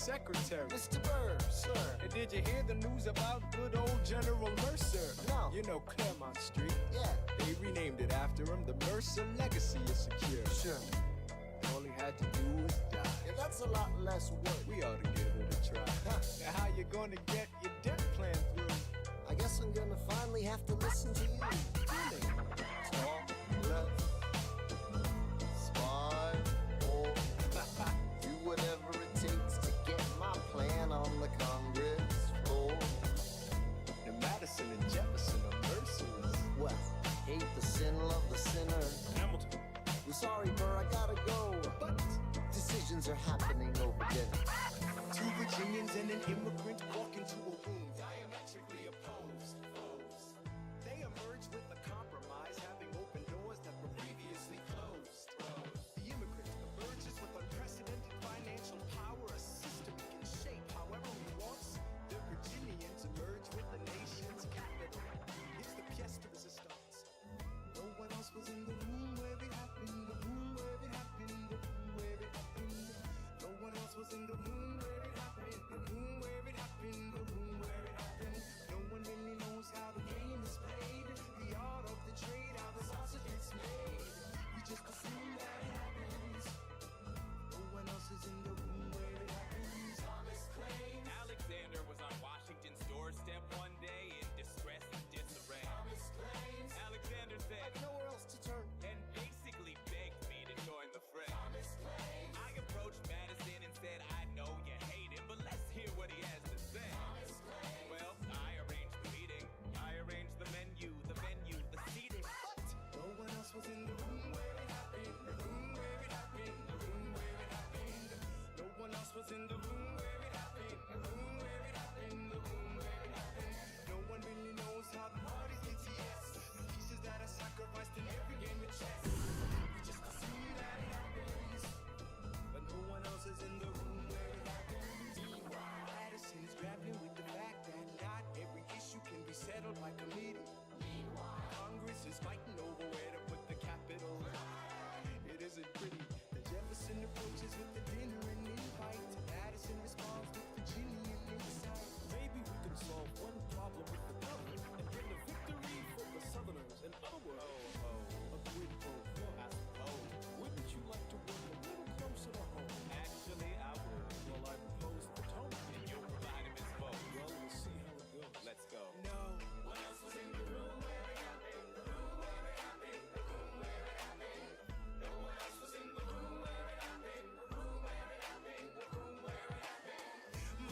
secretary. Mr. Burr, sir. And did you hear the news about good old General Mercer? No. You know Claremont Street. Yeah. They renamed it after him. The Mercer legacy is secure. Sure. All he had to do was die. Yeah, that's a lot less work. We ought to give it a try. Now how you gonna get your debt plan through? I guess I'm gonna finally have to listen to you. Really? Talk less. Spy more. Do whatever it takes to get my plan on the Congress floor. And Madison and Jefferson are merciless. Well, hate the sin, love the sinner. Hamilton. I'm sorry, Burr, I gotta go. But Decisions are happening over dinner. two Virginians and an immigrant walk into a room diametrically opposed foes. They emerge with a compromise, having opened doors that were previously closed. The immigrant emerges with unprecedented financial power, a system he can shape however he wants. The Virginians emerge with the nation's capital. It's the pièce de résistance. No one else was in the room where it happened, the room where it happened, the room where it happened. No one else was in the room where it happened, the room where it happened, the room where it happened. No one really knows how the game is played, the art of the trade, how the sausage gets made. We just assume that it happens. No one else is in the room where it happens. Thomas claims Alexander was on Washington's doorstep one day in distress and disarray. Thomas claims Alexander said, Nowhere else to turn. and basically begged me to join the fray. Thomas claims I approached Madison and said, I know you hate him, but let's hear what he has to say. Well, I arranged the meeting. I arranged the menu, the venue, the seating. no one else was in the room where it happened, the room where it happened, the room where it happened. No one else was in the room where it happened, the room where it happened, the room where it happened. No one really knows how the party gets yes. The pieces that are sacrificed in every game of chess. We just assume that it happens, but no one else is in the room where it happens. Meanwhile, Madison is grappling with the fact that not every issue can be settled by committee. Meanwhile, Congress is fighting over where to put the capital. It isn't pretty. The Jefferson approaches with the dinner and invite. Madison responds with Virginian insight. Maybe we can solve one problem with the government and get a victory for the Southerners. In other words, a quid pro quo. I suppose. Wouldn't you like to work a little closer to home? Actually, I would. Well, I propose the tone. And you'll provide him his vote. Well, we'll see how it goes. Let's go. No one else was in the room where it happened. The room where it happened. The room where it happened. No one else was in the room where it happened. The room where it happened. The room where it happened.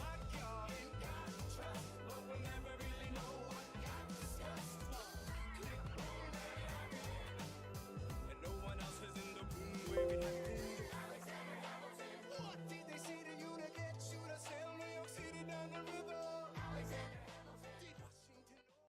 My God, in God we trust, but we'll never really know what got discussed. Click room where it happened, and no one else was in the room where it happened. Alexander Hamilton. What did they say to you to get you to sail New York City down the river? Alexander Hamilton. Did Washington?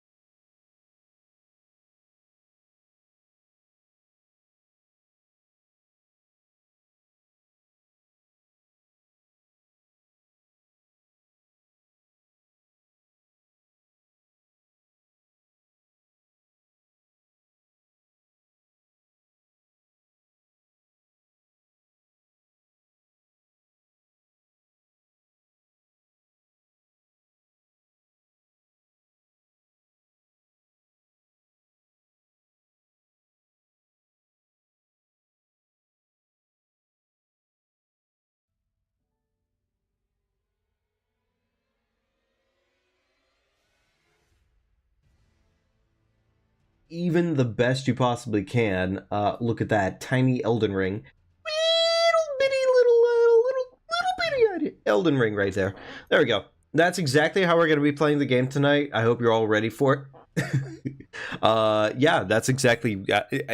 Even the best you possibly can. Look at that tiny Elden Ring. Little bitty little bitty Elden Ring right there. There we go. That's exactly how we're going to be playing the game tonight. I hope you're all ready for it. Yeah, that's exactly.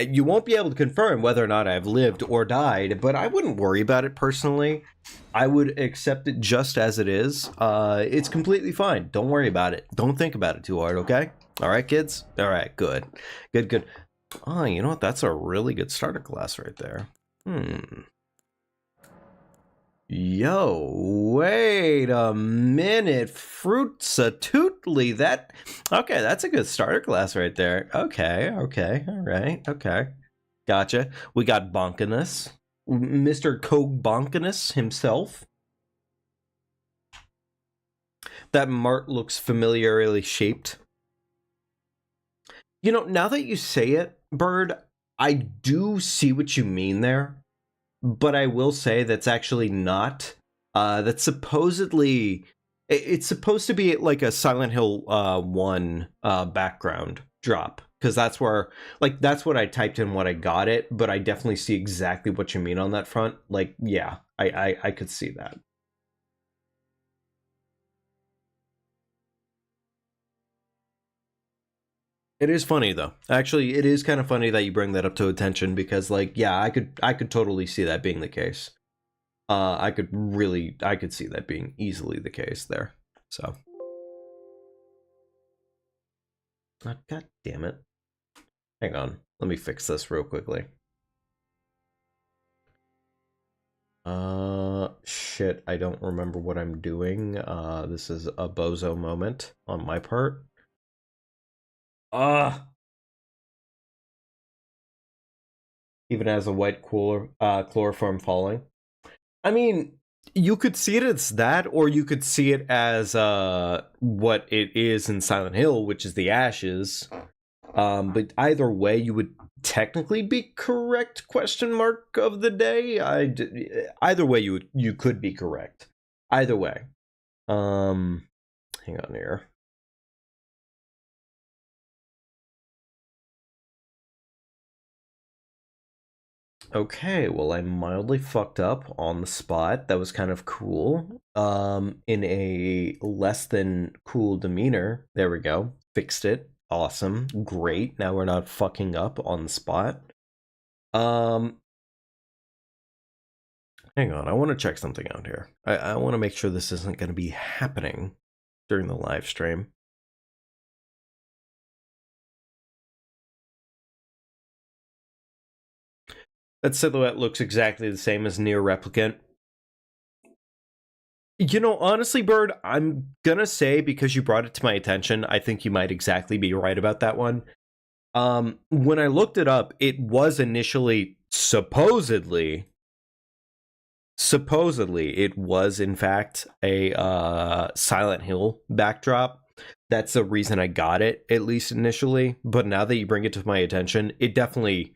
You won't be able to confirm whether or not I've lived or died, but I wouldn't worry about it personally. I would accept it just as it is. It's completely fine. Don't worry about it. Don't think about it too hard, okay? All right, kids? All right, good. Good. Oh, you know what? That's a really good starter class right there. Yo, wait a minute. Fruitsatootly. Okay, that's a good starter class right there. Okay. All right. Okay. Gotcha. We got Bonkinus. Mr. Cog Bonkinus himself. That mart looks familiarly shaped. You know, now that you say it, Bird, I do see what you mean there. But I will say that's actually not. That's supposedly... It's supposed to be like a Silent Hill 1 background drop. Because that's where... Like, that's what I typed in when I got it. But I definitely see exactly what you mean on that front. Like, yeah, I could see that. It is funny though. Actually, it is kind of funny that you bring that up to attention because, like, yeah, I could totally see that being the case. I could see that being easily the case there. So, God damn it! Hang on, let me fix this real quickly. Shit, I don't remember what I'm doing. This is a bozo moment on my part. Even as a white chloroform falling. I mean, you could see it as that, or you could see it as what it is in Silent Hill, which is the ashes. But either way, you would technically be correct. Question mark of the day. Either way, you could be correct. Either way. Hang on here. Okay, well, I mildly fucked up on the spot. That was kind of cool. In a less than cool demeanor. There we go. Fixed it. Awesome. Great. Now we're not fucking up on the spot. Hang on. I want to check something out here. I want to make sure this isn't going to be happening during the live stream. That silhouette looks exactly the same as Near Replicant. You know, honestly, Bird, I'm gonna say, because you brought it to my attention, I think you might exactly be right about that one. When I looked it up, it was initially supposedly it was in fact a Silent Hill backdrop. That's the reason I got it, at least initially. But now that you bring it to my attention, it definitely...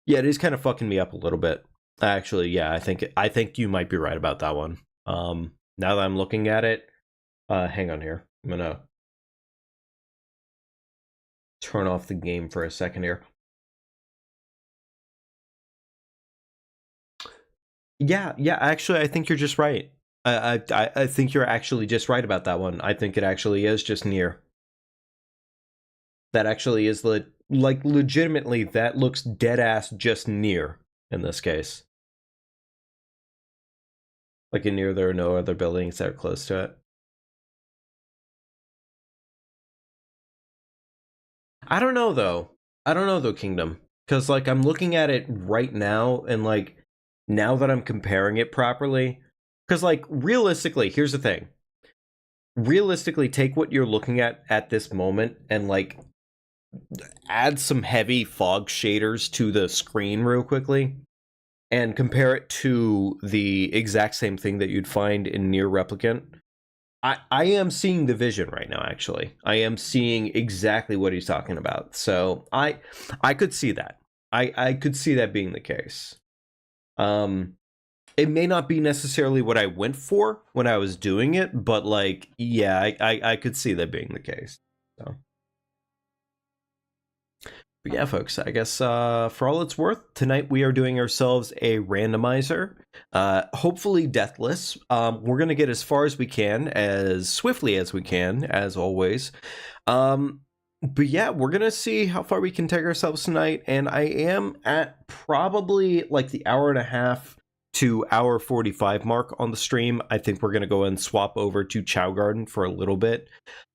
Yeah, it is kind of fucking me up a little bit. Actually, yeah, I think you might be right about that one. Now that I'm looking at it, hang on here. I'm gonna turn off the game for a second here. Yeah, actually, I think you're just right. I think you're actually just right about that one. I think it actually is just Near. That actually is like legitimately, that looks dead ass just Near in this case. Like in Near, there are no other buildings that are close to it. I don't know though. Kingdom. Because like I'm looking at it right now, and like now that I'm comparing it properly, because like realistically, here's the thing. Realistically, take what you're looking at this moment and like add some heavy fog shaders to the screen real quickly and compare it to the exact same thing that you'd find in Near Replicant. I am seeing the vision right now, actually. I am seeing exactly what he's talking about. So I could see that. I could see that being the case. It may not be necessarily what I went for when I was doing it, but like, yeah, I could see that being the case. So. But yeah, folks, I guess for all it's worth, tonight we are doing ourselves a randomizer. Hopefully deathless. We're going to get as far as we can, as swiftly as we can, as always. But yeah, we're going to see how far we can take ourselves tonight. And I am at probably like the hour and a half to hour 45 mark on the stream. I think we're going to go and swap over to Chao Garden for a little bit.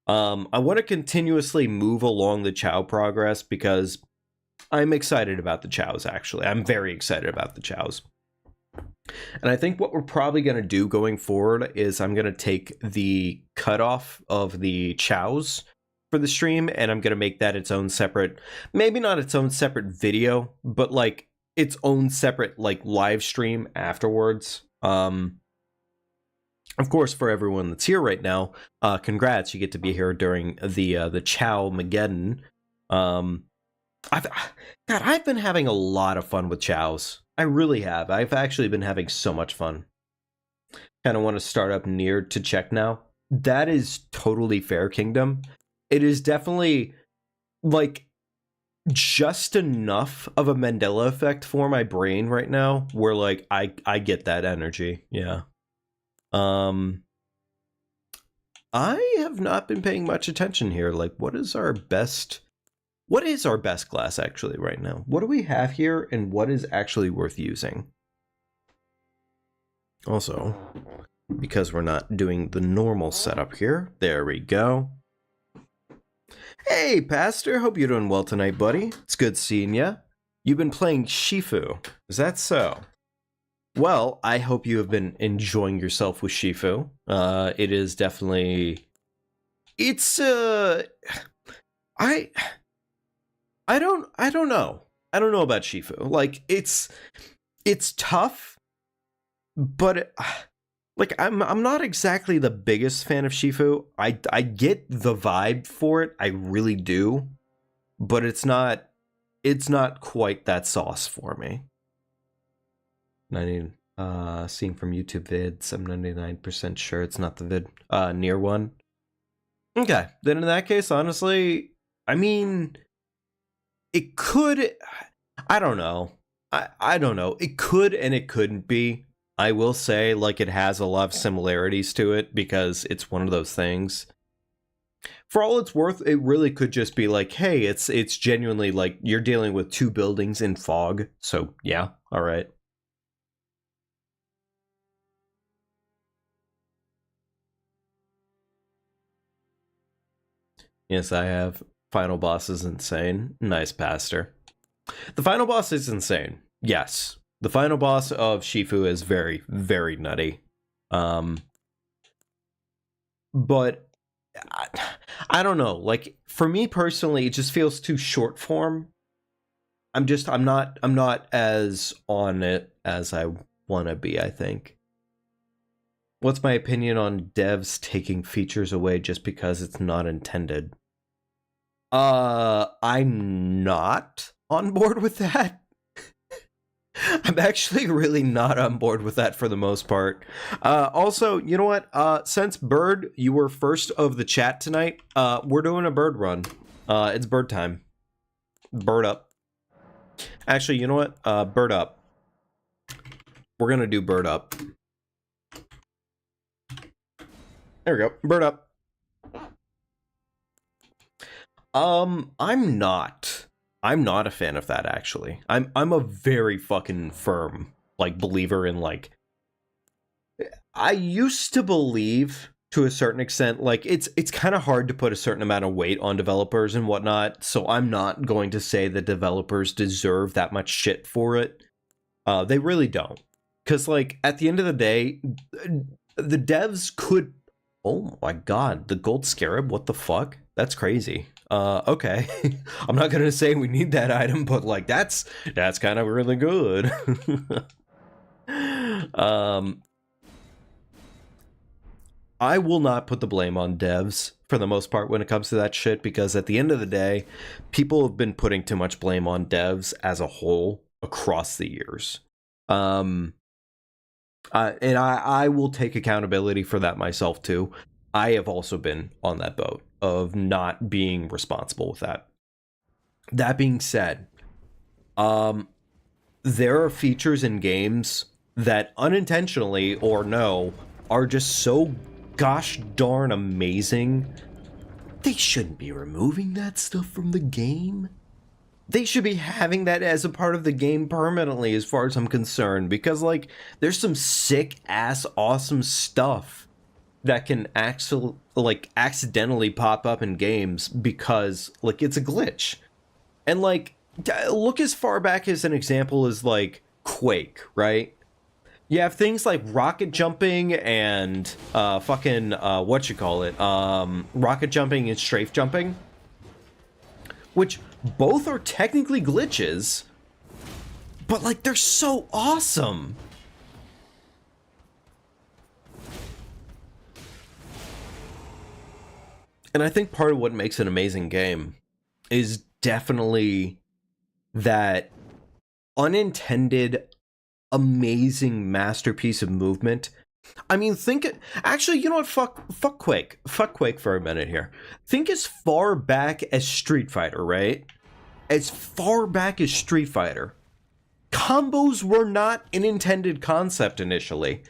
I want to continuously move along the Chao progress because I'm excited about the Chaos, actually. I'm very excited about the Chaos. And I think what we're probably going to do going forward is I'm going to take the cutoff of the Chaos for the stream, and I'm going to make that its own separate, maybe not its own separate video, but like its own separate like live stream afterwards. Of course, for everyone that's here right now, congrats, you get to be here during the Chao Mageddon. I've been having a lot of fun with Chaos. I really have. I've actually been having so much fun. Kind of want to start up near to check now. That is totally fair, Kingdom. It is definitely, like, just enough of a Mandela effect for my brain right now, where, like, I get that energy, yeah. I have not been paying much attention here. Like, what is our best class actually right now? What do we have here, and what is actually worth using? Also, because we're not doing the normal setup here, there we go. Hey, Pastor, hope you're doing well tonight, buddy. It's good seeing ya. You've been playing Shifu, is that so? Well, I hope you have been enjoying yourself with Shifu. It is definitely... It's, I don't know. I don't know about Shifu. Like, it's tough, but like I'm not exactly the biggest fan of Shifu. I get the vibe for it. I really do. But it's not quite that sauce for me. Seeing from YouTube vids, I'm 99% sure it's not the vid near one. Okay, then in that case, honestly, I mean, it could, I don't know. I don't know. It could and it couldn't be. I will say, like, it has a lot of similarities to it because it's one of those things. For all it's worth, it really could just be like, hey, it's genuinely like you're dealing with two buildings in fog. So yeah, all right. Yes, I have. Final boss is insane. Nice, Pastor. The final boss is insane. Yes. The final boss of Shifu is very, very nutty. But I don't know. Like, for me personally, it just feels too short form. I'm not as on it as I want to be, I think. What's my opinion on devs taking features away just because it's not intended? I'm not on board with that. I'm actually really not on board with that for the most part. Also, you know what? Since Bird, you were first of the chat tonight, we're doing a bird run. It's bird time. Bird up. Actually, you know what? Bird up. We're gonna do bird up. There we go. Bird up. I'm not a fan of that, actually. I'm a very fucking firm, like, believer in, like, I used to believe to a certain extent, like, it's kind of hard to put a certain amount of weight on developers and whatnot, so I'm not going to say that developers deserve that much shit for it. They really don't. Because, like, at the end of the day, the devs could... Oh my god, the gold scarab, what the fuck? That's crazy. Okay. I'm not gonna say we need that item, but, like, that's kind of really good. I will not put the blame on devs for the most part when it comes to that shit, because at the end of the day, people have been putting too much blame on devs as a whole across the years. And I will take accountability for that myself too. I have also been on that boat of not being responsible with that. That being said, there are features in games that unintentionally or no are just so gosh darn amazing. They shouldn't be removing that stuff from the game. They should be having that as a part of the game permanently, as far as I'm concerned, because, like, there's some sick ass awesome stuff that can actually, like, accidentally pop up in games because, like, it's a glitch. And, like, look as far back as an example as, like, Quake, right? You have things like rocket jumping and rocket jumping and strafe jumping, which both are technically glitches, but, like, they're so awesome. And I think part of what makes an amazing game is definitely that unintended, amazing masterpiece of movement. I mean, actually, you know what? Fuck Quake. Fuck Quake for a minute here. Think as far back as Street Fighter, right? As far back as Street Fighter. Combos were not an intended concept initially.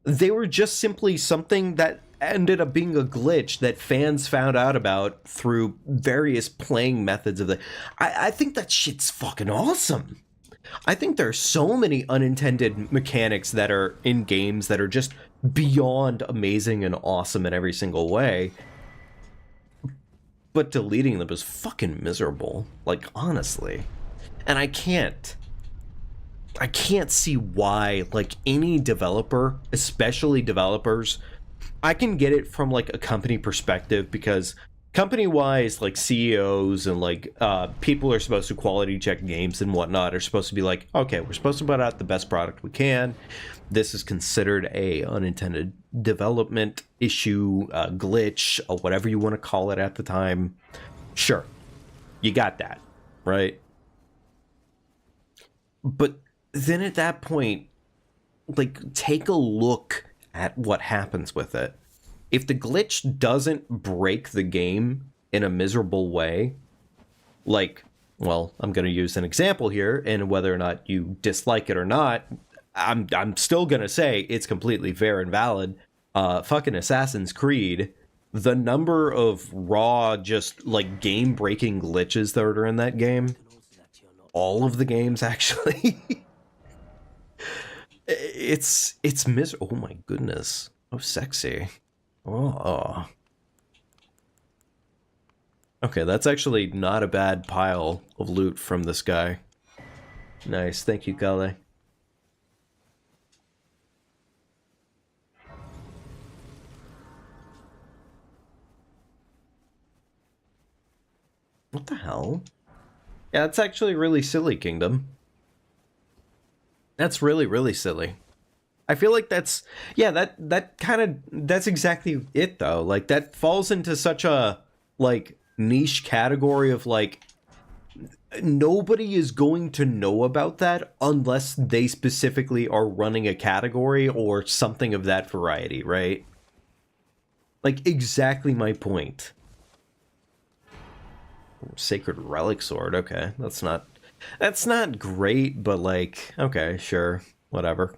They were just simply something that ended up being a glitch that fans found out about through various playing methods of the... I think that shit's fucking awesome. I think there's so many unintended mechanics that are in games that are just beyond amazing and awesome in every single way. But deleting them is fucking miserable. Like, honestly. And I can't see why, like, any developer, especially developers, I can get it from, like, a company perspective, because company-wise, like, CEOs and, like, people are supposed to quality check games and whatnot, are supposed to be like, okay, we're supposed to put out the best product we can. This is considered a unintended development issue, glitch, or whatever you want to call it at the time. Sure, you got that, right? But then at that point, like, take a look at what happens with it. If the glitch doesn't break the game in a miserable way, like, well, I'm going to use an example here, and whether or not you dislike it or not, I'm still going to say it's completely fair and valid. Fucking Assassin's Creed, the number of raw, just, like, game-breaking glitches that are in that game, all of the games, actually, it's miserable. Oh my goodness. Oh, sexy. Oh. Okay, that's actually not a bad pile of loot from this guy. Nice, thank you, Gale. What the hell? Yeah, that's actually really silly, Kingdom. That's really, really silly. I feel like that's... Yeah, that's exactly it, though. Like, that falls into such a, like, niche category of, like, nobody is going to know about that unless they specifically are running a category or something of that variety, right? Like, exactly my point. Sacred Relic Sword, okay. That's not great, but, like, okay, sure. Whatever.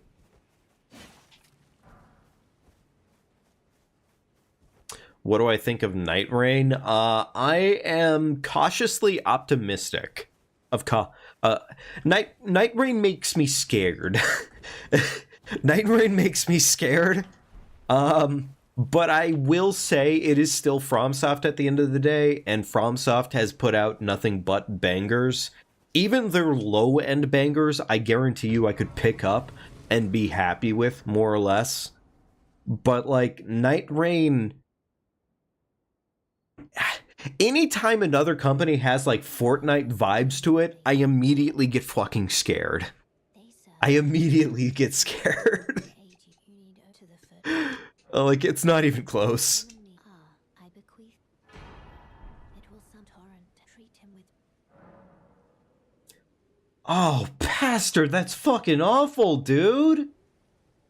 What do I think of Night Rain? I am cautiously optimistic of Night Rain makes me scared. Night Rain makes me scared. But I will say it is still FromSoft at the end of the day, and FromSoft has put out nothing but bangers. Even their low-end bangers, I guarantee you I could pick up and be happy with, more or less. But, like, Night Rain... Anytime another company has, like, Fortnite vibes to it, I immediately get fucking scared. I immediately get scared. Oh, like, it's not even close. Oh, Pastor, that's fucking awful, dude.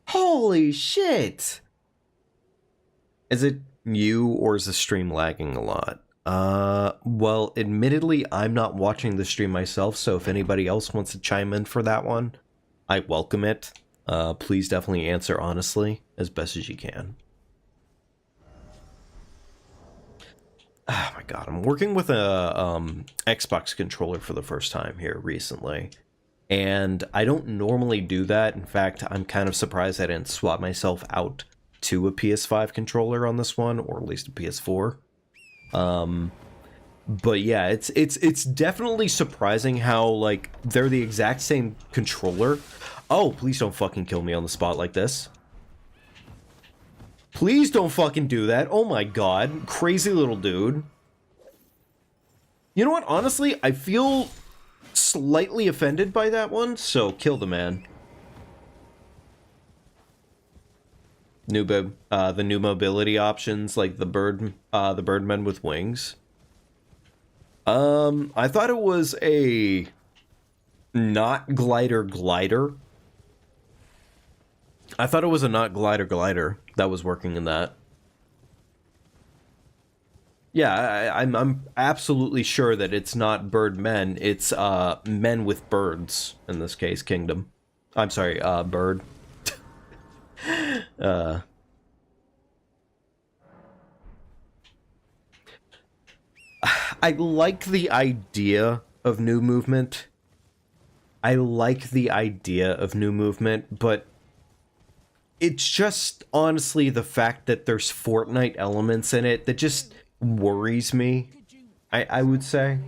Holy shit. Is it you, or is the stream lagging a lot? Well, admittedly, I'm not watching the stream myself, so if anybody else wants to chime in for that one, I welcome it. Please definitely answer honestly, as best as you can. Oh my god, I'm working with a Xbox controller for the first time here recently, and I don't normally do that. In fact, I'm kind of surprised I didn't swap myself out to a PS5 controller on this one, or at least a PS4. But yeah, it's definitely surprising how, like, they're the exact same controller. Oh, please don't fucking kill me on the spot like this. Please don't fucking do that. Oh my god. Crazy little dude. You know what? Honestly, I feel slightly offended by that one, so kill the man. the new mobility options, like the birdmen with wings. I thought it was a not glider. I thought it was a not glider that was working in that. Yeah, I'm absolutely sure that it's not birdmen. It's men with birds in this case. Kingdom. I'm sorry, bird. I like the idea of new movement. But it's just honestly the fact that there's Fortnite elements in it that just worries me. I would say.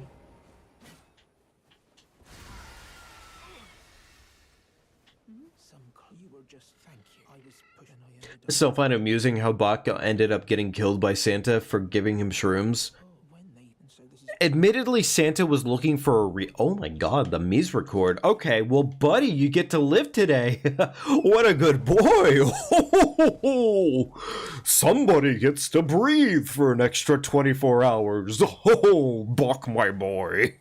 I still find it amusing how Bach ended up getting killed by Santa for giving him shrooms. Admittedly, Santa was looking for a oh my god, the Mies record. Okay, well, buddy, you get to live today. What a good boy. Somebody gets to breathe for an extra 24 hours. Oh, Bach, my boy.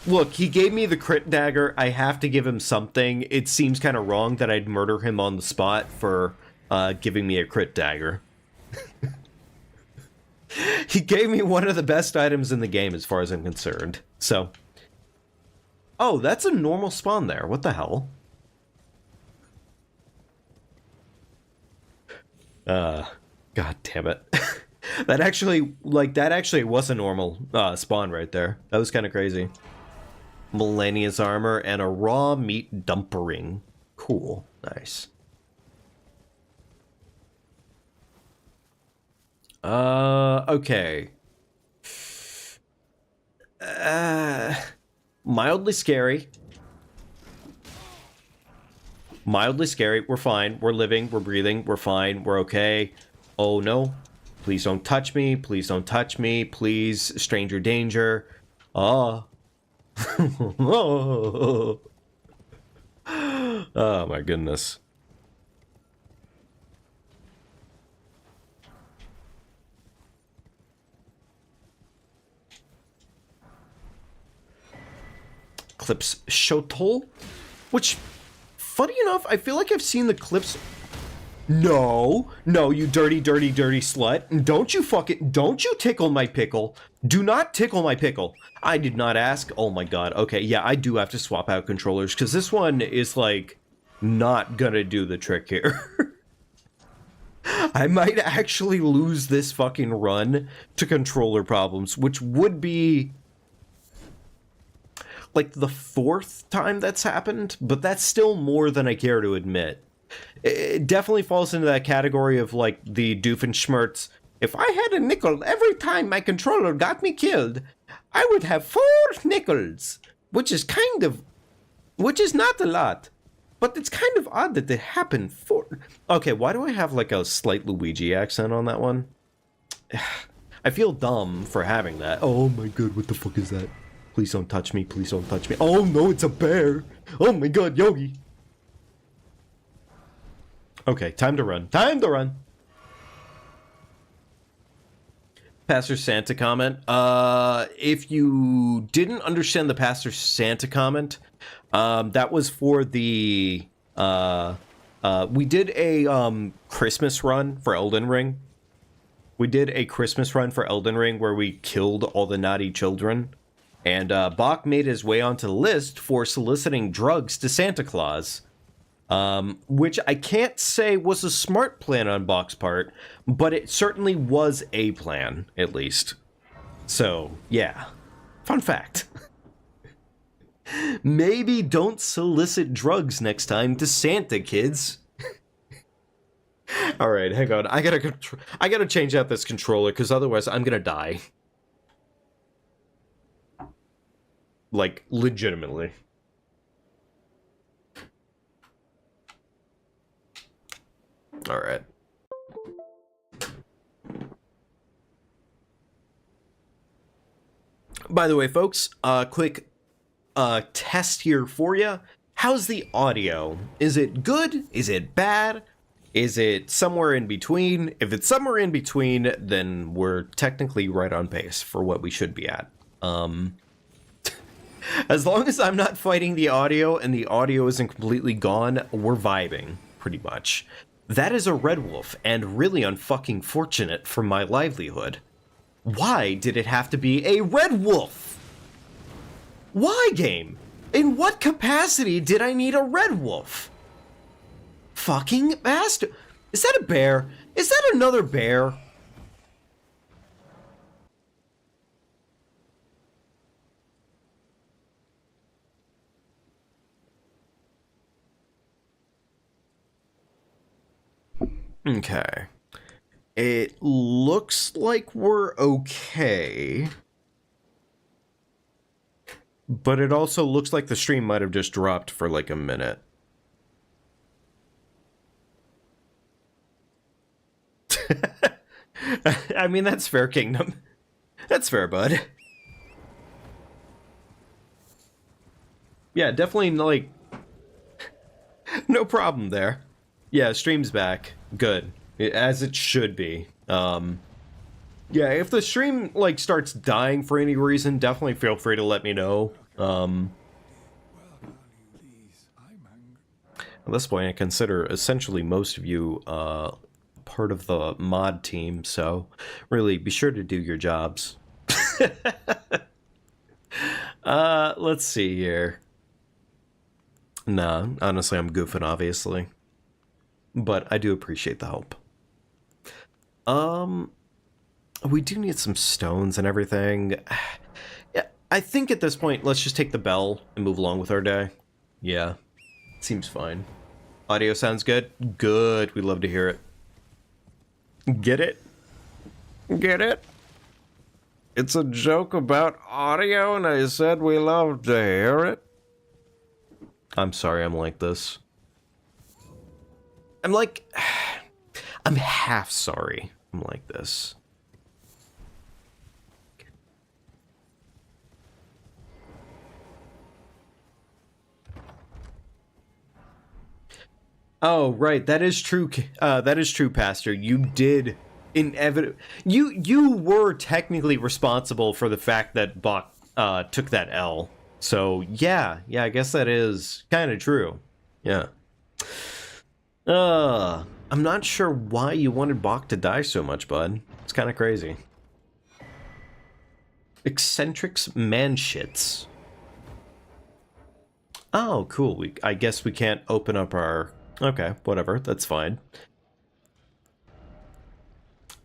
Look, he gave me the crit dagger. I have to give him something. It seems kind of wrong that I'd murder him on the spot for giving me a crit dagger. He gave me one of the best items in the game as far as I'm concerned. So. Oh, that's a normal spawn there. What the hell? God damn it. That actually was a normal spawn right there. That was kind of crazy. Millennia's armor and a raw meat dumpering. Cool. Nice. Okay. Mildly scary. Mildly scary. We're fine. We're living. We're breathing. We're fine. We're okay. Oh no. Please don't touch me. Please don't touch me. Please, stranger danger. Oh. Oh. Oh my goodness. Clips Shotol, which, funny enough, I feel like I've seen the clips. No, you dirty slut. Don't you tickle my pickle. Do not tickle my pickle. I did not ask. Oh my god. Okay, yeah, I do have to swap out controllers because this one is like not gonna do the trick here. I might actually lose this fucking run to controller problems, which would be like the 4th time that's happened, but that's still more than I care to admit. It definitely falls into that category of like the Doofenshmirtz. If I had a nickel every time my controller got me killed, I would have 4 nickels, which is not a lot, but it's kind of odd that it happened Okay, why do I have like a slight Luigi accent on that one? I feel dumb for having that. Oh my god, what the fuck is that? Please don't touch me, please don't touch me. Oh no, it's a bear. Oh my god, Yogi. Okay, time to run. Time to run. Pastor Santa comment. If you didn't understand the Pastor Santa comment, that was for the we did a Christmas run for Elden Ring. We did a Christmas run for Elden Ring where we killed all the naughty children. And Bach made his way onto the list for soliciting drugs to Santa Claus. Which I can't say was a smart plan on Bach's part, but it certainly was a plan, at least. So, yeah. Fun fact. Maybe don't solicit drugs next time to Santa, kids. Alright, hang on. I gotta change out this controller, because otherwise I'm gonna die. Like, legitimately. Alright. By the way, folks, quick test here for you. How's the audio? Is it good? Is it bad? Is it somewhere in between? If it's somewhere in between, then we're technically right on pace for what we should be at. As long as I'm not fighting the audio and the audio isn't completely gone, we're vibing, pretty much. That is a red wolf, and really unfucking fortunate for my livelihood. Why did it have to be a red wolf? Why, game? In what capacity did I need a red wolf? Fucking bastard. Is that a bear? Is that another bear? Okay. It looks like we're okay. But it also looks like the stream might have just dropped for like a minute. I mean, that's fair, Kingdom. That's fair, bud. Yeah, definitely, like... no problem there. Yeah, stream's back. Good. As it should be. Yeah, if the stream, like, starts dying for any reason, definitely feel free to let me know. At this point, I consider essentially most of you, part of the mod team, so really be sure to do your jobs. Let's see here. Nah, honestly, I'm goofing, obviously. But I do appreciate the help. We do need some stones and everything. Yeah, I think at this point, let's just take the bell and move along with our day. Yeah, seems fine. Audio sounds good? Good, we'd love to hear it. Get it? Get it? It's a joke about audio, and I said we love to hear it. I'm sorry I'm like this. I'm half sorry I'm like this. Oh, right. That is true. That is true, Pastor. You did you were technically responsible for the fact that Bach took that L. So yeah, I guess that is kind of true. Yeah. I'm not sure why you wanted Bach to die so much, bud. It's kind of crazy. Eccentrics manshits. Oh, cool. I guess we can't open up our... Okay, whatever. That's fine.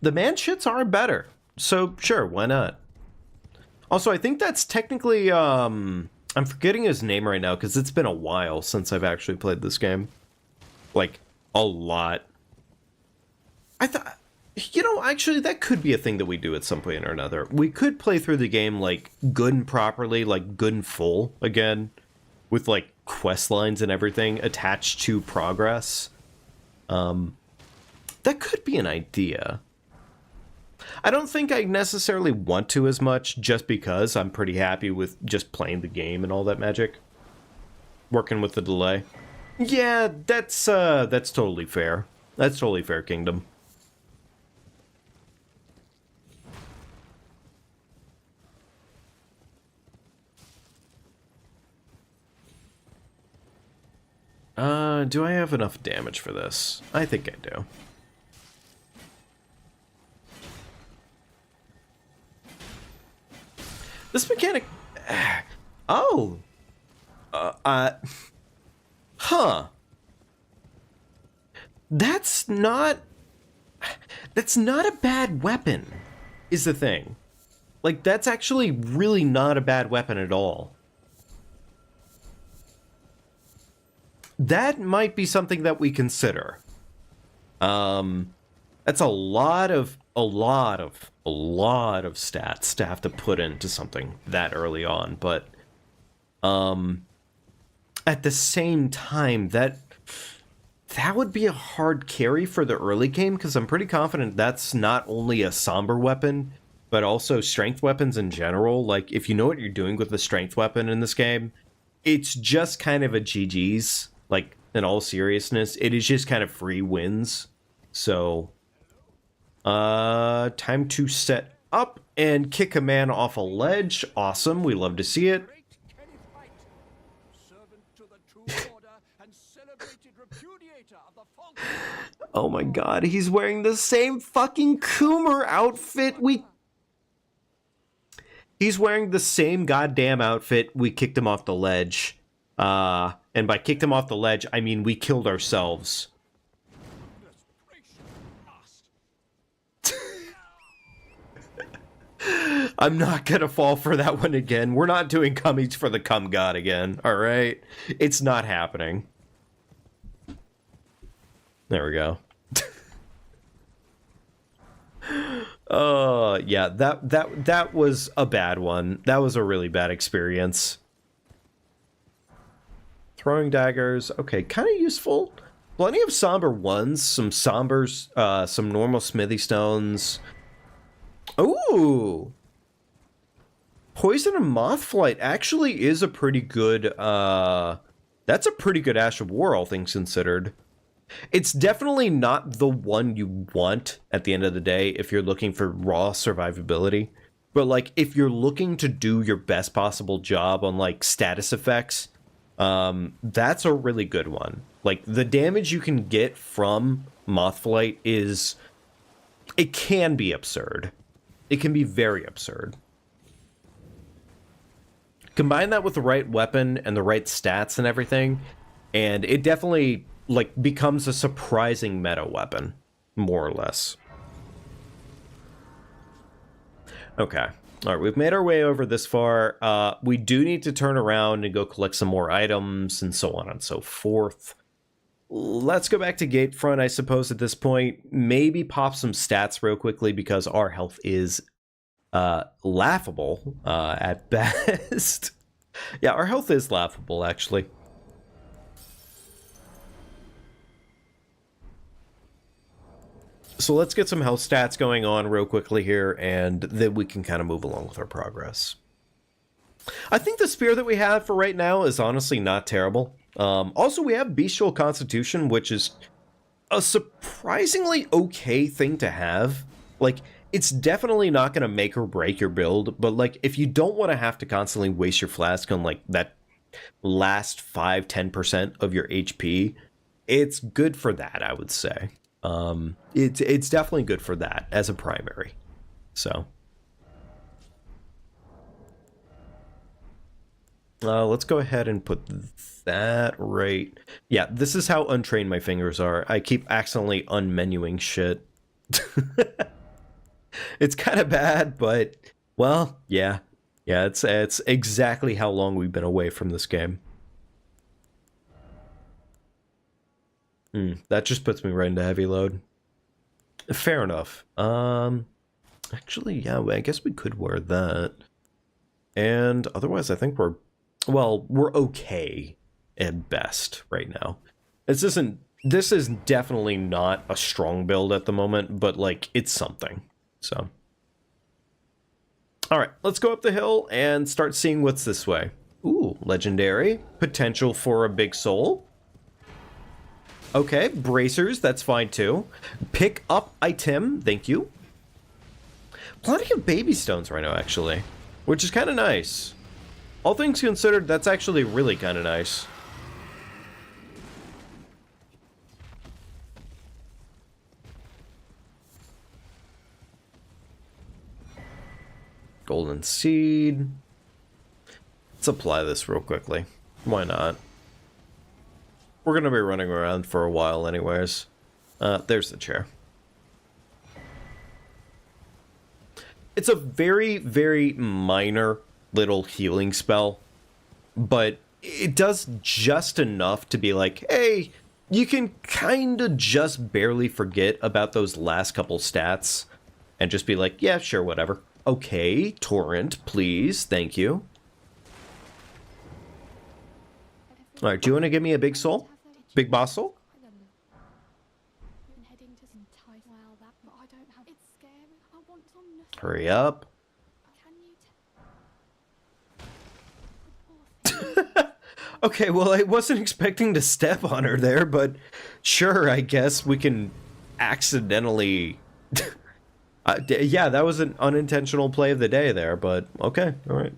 The manshits are better. So, sure, why not? Also, I think that's technically... I'm forgetting his name right now, because it's been a while since I've actually played this game. Like, a lot. I thought... You know, actually, that could be a thing that we do at some point or another. We could play through the game, like, good and properly, like, good and full again. With, like, quest lines and everything attached to progress. That could be an idea. I don't think I necessarily want to as much, just because I'm pretty happy with just playing the game and all that magic. Working with the delay. Yeah, that's totally fair. That's totally fair, Kingdom. Do I have enough damage for this? I think I do. This mechanic... Oh! Huh. That's not a bad weapon, is the thing. Like, that's actually really not a bad weapon at all. That might be something that we consider. That's a lot of stats to have to put into something that early on, but at the same time, that would be a hard carry for the early game, because I'm pretty confident that's not only a somber weapon, but also strength weapons in general. Like, if you know what you're doing with the strength weapon in this game, it's just kind of a GG's. Like, in all seriousness, it is just kind of free wins. So, time to set up and kick a man off a ledge. Awesome, we love to see it. Oh my god, he's wearing the same fucking Coomer outfit He's wearing the same goddamn outfit we kicked him off the ledge. And by kicked him off the ledge, I mean we killed ourselves. I'm not gonna fall for that one again. We're not doing cummies for the cum god again, alright? It's not happening. There we go. Yeah, that was a bad one. That was a really bad experience. Throwing daggers, okay, kind of useful. Plenty of somber ones, some sombers, some normal smithy stones. Ooh! Poison and Mothflight actually is a pretty good, that's a pretty good Ash of War, all things considered. It's definitely not the one you want at the end of the day if you're looking for raw survivability. But, like, if you're looking to do your best possible job on, like, status effects, that's a really good one. Like, the damage you can get from Mothflight is... it can be absurd. It can be very absurd. Combine that with the right weapon and the right stats and everything, and it definitely... like, becomes a surprising meta weapon, more or less. Okay. Alright, we've made our way over this far. We do need to turn around and go collect some more items, and so on and so forth. Let's go back to Gatefront, I suppose, at this point. Maybe pop some stats real quickly, because our health is laughable at best. Yeah, our health is laughable, actually. So let's get some health stats going on real quickly here, and then we can kind of move along with our progress. I think the spear that we have for right now is honestly not terrible. Also, we have Bestial Constitution, which is a surprisingly okay thing to have. Like, it's definitely not going to make or break your build, but, like, if you don't want to have to constantly waste your flask on, like, that last 5-10% of your HP, it's good for that, I would say. It's definitely good for that as a primary. So let's go ahead and put that right. Yeah, this is how untrained my fingers are. I keep accidentally unmenuing shit. It's kind of bad, but well, yeah, it's exactly how long we've been away from this game. That just puts me right into heavy load. Fair enough. Actually, yeah, I guess we could wear that. And otherwise, I think we're okay at best right now. This is definitely not a strong build at the moment, but, like, it's something. So. All right, let's go up the hill and start seeing what's this way. Ooh, legendary. Potential for a big soul. Okay, bracers, that's fine too. Pick up item, thank you. Plenty of baby stones right now, actually, which is kind of nice. All things considered, that's actually really kind of nice. Golden seed. Let's apply this real quickly. Why not? We're going to be running around for a while anyways. There's the chair. It's a very, very minor little healing spell, but it does just enough to be like, hey, you can kind of just barely forget about those last couple stats and just be like, yeah, sure, whatever. Okay, torrent, please, thank you. Alright, do you want to give me a big soul? Big boss soul? Hurry up. Okay, well, I wasn't expecting to step on her there, but sure, I guess we can accidentally... yeah, that was an unintentional play of the day there, but okay, alright.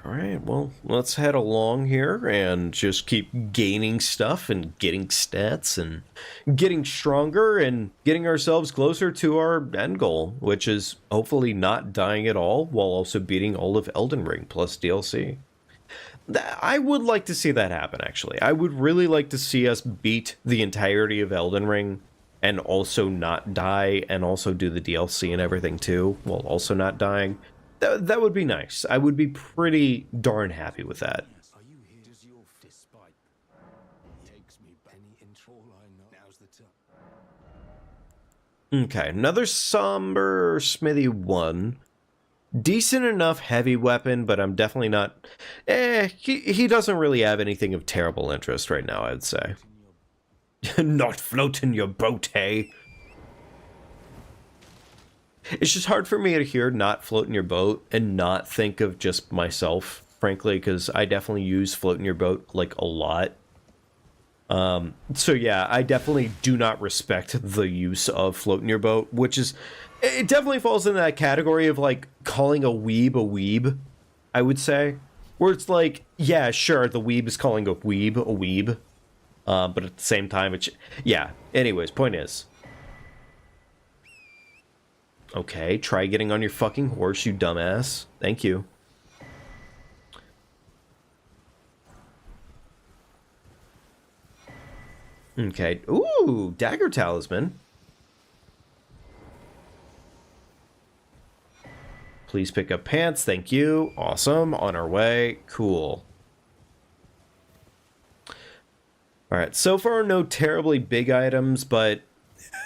Alright, well, let's head along here and just keep gaining stuff and getting stats and getting stronger and getting ourselves closer to our end goal, which is hopefully not dying at all while also beating all of Elden Ring plus DLC. I would like to see that happen, actually. I would really like to see us beat the entirety of Elden Ring and also not die and also do the DLC and everything too, while also not dying. That would be nice. I would be pretty darn happy with that. Are you here? Does your despite takes me any intro I know. Now's the time. Okay, another somber smithy 1. Decent enough heavy weapon, but I'm definitely not... he doesn't really have anything of terrible interest right now, I'd say. Not floating your boat, hey? It's just hard for me to hear not floating your boat and not think of just myself, frankly, because I definitely use floating your boat, like, a lot. So yeah, I definitely do not respect the use of floating your boat, which is... It definitely falls in that category of, like, calling a weeb, I would say. Where it's like, yeah, sure, the weeb is calling a weeb. But at the same time, it's... Yeah, anyways, point is... Okay, try getting on your fucking horse, you dumbass. Thank you. Okay. Ooh, dagger talisman. Please pick up pants. Thank you. Awesome. On our way. Cool. Alright, so far no terribly big items, but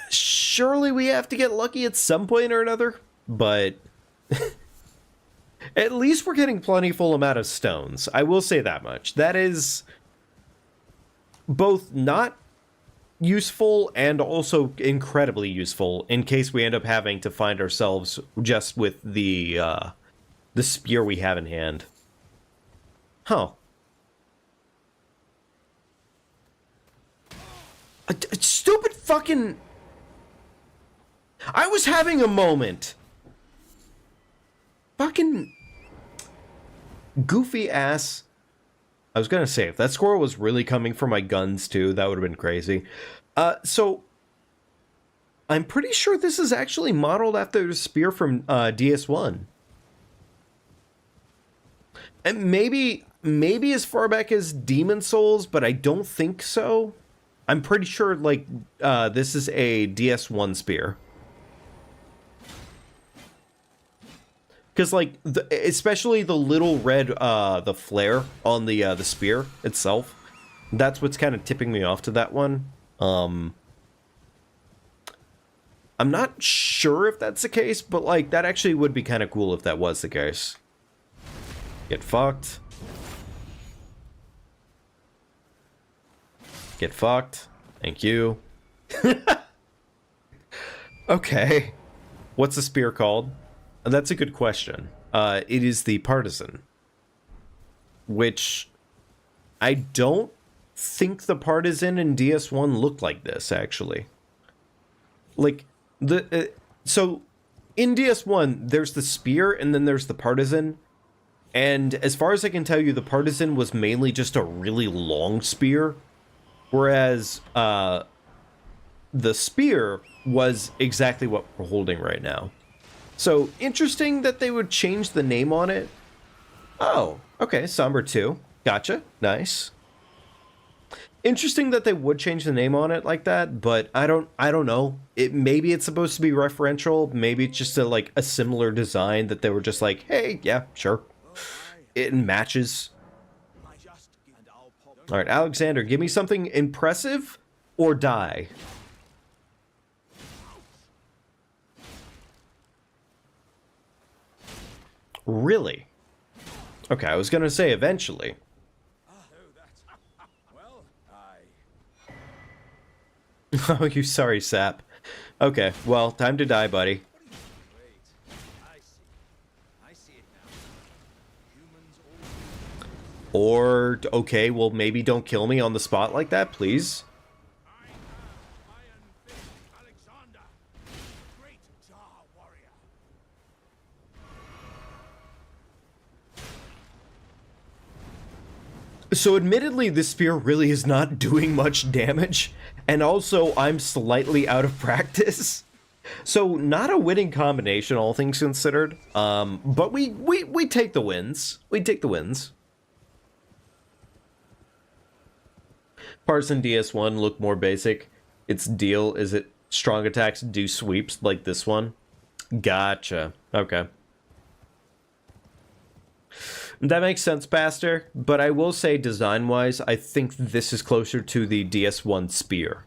surely we have to get lucky at some point or another. But at least we're getting plentiful amount of stones. I will say that much. That is both not useful and also incredibly useful in case we end up having to find ourselves just with the spear we have in hand. Huh. A stupid fucking... I was having a moment. Fucking goofy ass. I was gonna say, if that squirrel was really coming for my guns too, that would have been crazy. So I'm pretty sure this is actually modeled after the spear from DS1. And maybe as far back as Demon Souls, but I don't think so. I'm pretty sure, like, this is a DS1 spear. Because, like, especially the little red, the flare on the spear itself, that's what's kind of tipping me off to that one. I'm not sure if that's the case, but, like, that actually would be kind of cool if that was the case. Get fucked. Get fucked. Thank you. Okay. What's the spear called? That's a good question. It is the Partisan. Which I don't think the Partisan in DS1 looked like this, actually. Like, so in DS1, there's the spear and then there's the Partisan. And as far as I can tell you, the Partisan was mainly just a really long spear. Whereas the spear was exactly what we're holding right now. So, interesting that they would change the name on it. Oh, okay, Somber 2. Gotcha. Nice. Interesting that they would change the name on it like that, but I don't know. Maybe it's supposed to be referential. Maybe it's just a similar design that they were just like, hey, yeah, sure. It matches. All right, Alexander, give me something impressive or die. Really? Okay, I was gonna say eventually. Well, Oh, you sorry, sap. Okay, well, time to die, buddy. wait. I see it now. Humans always... Or, okay, well, maybe don't kill me on the spot like that, please. I am Iron Fist Alexander, great Chao warrior. So admittedly, this spear really is not doing much damage, and also I'm slightly out of practice. So not a winning combination, all things considered. But we take the wins. We take the wins. Parts in DS1 look more basic. Its deal is it strong attacks do sweeps like this one. Gotcha. Okay. That makes sense, Pastor, but I will say design-wise, I think this is closer to the DS1 spear.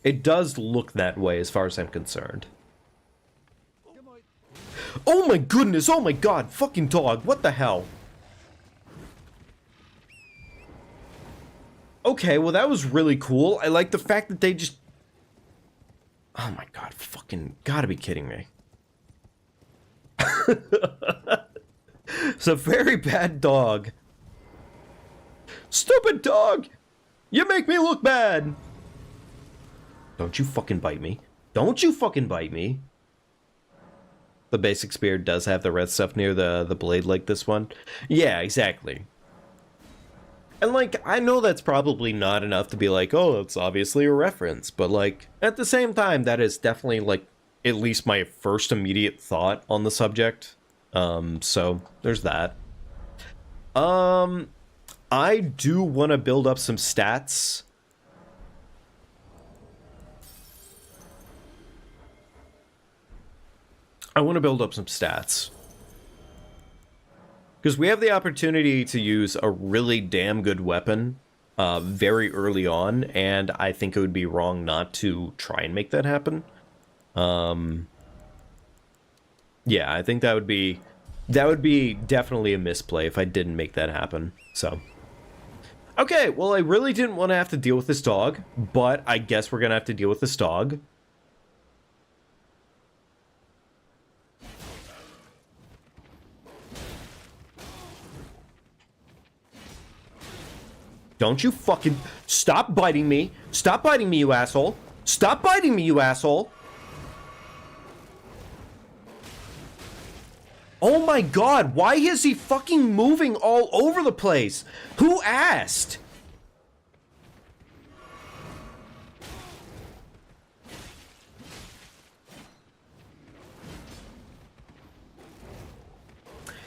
It does look that way as far as I'm concerned. Oh my goodness, oh my god, fucking dog, what the hell? Okay, well that was really cool. I like the fact that they just... Oh my god, fucking gotta be kidding me. It's a very bad dog. Stupid dog! You make me look bad! Don't you fucking bite me. Don't you fucking bite me. The basic spear does have the red stuff near the blade like this one. Yeah, exactly. And like, I know that's probably not enough to be like, oh, it's obviously a reference. But like, at the same time, that is definitely like, at least my first immediate thought on the subject. So there's that. I do want to build up some stats. I want to build up some stats. Because we have the opportunity to use a really damn good weapon very early on, and I think it would be wrong not to try and make that happen. Yeah, I think that would be definitely a misplay if I didn't make that happen. So, okay, well, I really didn't want to have to deal with this dog, but I guess we're gonna have to deal with this dog. Don't you fucking stop biting me! Stop biting me, you asshole! Stop biting me, you asshole! Oh my god, why is he fucking moving all over the place? Who asked?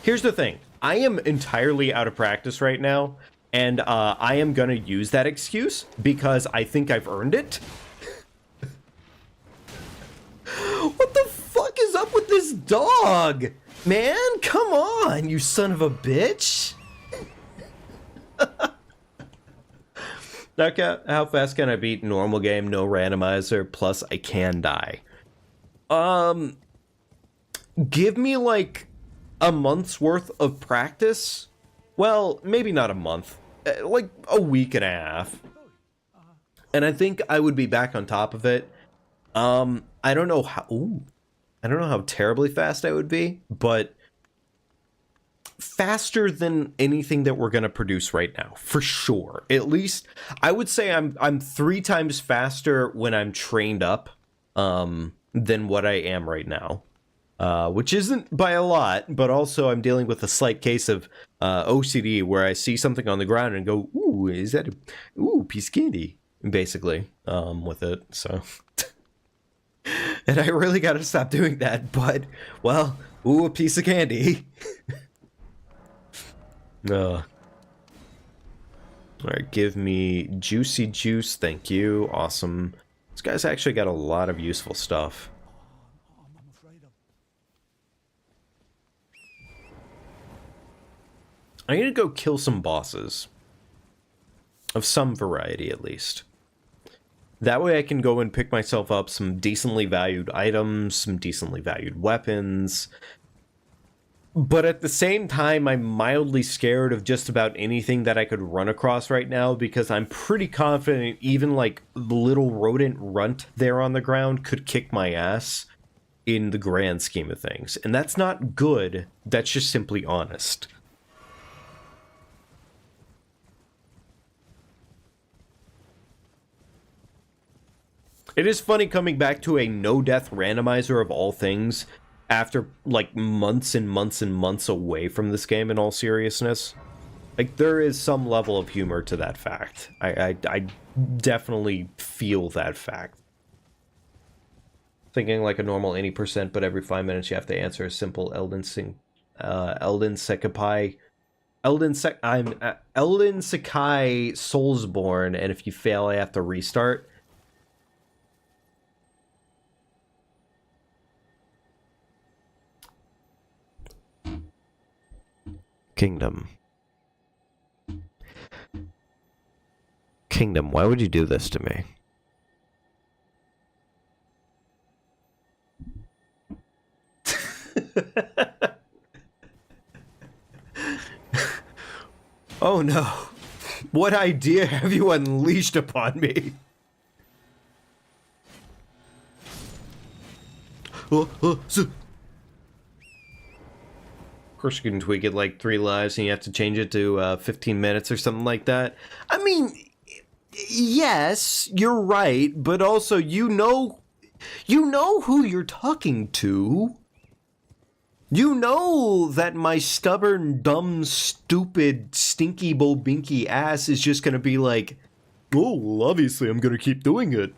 Here's the thing. I am entirely out of practice right now, and I am gonna use that excuse because I think I've earned it. What the fuck is up with this dog? Man, come on, you son of a bitch. Okay, how fast can I beat normal game, no randomizer, plus I can die? Give me like a month's worth of practice? Well, maybe not a month, like a week and a half. And I think I would be back on top of it. I don't know how... Ooh. I don't know how terribly fast I would be, but faster than anything that we're going to produce right now, for sure. At least, I would say I'm 3 times faster when I'm trained up than what I am right now. Which isn't by a lot, but also I'm dealing with a slight case of OCD where I see something on the ground and go, ooh, is that a piece of candy? Basically, with it, so... And I really gotta stop doing that, but, well, ooh, a piece of candy. Alright, give me juicy juice, thank you, awesome. This guy's actually got a lot of useful stuff. I need to go kill some bosses. Of some variety, at least. That way I can go and pick myself up some decently valued items, some decently valued weapons. But at the same time, I'm mildly scared of just about anything that I could run across right now, because I'm pretty confident even like the little rodent runt there on the ground could kick my ass in the grand scheme of things. And that's not good, that's just simply honest. It is funny coming back to a no-death randomizer of all things after, like, months and months and months away from this game, in all seriousness. Like, there is some level of humor to that fact. I definitely feel that fact. Thinking like a normal 80%, but every 5 minutes you have to answer a simple Elden Sekai... Elden Sekai Soulsborne, and if you fail, I have to restart. Kingdom, why would you do this to me? Oh no. What idea have you unleashed upon me? Of course you can tweak it like 3 lives and you have to change it to 15 minutes or something like that. I mean, yes, you're right, but also you know who you're talking to. You know that my stubborn, dumb, stupid, stinky, bobinky ass is just gonna be like, oh, well, obviously I'm gonna keep doing it.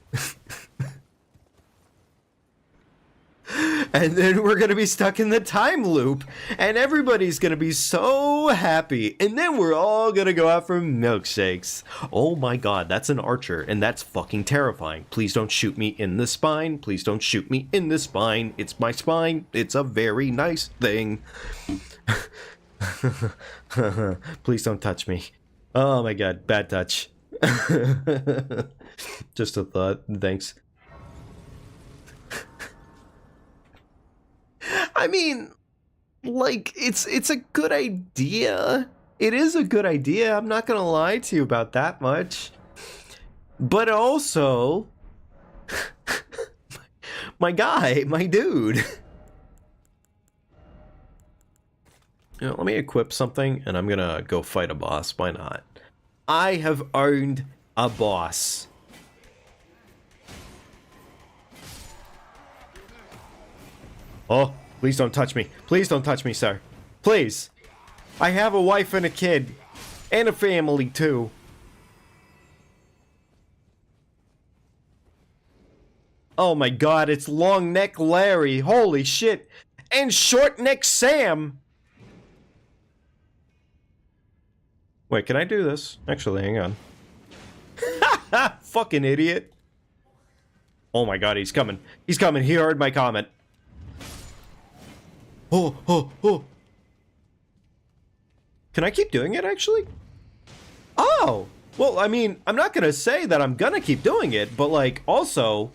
And then we're gonna be stuck in the time loop, and everybody's gonna be so happy, and then we're all gonna go out for milkshakes. Oh my god, that's an archer, and that's fucking terrifying. Please don't shoot me in the spine. Please don't shoot me in the spine. It's my spine. It's a very nice thing. Please don't touch me. Oh my god, bad touch. Just a thought. Thanks. I mean, like, it's a good idea. It is a good idea. I'm not gonna lie to you about that much. But also, my guy, my dude. You know, let me equip something, and I'm gonna go fight a boss. Why not? I have owned a boss. Oh, please don't touch me. Please don't touch me, sir. Please. I have a wife and a kid. And a family, too. Oh my god, it's Long Neck Larry. Holy shit. And Short Neck Sam. Wait, can I do this? Actually, hang on. Fucking idiot. Oh my god, he's coming. He's coming. He heard my comment. Oh. Can I keep doing it, actually? Oh! Well, I mean, I'm not gonna say that I'm gonna keep doing it, but, like, also...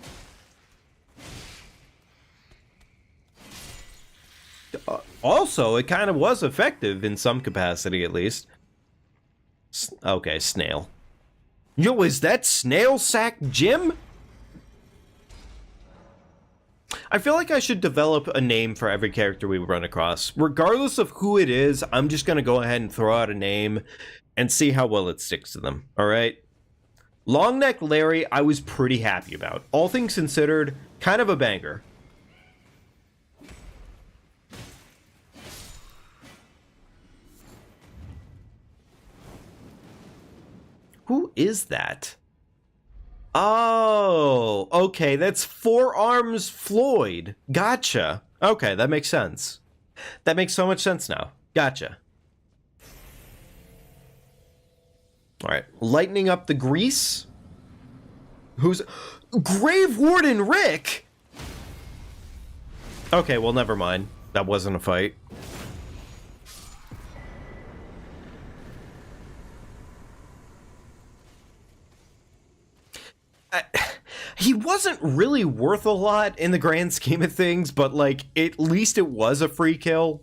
also, it kind of was effective in some capacity, at least. Okay, snail. Yo, is that Snail Sack Jim? I feel like I should develop a name for every character we run across. Regardless of who it is, I'm just going to go ahead and throw out a name and see how well it sticks to them, alright? Long Neck Larry, I was pretty happy about. All things considered, kind of a banger. Who is that? Oh, okay, that's Four Arms Floyd. Gotcha. Okay, that makes sense. That makes so much sense now. Gotcha. Alright, lightening up the grease. Who's... Grave Warden Rick! Okay, well, never mind. That wasn't a fight. He wasn't really worth a lot in the grand scheme of things, but, like, at least it was a free kill.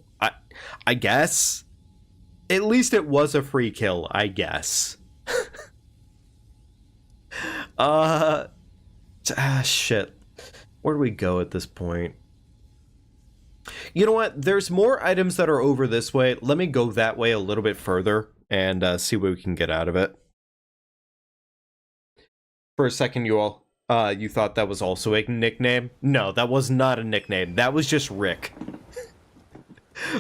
I guess. At least it was a free kill, I guess. Shit. Where do we go at this point? You know what? There's more items that are over this way. Let me go that way a little bit further and see what we can get out of it. For a second, you all, you thought that was also a nickname? No, that was not a nickname. That was just Rick.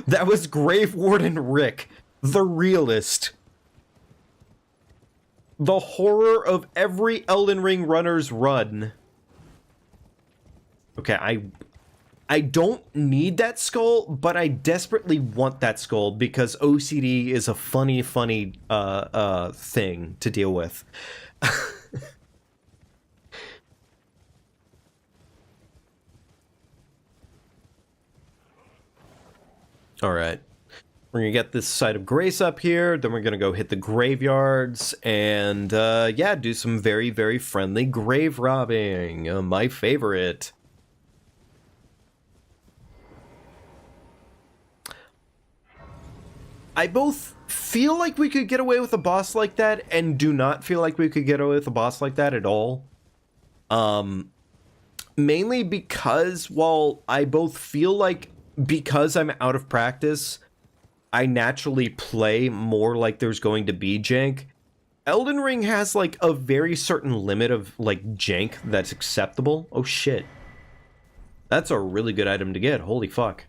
That was Grave Warden Rick, the realist. The horror of every Elden Ring runner's run. Okay, I don't need that skull, but I desperately want that skull because OCD is a funny thing to deal with. Alright. We're gonna get this side of grace up here, then we're gonna go hit the graveyards, and yeah, do some very, very friendly grave robbing. My favorite. I both feel like we could get away with a boss like that, and do not feel like we could get away with a boss like that at all. Mainly because, while I both feel like, because I'm out of practice, I naturally play more like there's going to be jank. Elden Ring has, like, a very certain limit of, like, jank that's acceptable. Oh, shit. That's a really good item to get. Holy fuck.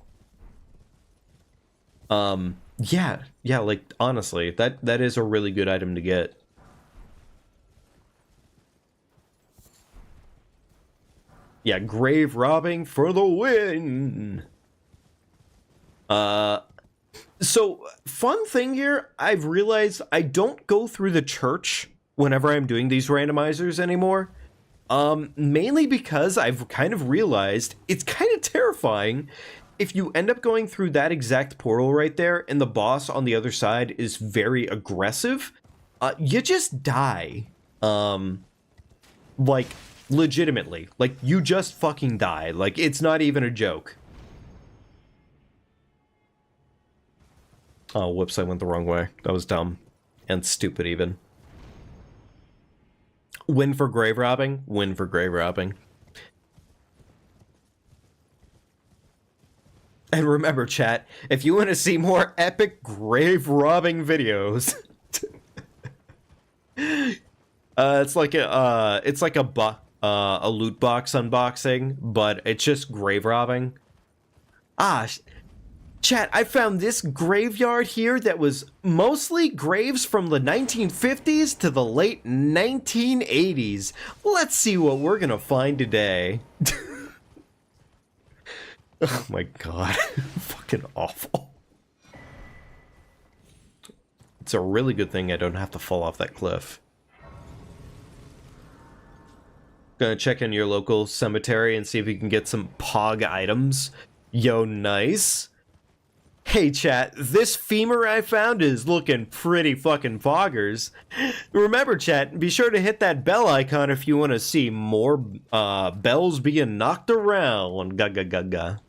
Yeah, like, honestly, that is a really good item to get. Yeah, grave robbing for the win! So, fun thing here, I've realized I don't go through the church whenever I'm doing these randomizers anymore. Mainly because I've kind of realized it's kind of terrifying if you end up going through that exact portal right there and the boss on the other side is very aggressive, you just die. Like, legitimately. Like, you just fucking die. Like, it's not even a joke. Oh, whoops, I went the wrong way. That was dumb. And stupid, even. Win for grave robbing? Win for grave robbing. And remember, chat, if you want to see more epic grave robbing videos, it's like a loot box unboxing, but it's just grave robbing. Chat, I found this graveyard here that was mostly graves from the 1950s to the late 1980s. Let's see what we're gonna find today. Oh my god. Fucking awful. It's a really good thing I don't have to fall off that cliff. Gonna check in your local cemetery and see if we can get some pog items. Yo, nice. Hey chat, this femur I found is looking pretty fucking poggers. Remember chat, be sure to hit that bell icon if you want to see more bells being knocked around. Gaga.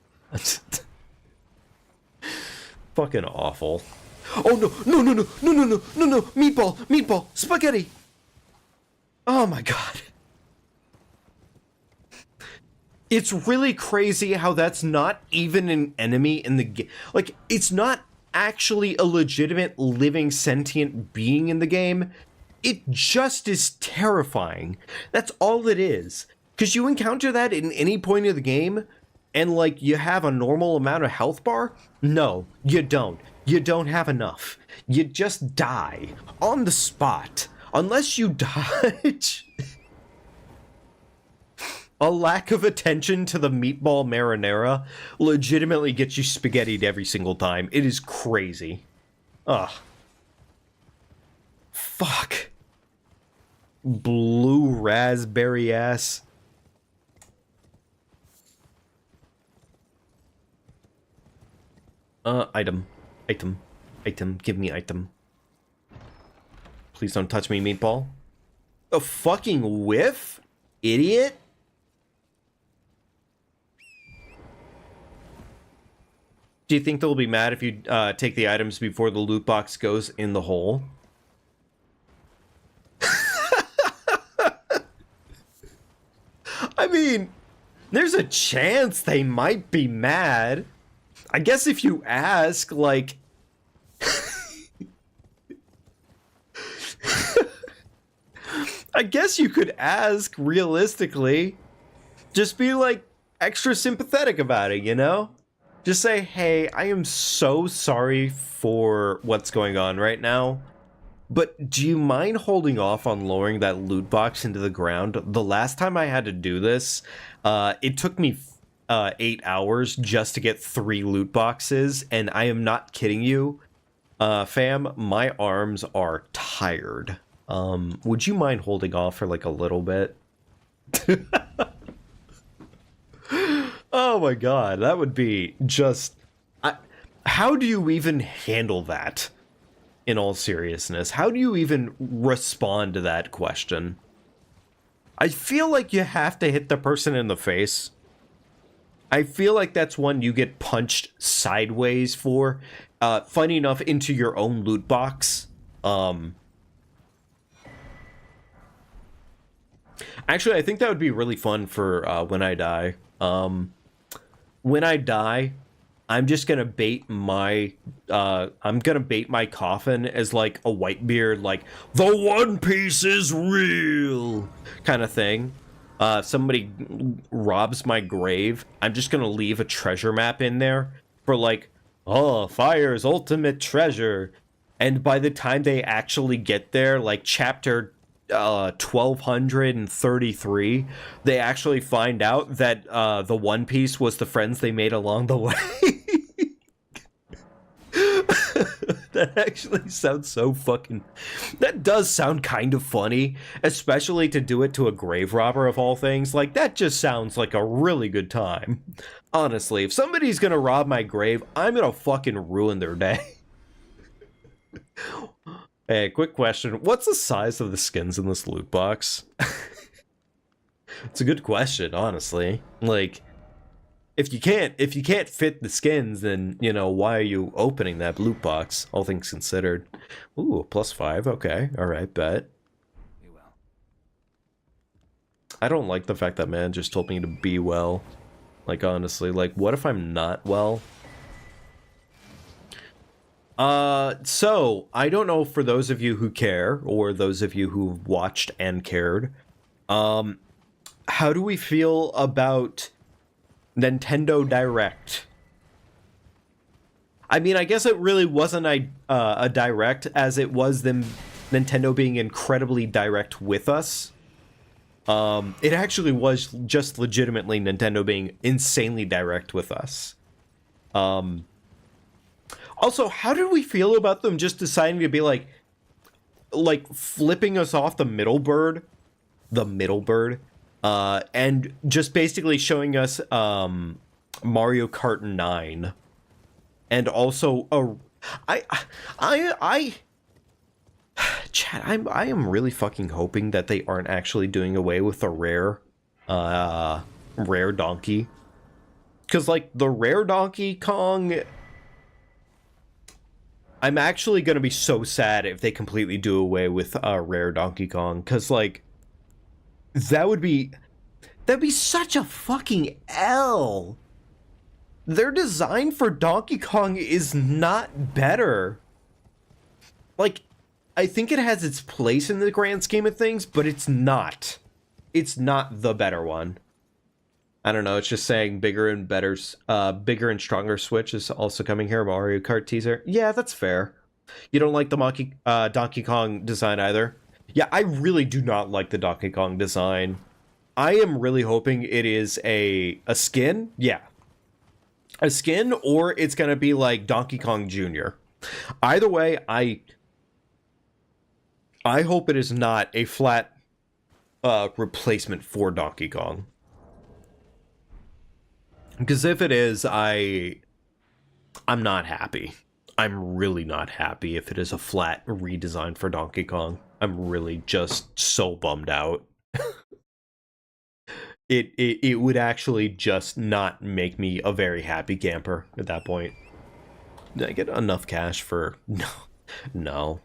Fucking awful. Oh no, meatball, spaghetti. Oh my god. It's really crazy how that's not even an enemy in the game. Like, it's not actually a legitimate living sentient being in the game. It just is terrifying. That's all it is. Because you encounter that in any point of the game, and, like, you have a normal amount of health bar? No, you don't. You don't have enough. You just die. On the spot. Unless you dodge. A lack of attention to the meatball marinara legitimately gets you spaghettied every single time. It is crazy. Ugh. Fuck. Blue raspberry ass. Item. Give me item. Please don't touch me, meatball. A fucking whiff? Idiot? Do you think they'll be mad if you take the items before the loot box goes in the hole? I mean, there's a chance they might be mad. I guess if you ask, like... I guess you could ask, realistically. Just be, like, extra sympathetic about it, you know? Just say, hey, I am so sorry for what's going on right now, but do you mind holding off on lowering that loot box into the ground? The last time I had to do this, it took me 8 hours just to get 3 loot boxes, and I am not kidding you. Fam, my arms are tired. Would you mind holding off for like a little bit? Oh my god, that would be just... how do you even handle that? In all seriousness, how do you even respond to that question? I feel like you have to hit the person in the face. I feel like that's one you get punched sideways for. Funny enough, into your own loot box. Actually, I think that would be really fun for when I die. When I die, I'm just gonna bait my coffin as like a Whitebeard, like the One Piece is real kind of thing. Somebody robs my grave, I'm just gonna leave a treasure map in there for like, oh, fire's ultimate treasure. And by the time they actually get there, like chapter 1233, they actually find out that the One Piece was the friends they made along the way. That actually sounds so fucking... That does sound kind of funny, especially to do it to a grave robber of all things. Like, that just sounds like a really good time. Honestly, if somebody's gonna rob my grave, I'm gonna fucking ruin their day. Hey, quick question. What's the size of the skins in this loot box? It's a good question, honestly. Like, if you can't fit the skins, then, you know, why are you opening that loot box? All things considered. Ooh, +5. Okay, all right, bet. We will. I don't like the fact that man just told me to be well. Like, honestly, like, what if I'm not well? So, I don't know, for those of you who care, or those of you who've watched and cared, how do we feel about Nintendo Direct? I mean, I guess it really wasn't a Direct, as it was them, Nintendo being incredibly direct with us. It actually was just legitimately Nintendo being insanely direct with us. Also, how did we feel about them just deciding to be like flipping us off the middle bird, and just basically showing us Mario Kart 9, and also Chad, I am really fucking hoping that they aren't actually doing away with the rare Donkey, because like the rare Donkey Kong, I'm actually gonna be so sad if they completely do away with rare Donkey Kong, because like that'd be such a fucking L. Their design for Donkey Kong is not better. Like, I think it has its place in the grand scheme of things, but it's not. It's not the better one. I don't know, it's just saying bigger and bigger and stronger Switch is also coming here. Mario Kart teaser. Yeah, that's fair. You don't like the Donkey Kong design either? Yeah, I really do not like the Donkey Kong design. I am really hoping it is a skin. Yeah. A skin, or it's gonna be like Donkey Kong Jr. Either way, I hope it is not a flat replacement for Donkey Kong. Because if it is, I'm not happy. I'm really not happy if it is a flat redesign for Donkey Kong. I'm really just so bummed out. It would actually just not make me a very happy camper at that point. I get enough cash for... No.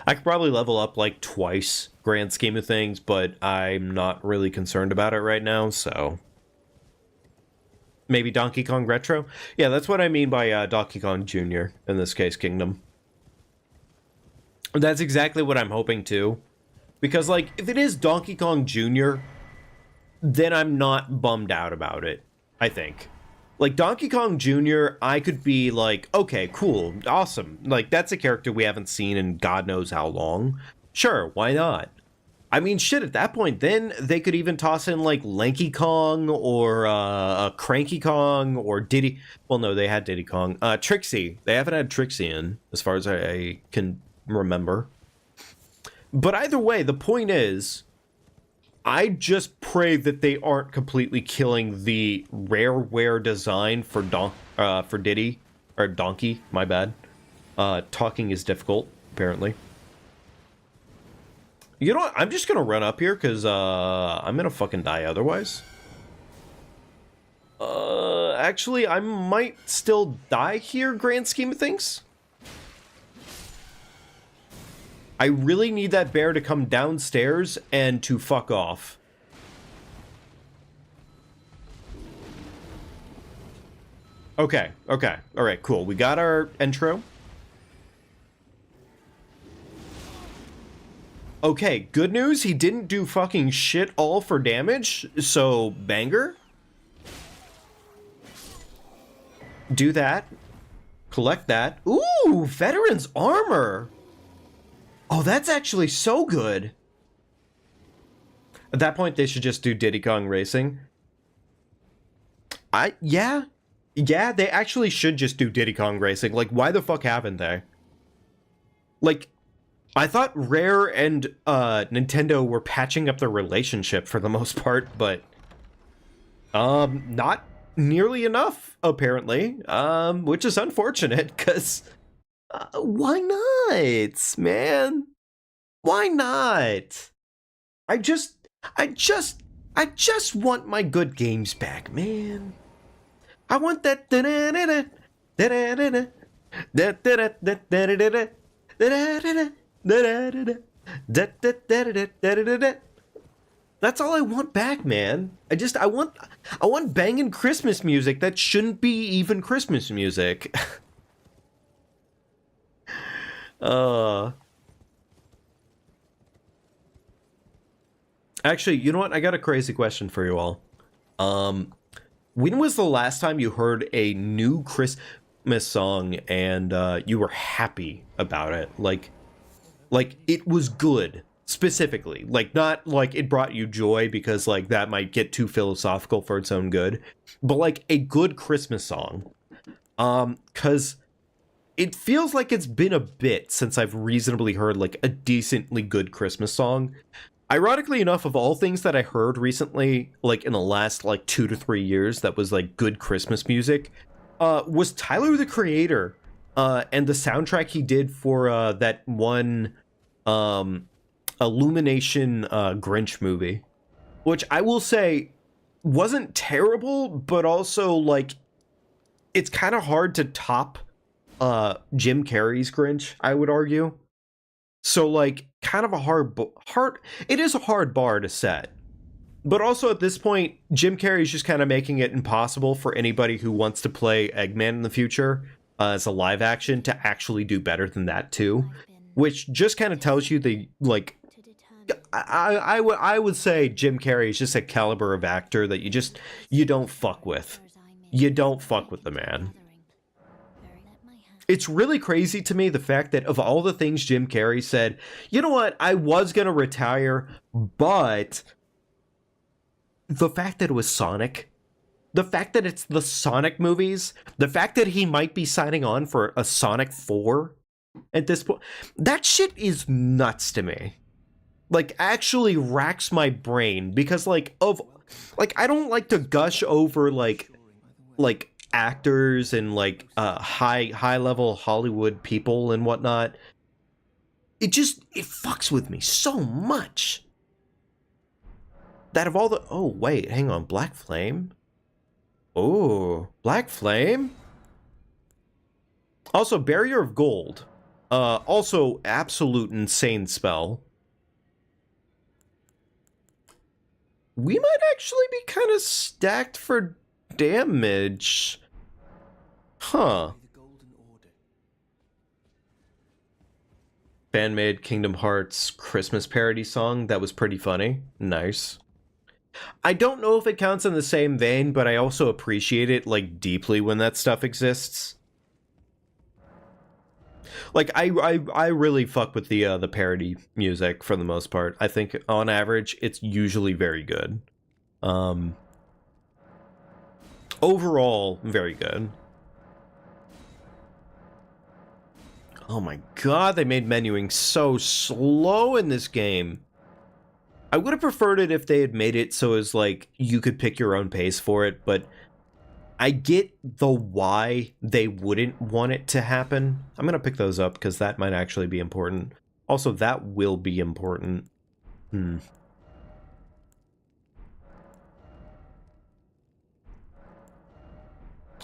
I could probably level up like twice, grand scheme of things, but I'm not really concerned about it right now, so... Maybe Donkey Kong Retro? Yeah, that's what I mean by Donkey Kong Jr., in this case, Kingdom. That's exactly what I'm hoping too. Because, like, if it is Donkey Kong Jr., then I'm not bummed out about it, I think. Like, Donkey Kong Jr., I could be like, okay, cool, awesome. Like, that's a character we haven't seen in God knows how long. Sure, why not? I mean, shit, at that point, then they could even toss in, like, Lanky Kong or Cranky Kong or Diddy. Well, no, they had Diddy Kong. Trixie. They haven't had Trixie in, as far as I can remember. But either way, the point is, I just pray that they aren't completely killing the rareware design for Diddy, or Donkey, my bad. Talking is difficult, apparently. You know what? I'm just gonna run up here, because I'm gonna fucking die otherwise. Actually, I might still die here, grand scheme of things. I really need that bear to come downstairs and to fuck off. Okay. Alright, cool. We got our intro. Okay, good news, he didn't do fucking shit all for damage, so banger. Do that. Collect that. Ooh, veteran's armor! Oh, that's actually so good. At that point, they should just do Diddy Kong Racing. Yeah, they actually should just do Diddy Kong Racing. Like, why the fuck haven't they? Like, I thought Rare and Nintendo were patching up their relationship for the most part, but not nearly enough, apparently. Which is unfortunate, because why not, man? Why not? I just want my good games back, man. I want that. That's all I want back, man. I want banging Christmas music that shouldn't be even Christmas music. Actually, you know what? I got a crazy question for you all. When was the last time you heard a new Christmas song and you were happy about it? Like it was good, specifically. Like, not like it brought you joy, because like that might get too philosophical for its own good. But like a good Christmas song. Cause it feels like it's been a bit since I've reasonably heard like a decently good Christmas song. Ironically enough, of all things that I heard recently, like in the last like 2 to 3 years, that was like good Christmas music, was Tyler the Creator, and the soundtrack he did for that one Illumination Grinch movie, which I will say wasn't terrible, but also like it's kind of hard to top Jim Carrey's Grinch, I would argue. So like kind of a it is a hard bar to set. But also at this point, Jim Carrey's just kind of making it impossible for anybody who wants to play Eggman in the future as a live action to actually do better than that too, which just kind of tells you the like I would say Jim Carrey is just a caliber of actor that you don't fuck with. You don't fuck with the man. It's really crazy to me, the fact that of all the things Jim Carrey said, you know what, I was gonna retire, but the fact that it was Sonic, the fact that it's the Sonic movies, the fact that he might be signing on for a Sonic 4 at this point, that shit is nuts to me. Like, actually racks my brain, because like I don't like to gush over like actors and like high level Hollywood people and whatnot. It fucks with me so much that of all the wait, hang on, Black Flame. Oh, Black Flame. Also, Barrier of Gold. Also, absolute insane spell. We might actually be kind of stacked for damage. Huh. Fan-made Kingdom Hearts Christmas parody song. That was pretty funny. Nice. I don't know if it counts in the same vein, but I also appreciate it, like, deeply when that stuff exists. Like, I really fuck with the parody music for the most part. I think, on average, it's usually very good. Overall, very good. Oh my god, they made menuing so slow in this game. I would have preferred it if they had made it so as, like, you could pick your own pace for it, but I get the why they wouldn't want it to happen. I'm gonna pick those up, because that might actually be important. Also, that will be important.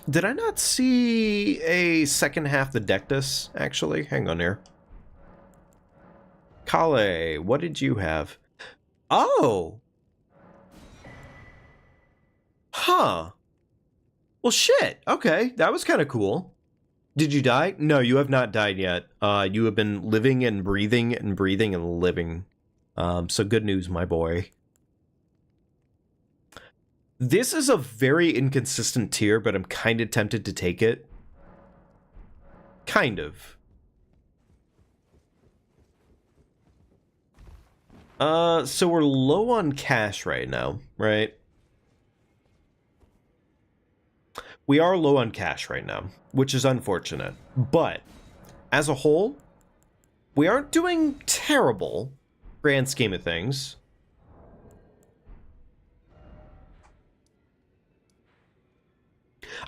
Did I not see a second half the Dectus, actually? Hang on here. Kale, what did you have? Oh! Huh. Well, shit. Okay, that was kind of cool. Did you die? No, you have not died yet. You have been living and breathing and breathing and living. So good news, my boy. This is a very inconsistent tier, but I'm kind of tempted to take it. Kind of. So we're low on cash right now, right? We are low on cash right now, which is unfortunate. But, as a whole, we aren't doing terrible, grand scheme of things.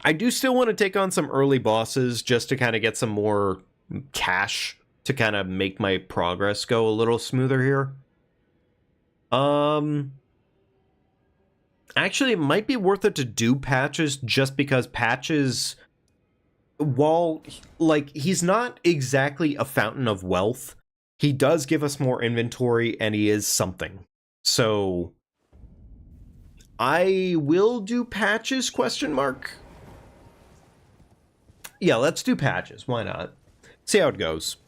I do still want to take on some early bosses just to kind of get some more cash to kind of make my progress go a little smoother here. Actually, it might be worth it to do Patches just because Patches, while, like, he's not exactly a fountain of wealth, he does give us more inventory and he is something. So, I will do Patches, question mark? Yeah, let's do Patches. Why not? See how it goes.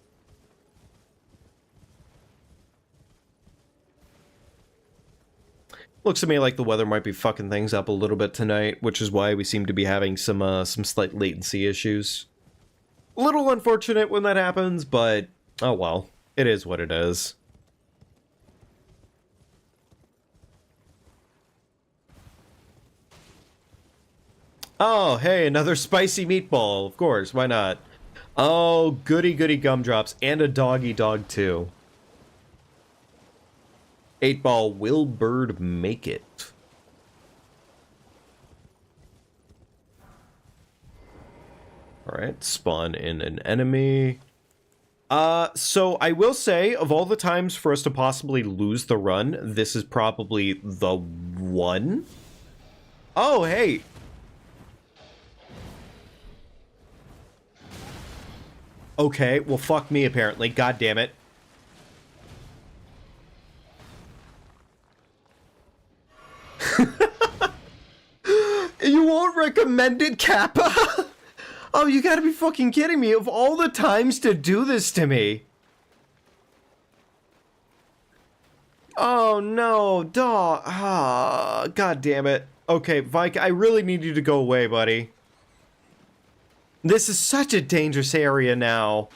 Looks to me like the weather might be fucking things up a little bit tonight, which is why we seem to be having some slight latency issues. A little unfortunate when that happens, but oh well. It is what it is. Oh, hey, another spicy meatball. Of course, why not? Oh, goody goody gumdrops. And a doggy dog, too. 8-ball, will bird make it? Alright, spawn in an enemy. So I will say, of all the times for us to possibly lose the run, this is probably the one. Oh, hey! Okay, well, fuck me, apparently. God damn it. You won't recommend it, Kappa? Oh, you gotta be fucking kidding me. Of all the times to do this to me. Oh, no. Dog. Ah, God damn it. Okay, Vike, I really need you to go away, buddy. This is such a dangerous area now.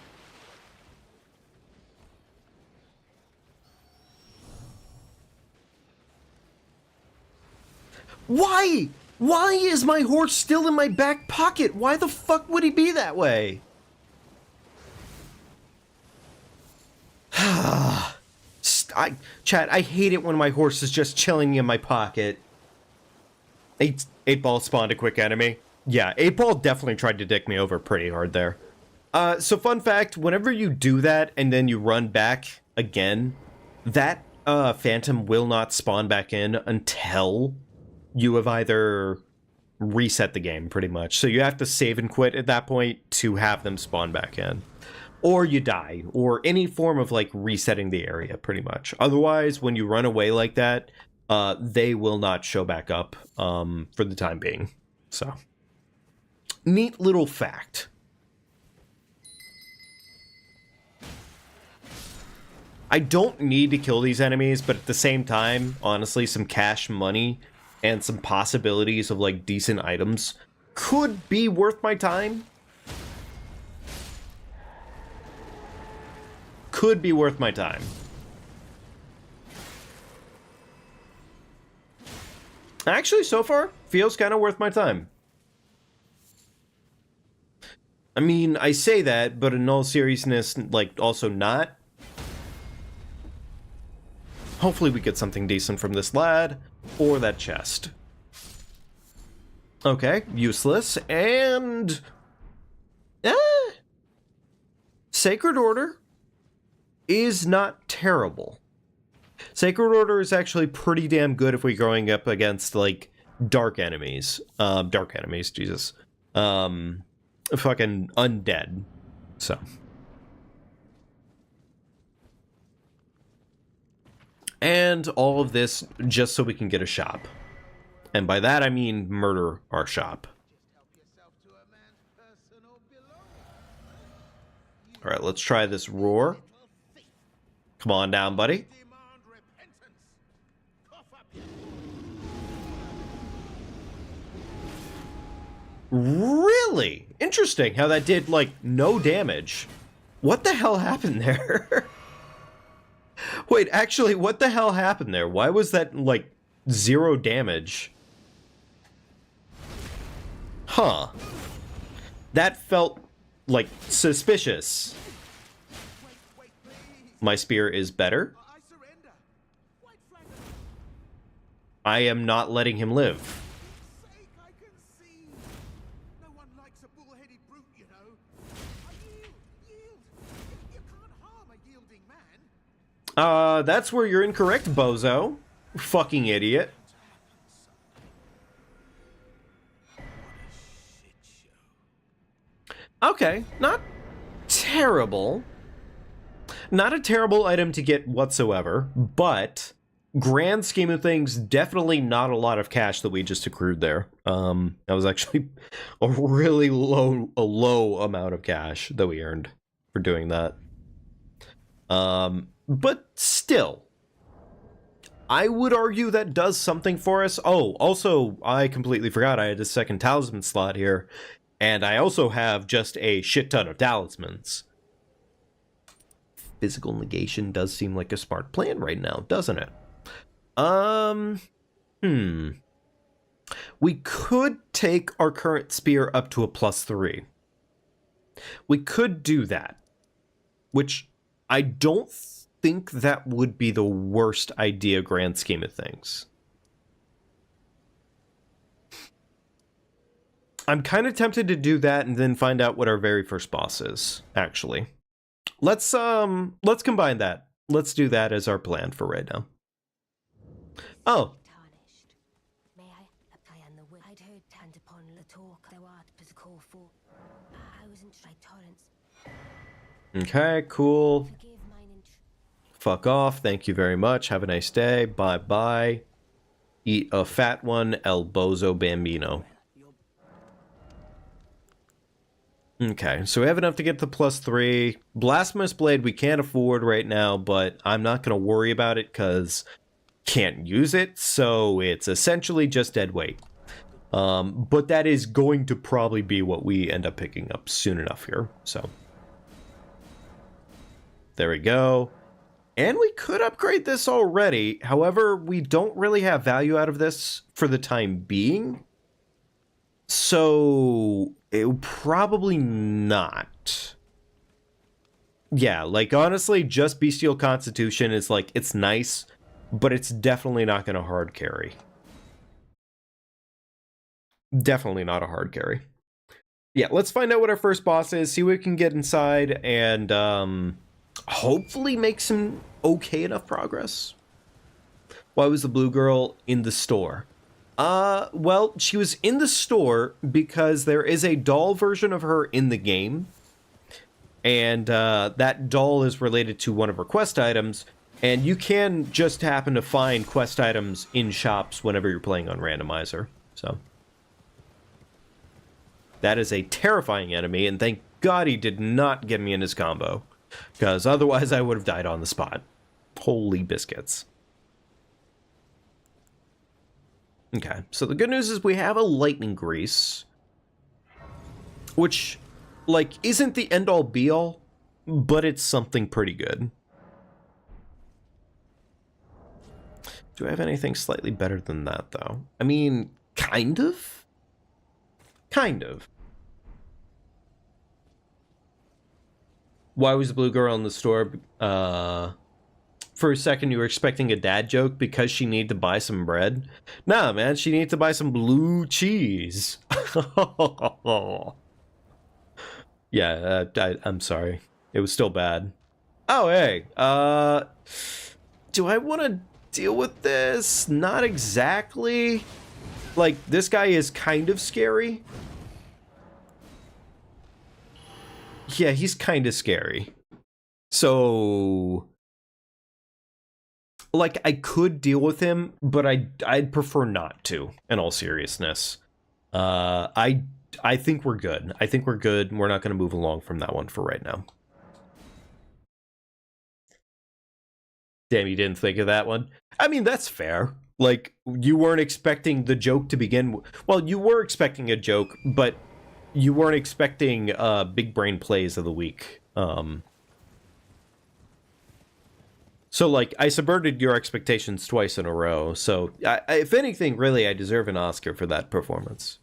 Why? Why is my horse still in my back pocket? Why the fuck would he be that way? Chat, I hate it when my horse is just chilling in my pocket. 8-ball spawned a quick enemy. Yeah, 8-ball definitely tried to dick me over pretty hard there. So fun fact, whenever you do that and then you run back again, that phantom will not spawn back in until you have either reset the game, pretty much. So you have to save and quit at that point to have them spawn back in. Or you die, or any form of, like, resetting the area, pretty much. Otherwise, when you run away like that, they will not show back up for the time being. So, neat little fact. I don't need to kill these enemies, but at the same time, honestly, some cash money and some possibilities of, like, decent items could be worth my time. Could be worth my time. Actually, so far, feels kind of worth my time. I mean, I say that, but in all seriousness, like, also not. Hopefully we get something decent from this lad, or that chest. Okay, useless, and... Sacred Order is not terrible. Sacred Order is actually pretty damn good if we're going up against, like, dark enemies. Jesus. Fucking undead. So. And all of this just so we can get a shop. And by that I mean murder our shop. Alright, let's try this roar. Come on down, buddy. Really? Interesting how that did, like, no damage. What the hell happened there? Wait, actually, what the hell happened there? Why was that, like, 0 damage? Huh. That felt, like, suspicious. My spear is better. I am not letting him live. That's where you're incorrect, bozo. Fucking idiot. Okay, not terrible. Not a terrible item to get whatsoever, but grand scheme of things, definitely not a lot of cash that we just accrued there. That was actually a really low amount of cash that we earned for doing that. But still, I would argue that does something for us. Oh, also, I completely forgot I had a second talisman slot here, and I also have just a shit ton of talismans. Physical negation does seem like a smart plan right now, doesn't it? We could take our current spear up to a +3. We could do that, which I don't think that would be the worst idea, grand scheme of things. I'm kind of tempted to do that and then find out what our very first boss is, actually. Let's combine that. Let's do that as our plan for right now. Oh. Okay, cool. Fuck off. Thank you very much. Have a nice day. Bye-bye. Eat a fat one, El Bozo Bambino. Okay, so we have enough to get to +3. Blasphemous Blade we can't afford right now, but I'm not going to worry about it because can't use it, so it's essentially just dead weight. But that is going to probably be what we end up picking up soon enough here, so. There we go. And we could upgrade this already, however, we don't really have value out of this for the time being. So, probably not. Yeah, like, honestly, just Bestial Constitution is, like, it's nice, but it's definitely not going to hard carry. Definitely not a hard carry. Yeah, let's find out what our first boss is, see what we can get inside, and, hopefully make some okay enough progress. Why was the blue girl in the store? Well, she was in the store because there is a doll version of her in the game. And that doll is related to one of her quest items. And you can just happen to find quest items in shops whenever you're playing on Randomizer. So that is a terrifying enemy, and thank God he did not get me in his combo. Because otherwise I would have died on the spot. Holy biscuits. Okay, so the good news is we have a lightning grease. Which, like, isn't the end-all be-all, but it's something pretty good. Do I have anything slightly better than that, though? I mean, kind of? Kind of. Why was the blue girl in the store? For a second, you were expecting a dad joke because she needed to buy some bread? Nah, man, she needed to buy some blue cheese. Yeah, I'm sorry. It was still bad. Oh, hey. Do I want to deal with this? Not exactly. Like, this guy is kind of scary. Yeah, he's kind of scary. So, like, I could deal with him, but I'd prefer not to, in all seriousness. I think we're good. I think we're good. We're not going to move along from that one for right now. Damn, you didn't think of that one? I mean, that's fair. Like, you weren't expecting the joke to begin. Well, you were expecting a joke, but you weren't expecting big brain plays of the week. So, like, I subverted your expectations twice in a row. So, if anything, really, I deserve an Oscar for that performance.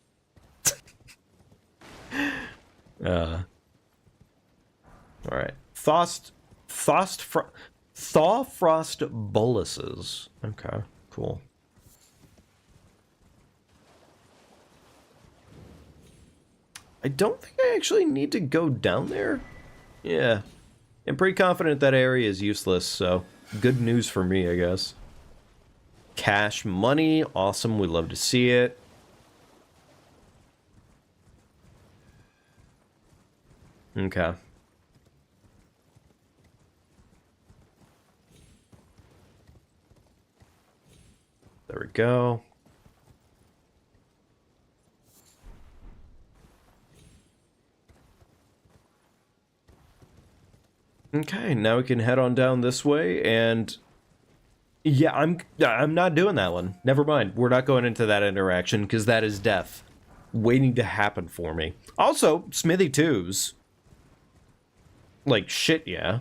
All right. Thaw frost boluses. Okay, cool. I don't think I actually need to go down there. Yeah. I'm pretty confident that area is useless, so good news for me, I guess. Cash money. Awesome. We love to see it. Okay. There we go. Okay, now we can head on down this way, and yeah, I'm not doing that one. Never mind. We're not going into that interaction because that is death waiting to happen for me. Also, Smithy 2s. Like, shit, yeah.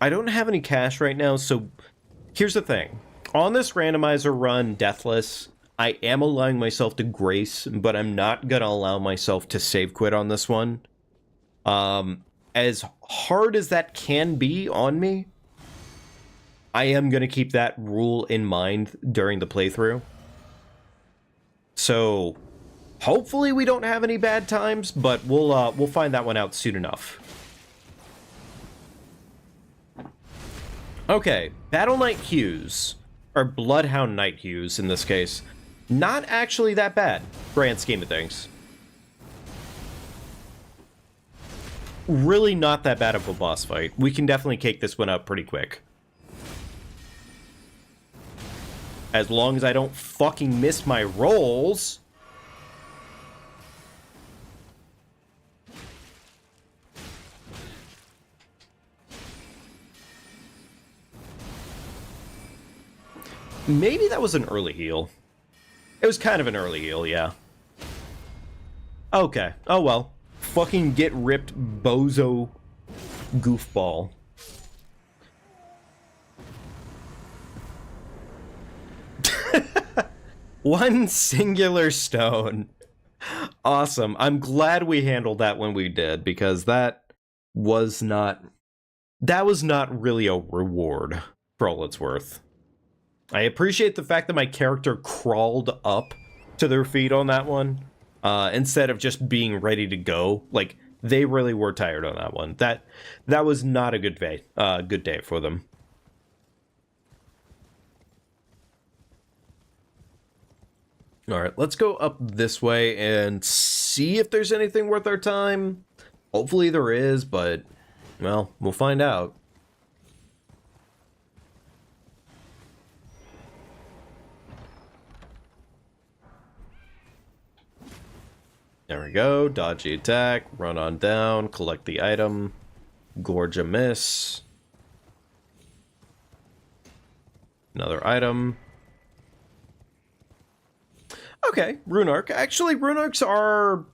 I don't have any cash right now, so here's the thing. On this randomizer run, Deathless, I am allowing myself to grace, but I'm not gonna allow myself to save quit on this one. As hard as that can be on me, I am gonna keep that rule in mind during the playthrough. So, hopefully we don't have any bad times, but we'll find that one out soon enough. Okay, Battle Knight Hues, or Bloodhound Knight Hues in this case, not actually that bad, grand scheme of things. Really not that bad of a boss fight. We can definitely cake this one up pretty quick. As long as I don't fucking miss my rolls. Maybe that was an early heal. It was kind of an early heal, yeah. Okay. Oh well. Fucking get ripped, bozo goofball. One singular stone. Awesome. I'm glad we handled that when we did, because that was not really a reward, for all it's worth. I appreciate the fact that my character crawled up to their feet on that one, instead of just being ready to go. Like, they really were tired on that one. That was not a good day for them. All right, let's go up this way and see if there's anything worth our time. Hopefully there is, but, well, we'll find out. There we go. Dodgy attack. Run on down. Collect the item. Gorge a miss. Another item. Okay, Rune Arc. Actually, Rune Arcs are,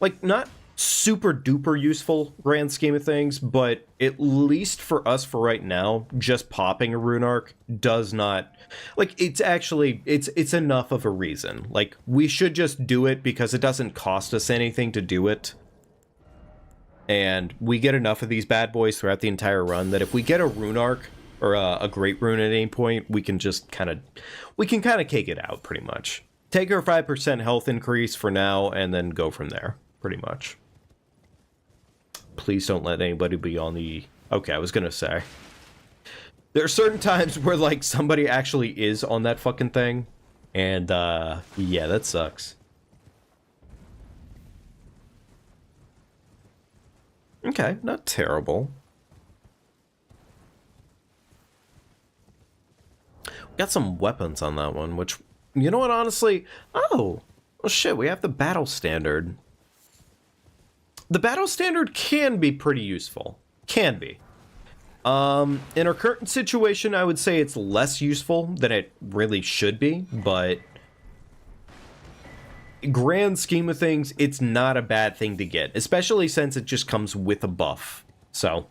like, not super duper useful, grand scheme of things, but at least for us for right now, just popping a Rune Arc does not, like, it's enough of a reason. Like, we should just do it because it doesn't cost us anything to do it. And we get enough of these bad boys throughout the entire run that if we get a Rune Arc or a Great Rune at any point, we can just kind of cake it out pretty much. Take our 5% health increase for now, and then go from there, pretty much. Please don't let anybody be on the... Okay, I was gonna say. There are certain times where, like, somebody actually is on that fucking thing, and, yeah, that sucks. Okay, not terrible. We got some weapons on that one, which... You know what, honestly? Oh, well, shit, we have the battle standard. The battle standard can be pretty useful. Can be. In our current situation, I would say it's less useful than it really should be, but grand scheme of things, it's not a bad thing to get, especially since it just comes with a buff. So...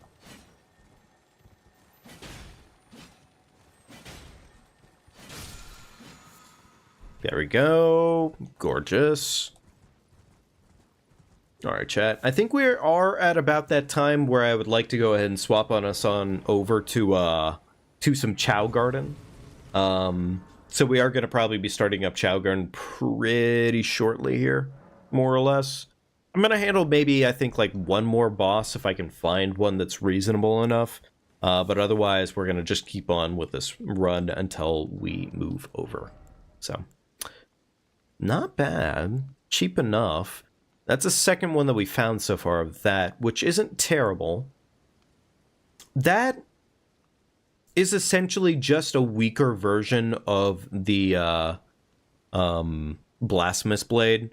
There we go. Gorgeous. Alright, chat. I think we are at about that time where I would like to go ahead and swap us on over to some Chao Garden. So we are going to probably be starting up Chao Garden pretty shortly here, more or less. I'm going to handle maybe, I think, like one more boss if I can find one that's reasonable enough. But otherwise, we're going to just keep on with this run until we move over. So... Not bad. Cheap enough. That's the second one that we found so far of that, which isn't terrible. That is essentially just a weaker version of the Blasphemous Blade.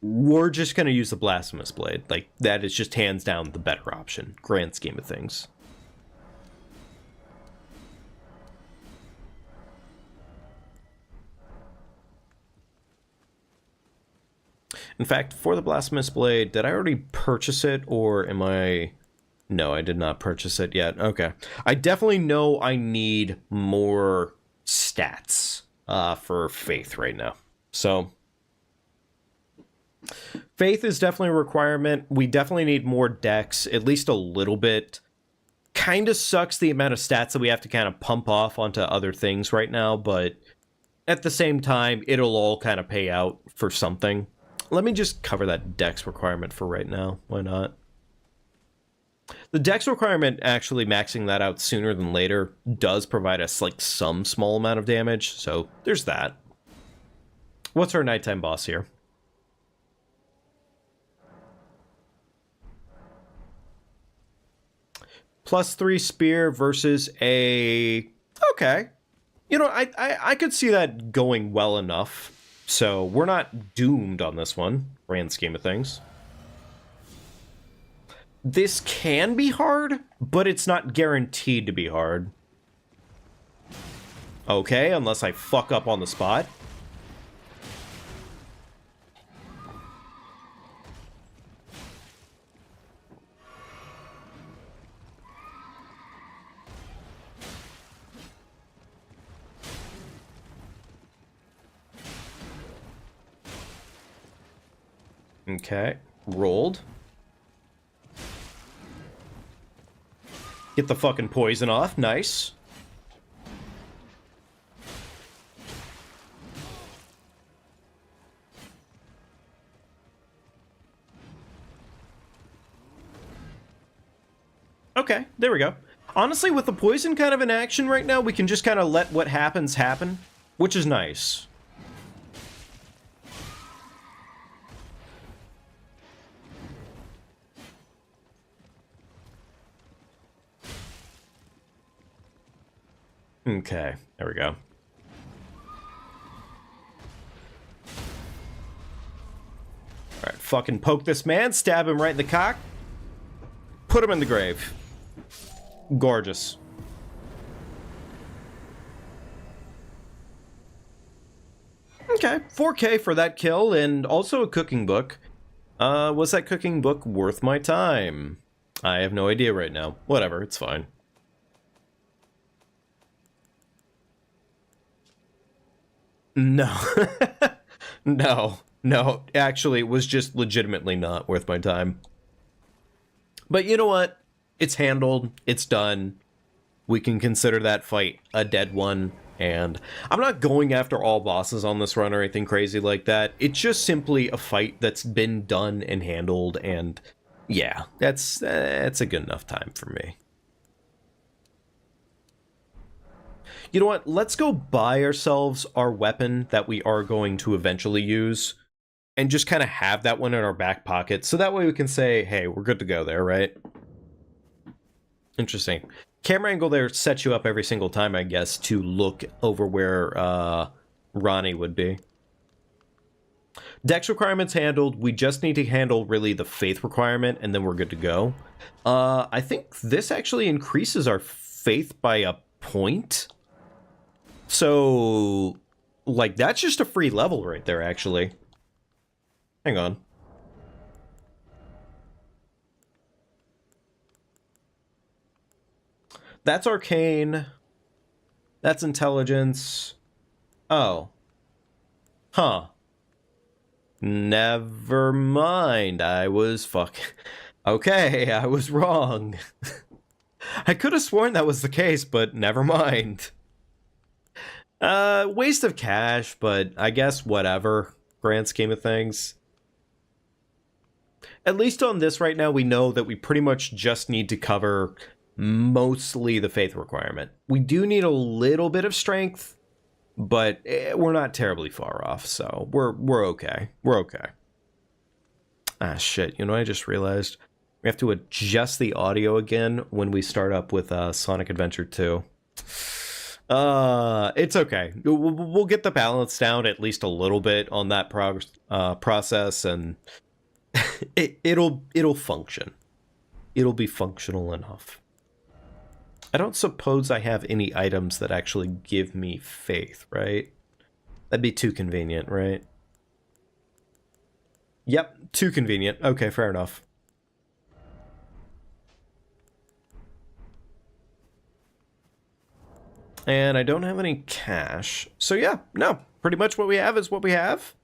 We're just going to use the Blasphemous Blade. Like, that is just hands down the better option. Grand scheme of things. In fact, for the Blasphemous Blade, did I already purchase it, or am I... No, I did not purchase it yet. Okay. I definitely know I need more stats for Faith right now. So, Faith is definitely a requirement. We definitely need more dex, at least a little bit. Kind of sucks the amount of stats that we have to kind of pump off onto other things right now, but at the same time, it'll all kind of pay out for something. Let me just cover that dex requirement for right now. Why not? The dex requirement, actually maxing that out sooner than later, does provide us, like, some small amount of damage, so there's that. What's our nighttime boss here? +3 spear versus a... Okay. You know, I could see that going well enough. So, we're not doomed on this one, grand scheme of things. This can be hard, but it's not guaranteed to be hard. Okay, unless I fuck up on the spot. Okay, rolled. Get the fucking poison off, nice. Okay, there we go. Honestly, with the poison kind of in action right now, we can just kind of let what happens happen, which is nice. Okay, there we go. Alright, fucking poke this man, stab him right in the cock, put him in the grave. Gorgeous. Okay, 4K for that kill, and also a cooking book. Was that cooking book worth my time? I have no idea right now. Whatever, it's fine. No. No, actually, it was just legitimately not worth my time. But you know what? It's handled, it's done. We can consider that fight a dead one, and I'm not going after all bosses on this run or anything crazy like that. It's just simply a fight that's been done and handled, and yeah, that's a good enough time for me. You know what? Let's go buy ourselves our weapon that we are going to eventually use, and just kind of have that one in our back pocket, so that way we can say, hey, we're good to go there, right? Interesting. Camera angle there sets you up every single time, I guess, to look over where Ronnie would be. Dex requirements handled. We just need to handle, really, the faith requirement, and then we're good to go. I think this actually increases our faith by a point. So, like, that's just a free level right there, actually. Hang on. That's arcane. That's intelligence. Oh. Huh. Never mind. I was Okay, I was wrong. I could have sworn that was the case, but never mind. Waste of cash, but I guess whatever. Grand scheme of things. At least on this right now, we know that we pretty much just need to cover mostly the faith requirement. We do need a little bit of strength, but we're not terribly far off, so we're okay. We're okay. Ah, shit. You know what I just realized? We have to adjust the audio again when we start up with Sonic Adventure 2. It's okay. We'll get the balance down at least a little bit on that process, and it'll function. It'll be functional enough. I don't suppose I have any items that actually give me faith, right? That'd be too convenient, right? Yep, too convenient. Okay, fair enough. And I don't have any cash. So yeah, no, pretty much what we have is what we have.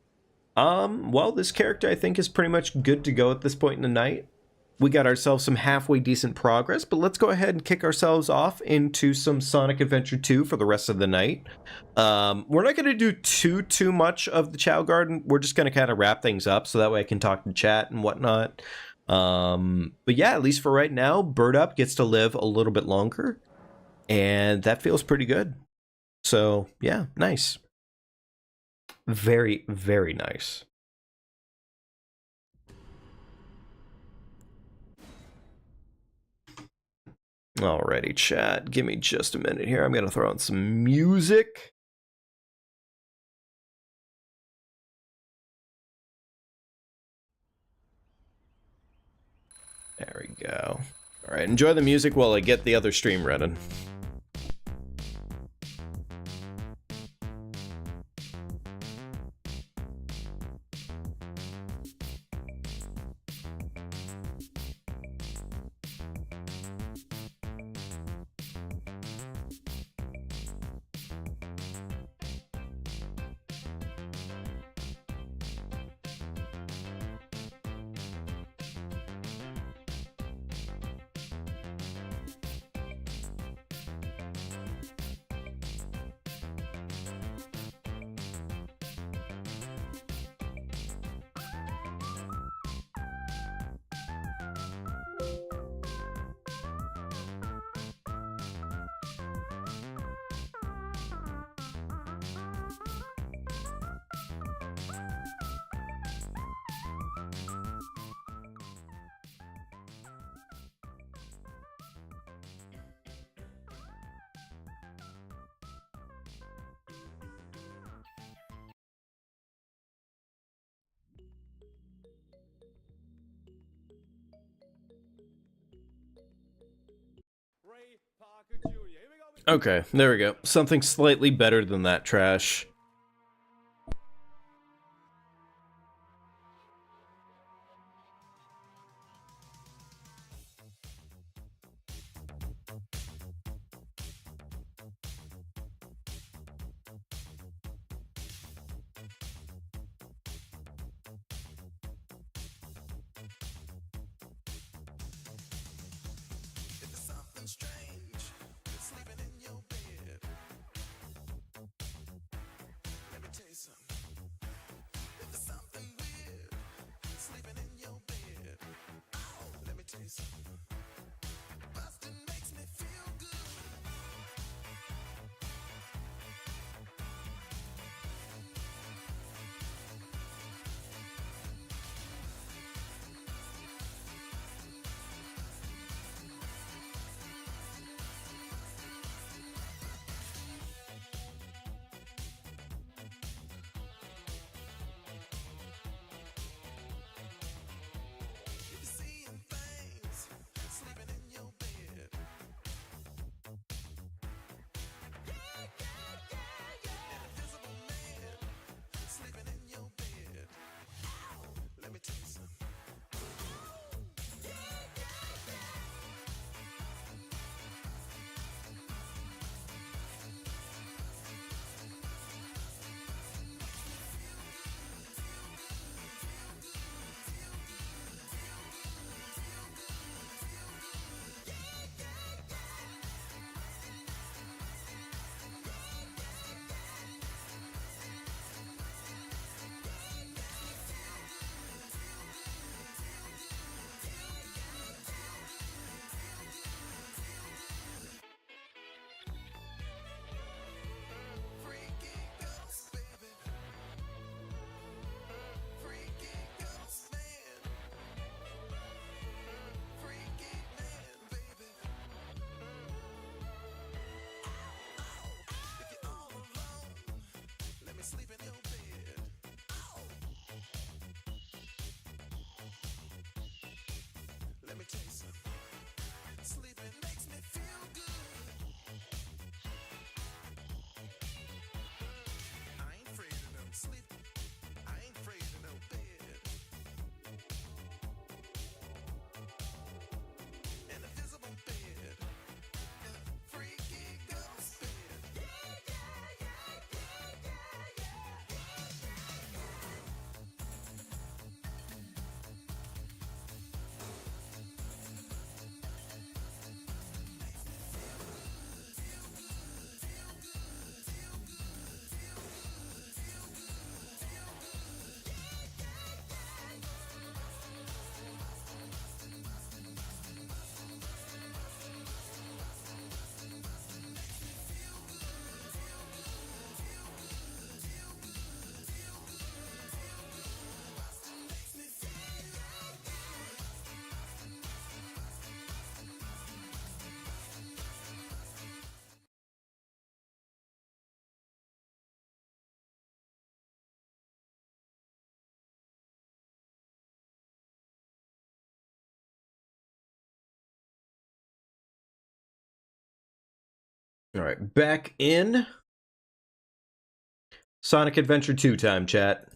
Well, this character I think is pretty much good to go at this point in the night. We got ourselves some halfway decent progress, but let's go ahead and kick ourselves off into some Sonic Adventure 2 for the rest of the night. We're not going to do too much of the Chao Garden. We're just going to kind of wrap things up so that way I can talk to chat and whatnot. But yeah, at least for right now, Bird Up gets to live a little bit longer, and that feels pretty good. So yeah, nice. Very, very nice. Alrighty, chat. Give me just a minute here. I'm going to throw on some music. There we go. Alright, enjoy the music while I get the other stream running. Okay, there we go. Something slightly better than that trash. All right, back in Sonic Adventure 2 time, chat.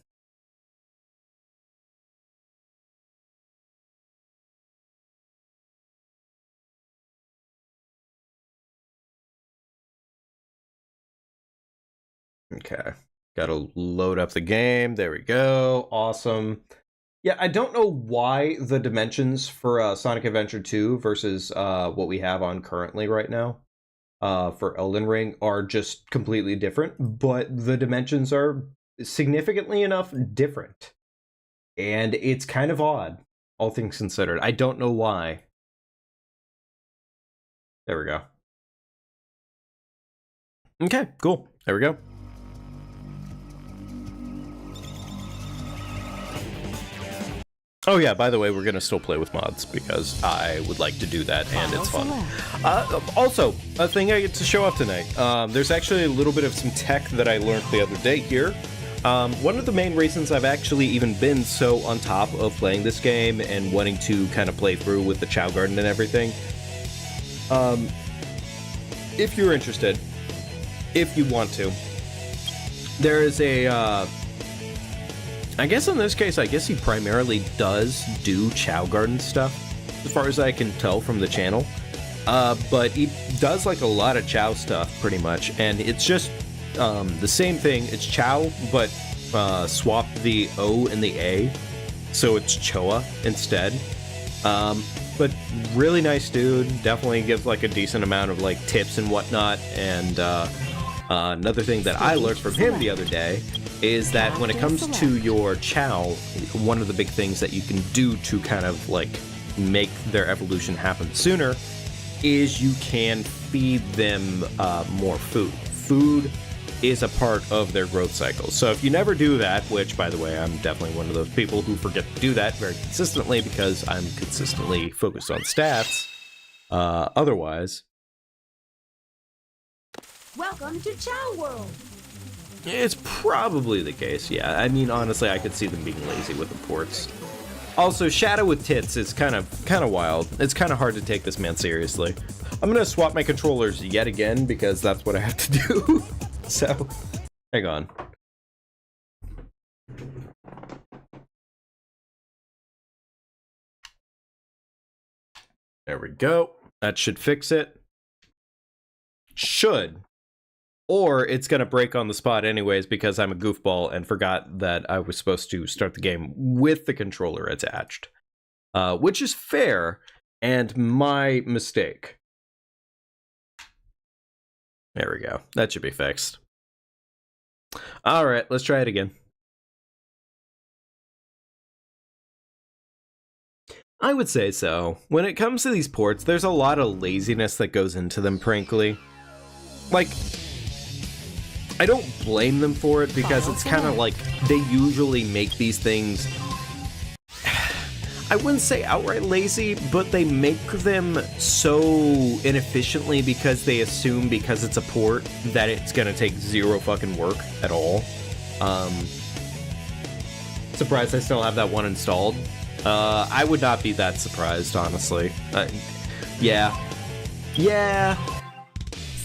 Okay, gotta load up the game. There we go. Awesome. Yeah, I don't know why the dimensions for Sonic Adventure 2 versus what we have on currently right now for Elden Ring are just completely different, but the dimensions are significantly enough different. And it's kind of odd, all things considered. I don't know why. There we go. Okay, cool. There we go. Oh yeah, by the way, we're gonna still play with mods because I would like to do that and it's fun. Also, a thing I get to show off tonight. There's actually a little bit of some tech that I learned the other day here. One of the main reasons I've actually even been so on top of playing this game and wanting to kind of play through with the Chao Garden and everything. if you're interested, if you want to, there is a, I guess in this case, I guess he primarily does do Chao Garden stuff, as far as I can tell from the channel. But he does like a lot of Chao stuff, pretty much, and it's just the same thing. It's Chao, but swap the O and the A, so it's Choa instead. But really nice dude, definitely gives like a decent amount of like tips and whatnot. And another thing that I learned from him the other day is that when it comes to your Chao, one of the big things that you can do to kind of like make their evolution happen sooner is you can feed them more food. Food is a part of their growth cycle. So if you never do that, which, by the way, I'm definitely one of those people who forget to do that very consistently because I'm consistently focused on stats, otherwise... Welcome to Chao World! It's probably the case, yeah. I mean, honestly, I could see them being lazy with the ports. Also, Shadow with tits is kind of wild. It's kind of hard to take this man seriously. I'm gonna swap my controllers yet again because that's what I have to do. So, hang on. There we go. That should fix it. Should. Or it's going to break on the spot anyways because I'm a goofball and forgot that I was supposed to start the game with the controller attached. Which is fair and my mistake. There we go. That should be fixed. Alright, let's try it again. I would say so. When it comes to these ports, there's a lot of laziness that goes into them, frankly. Like, I don't blame them for it because it's kind of like they usually make these things, I wouldn't say outright lazy, but they make them so inefficiently because they assume because it's a port that it's gonna take zero fucking work at all. Surprised I still have that one installed. I would not be that surprised, honestly. Yeah.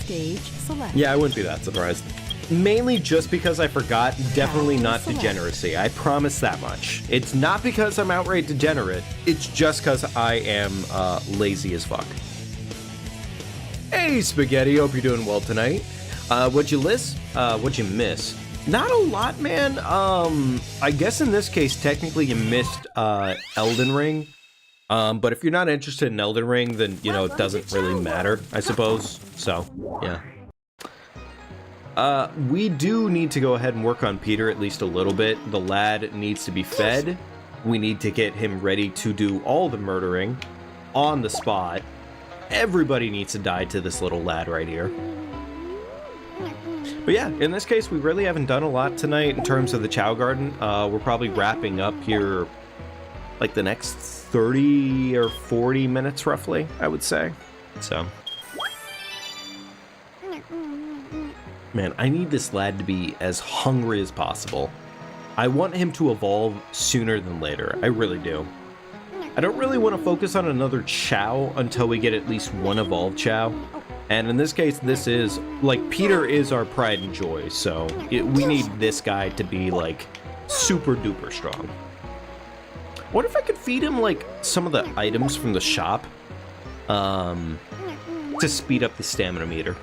Stage select. Yeah, I wouldn't be that surprised. Mainly just because I forgot, definitely not degeneracy. I promise that much. It's not because I'm outright degenerate, it's just because I am lazy as fuck. Hey, Spaghetti, hope you're doing well tonight. What'd you miss? What'd you miss? Not a lot, man. I guess in this case, technically you missed Elden Ring. But if you're not interested in Elden Ring, then, you know, it doesn't really matter, I suppose. So, yeah. We do need to go ahead and work on Peter at least a little bit. The lad needs to be fed. We need to get him ready to do all the murdering on the spot. Everybody needs to die to this little lad right here. But yeah, in this case, we really haven't done a lot tonight in terms of the Chao Garden. We're probably wrapping up here like the next 30 or 40 minutes roughly, I would say. So... Man, I need this lad to be as hungry as possible. I want him to evolve sooner than later. I really do. I don't really want to focus on another Chao until we get at least one evolved Chao. And in this case, this is, like, Peter is our pride and joy, so we need this guy to be, like, super duper strong. What if I could feed him, like, some of the items from the shop? To speed up the stamina meter.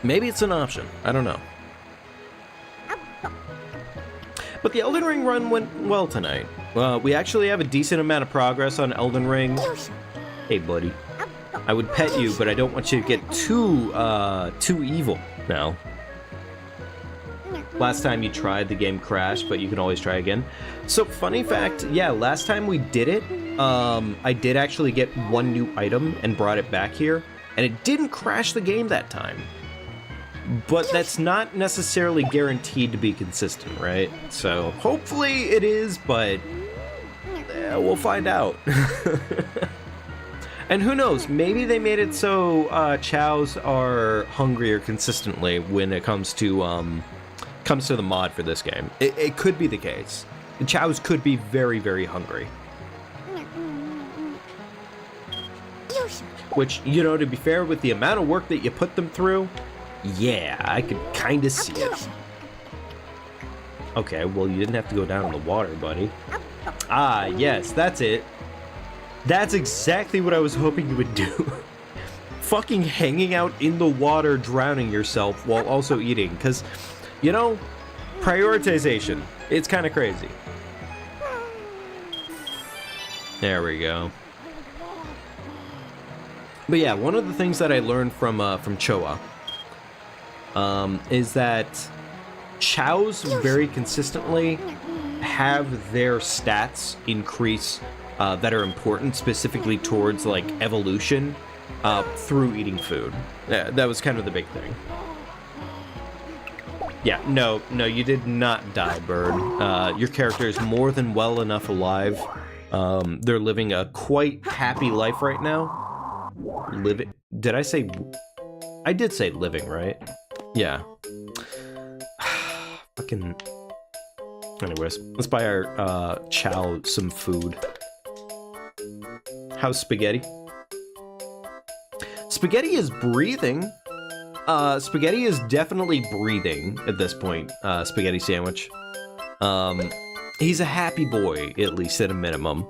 Maybe it's an option. I don't know. But the Elden Ring run went well tonight. We actually have a decent amount of progress on Elden Ring. Hey, buddy. I would pet you, but I don't want you to get too evil now. Last time you tried, the game crashed, but you can always try again. So, funny fact, yeah, last time we did it, I did actually get one new item and brought it back here. And it didn't crash the game that time. But that's not necessarily guaranteed to be consistent, right? So, hopefully it is, but we'll find out. And who knows, maybe they made it so Chaos are hungrier consistently when it comes to the mod for this game. It could be the case. The Chaos could be very, very hungry. Which, you know, to be fair, with the amount of work that you put them through, yeah, I could kind of see it. Okay, well, you didn't have to go down in the water, buddy. Ah, yes, that's it. That's exactly what I was hoping you would do. Fucking hanging out in the water, drowning yourself while also eating. Because, you know, prioritization. It's kind of crazy. There we go. But yeah, one of the things that I learned from Chao is that Chaos very consistently have their stats increase that are important specifically towards like evolution through eating food. That was kind of the big thing. Yeah, no, you did not die, bird. Your character is more than well enough alive. They're living a quite happy life right now. Living? Did I say? I did say living, right? Yeah. Fucking. Anyways, let's buy our Chao some food. How's Spaghetti? Spaghetti is breathing. Spaghetti is definitely breathing at this point. Spaghetti sandwich. He's a happy boy, at least at a minimum.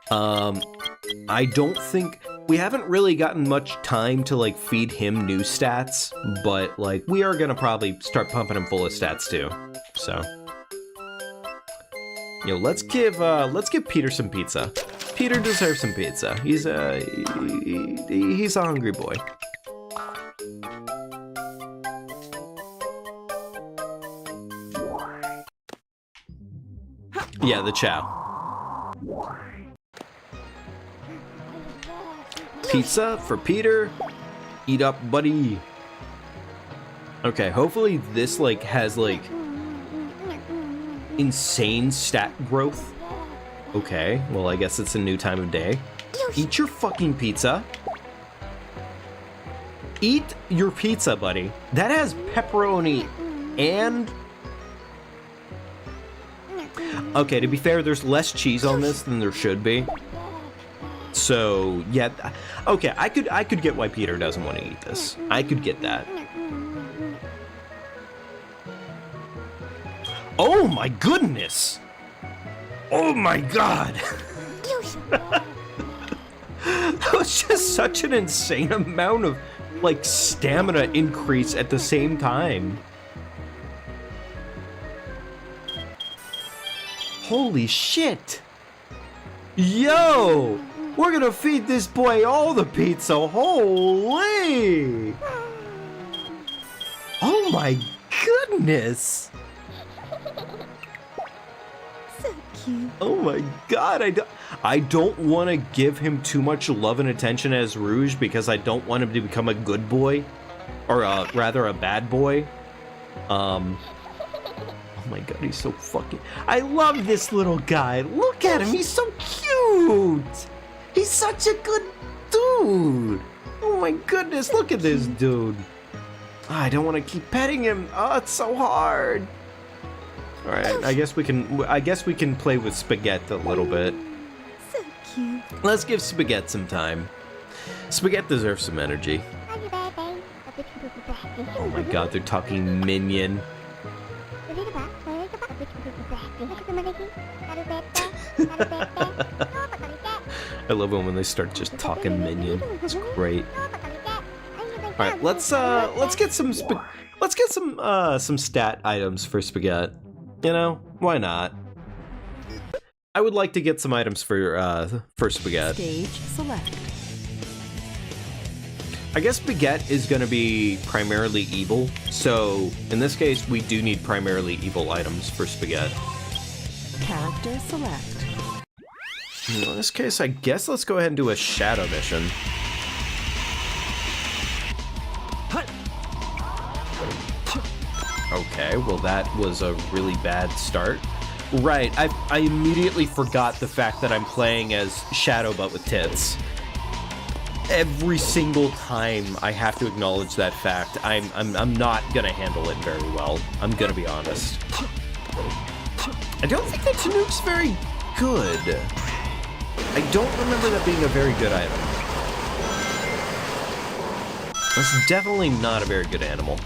I don't think we haven't really gotten much time to like feed him new stats, but like we are gonna probably start pumping him full of stats too. So, you know, let's give Peter some pizza. Peter deserves some pizza. He's a hungry boy. Yeah, the Chao. Pizza for Peter. Eat up, buddy. Okay, hopefully this like has like insane stat growth. Okay, well I guess it's a new time of day. Eat your fucking pizza. Eat your pizza, buddy. That has pepperoni and... Okay, to be fair, there's less cheese on this than there should be. So, yeah. Okay, I could get why Peter doesn't want to eat this. I could get that. Oh my goodness! Oh my god! That was just such an insane amount of, like, stamina increase at the same time. Holy shit! Yo! We're gonna feed this boy all the pizza! Holy! Oh my goodness! So cute. Oh my god, I don't want to give him too much love and attention as Rouge because I don't want him to become a good boy. Or rather a bad boy. Oh my god, he's so fucking... I love this little guy. Look at him, he's so cute. He's such a good dude. Oh my goodness, look at this dude. I don't want to keep petting him. Oh, it's so hard. All right, I guess we can play with Spaghetti a little bit. So cute. Let's give Spaghetti some time. Spaghetti deserves some energy. Oh my god, they're talking minion. I love when they start just talking minion. It's great. All right, let's get some stat items for Spaghetti. You know, why not? I would like to get some items for Spaghetti. Stage select. I guess Spaghetti is going to be primarily evil, so in this case, we do need primarily evil items for Spaghetti. Character select. In this case, I guess let's go ahead and do a shadow mission. Okay, well that was a really bad start. Right, I immediately forgot the fact that I'm playing as Shadow but with tits. Every single time I have to acknowledge that fact. I'm not gonna handle it very well. I'm gonna be honest. I don't think that Chinook's very good. I don't remember that being a very good item. That's definitely not a very good animal.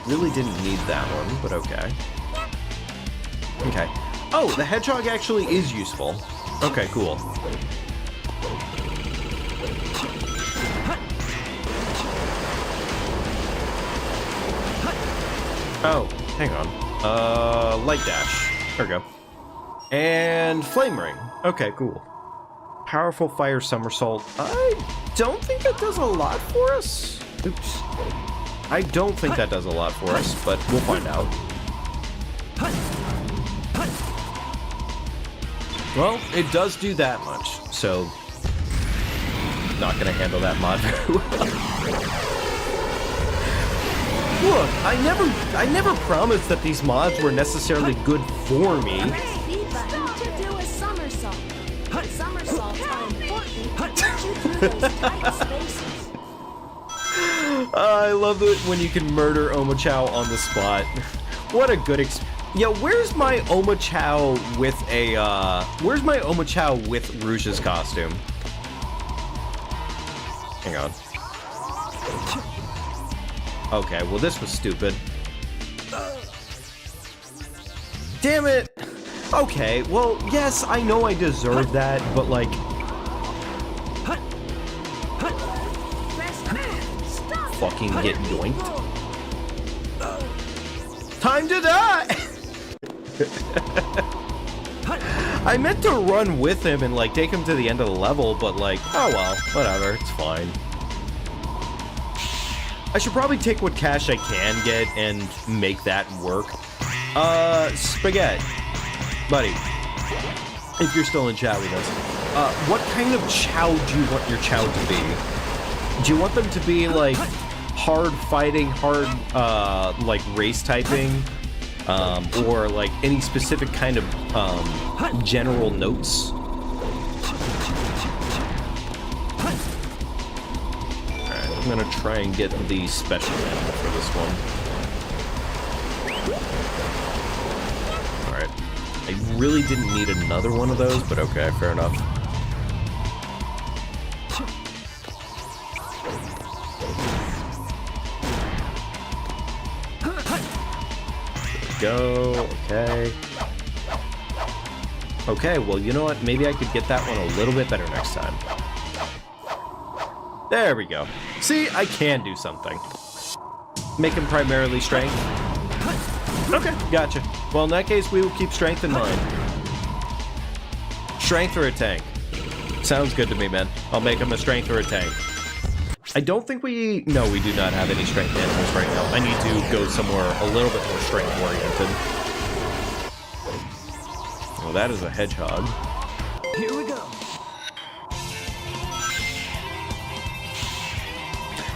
Really didn't need that one, but okay. Okay. Oh, the hedgehog actually is useful. Okay, cool. Oh, hang on. Light dash. There we go. And flame ring. Okay, cool. Powerful fire somersault. I don't think that does a lot for us. Oops. I don't think that does a lot for us, but we'll find out. Well, it does do that much, so not gonna handle that mod very well. Look, I never promised that these mods were necessarily good for me. Stop to do a somersault. Somersaults are important to get you through those tight spaces. I love it when you can murder Chao on the spot. What a good Yeah, where's my Chao with a, where's my Chao with Rouge's costume? Hang on. Okay, well this was stupid. Damn it! Okay, well, yes, I know I deserve that, but like... Fucking get yoinked. Time to die! I meant to run with him and like take him to the end of the level, but like, oh well, whatever, it's fine. I should probably take what cash I can get and make that work. Spaghetti. Buddy, if you're still in chat with us, what kind of Chao do you want your Chao to be? Do you want them to be like hard fighting, hard like race typing, or like any specific kind of general notes? Alright, I'm gonna try and get the special animal for this one. Alright. I really didn't need another one of those, but okay, fair enough. Go, okay. Okay, well, you know what? Maybe I could get that one a little bit better next time. There we go. See, I can do something. Make him primarily strength. Okay, gotcha. Well, in that case, we will keep strength in mind. Strength or a tank? Sounds good to me, man. I'll make him a strength or a tank. I don't think we... No, we do not have any strength animals right now. I need to go somewhere a little bit more strength-oriented. Well, that is a hedgehog. Here we go.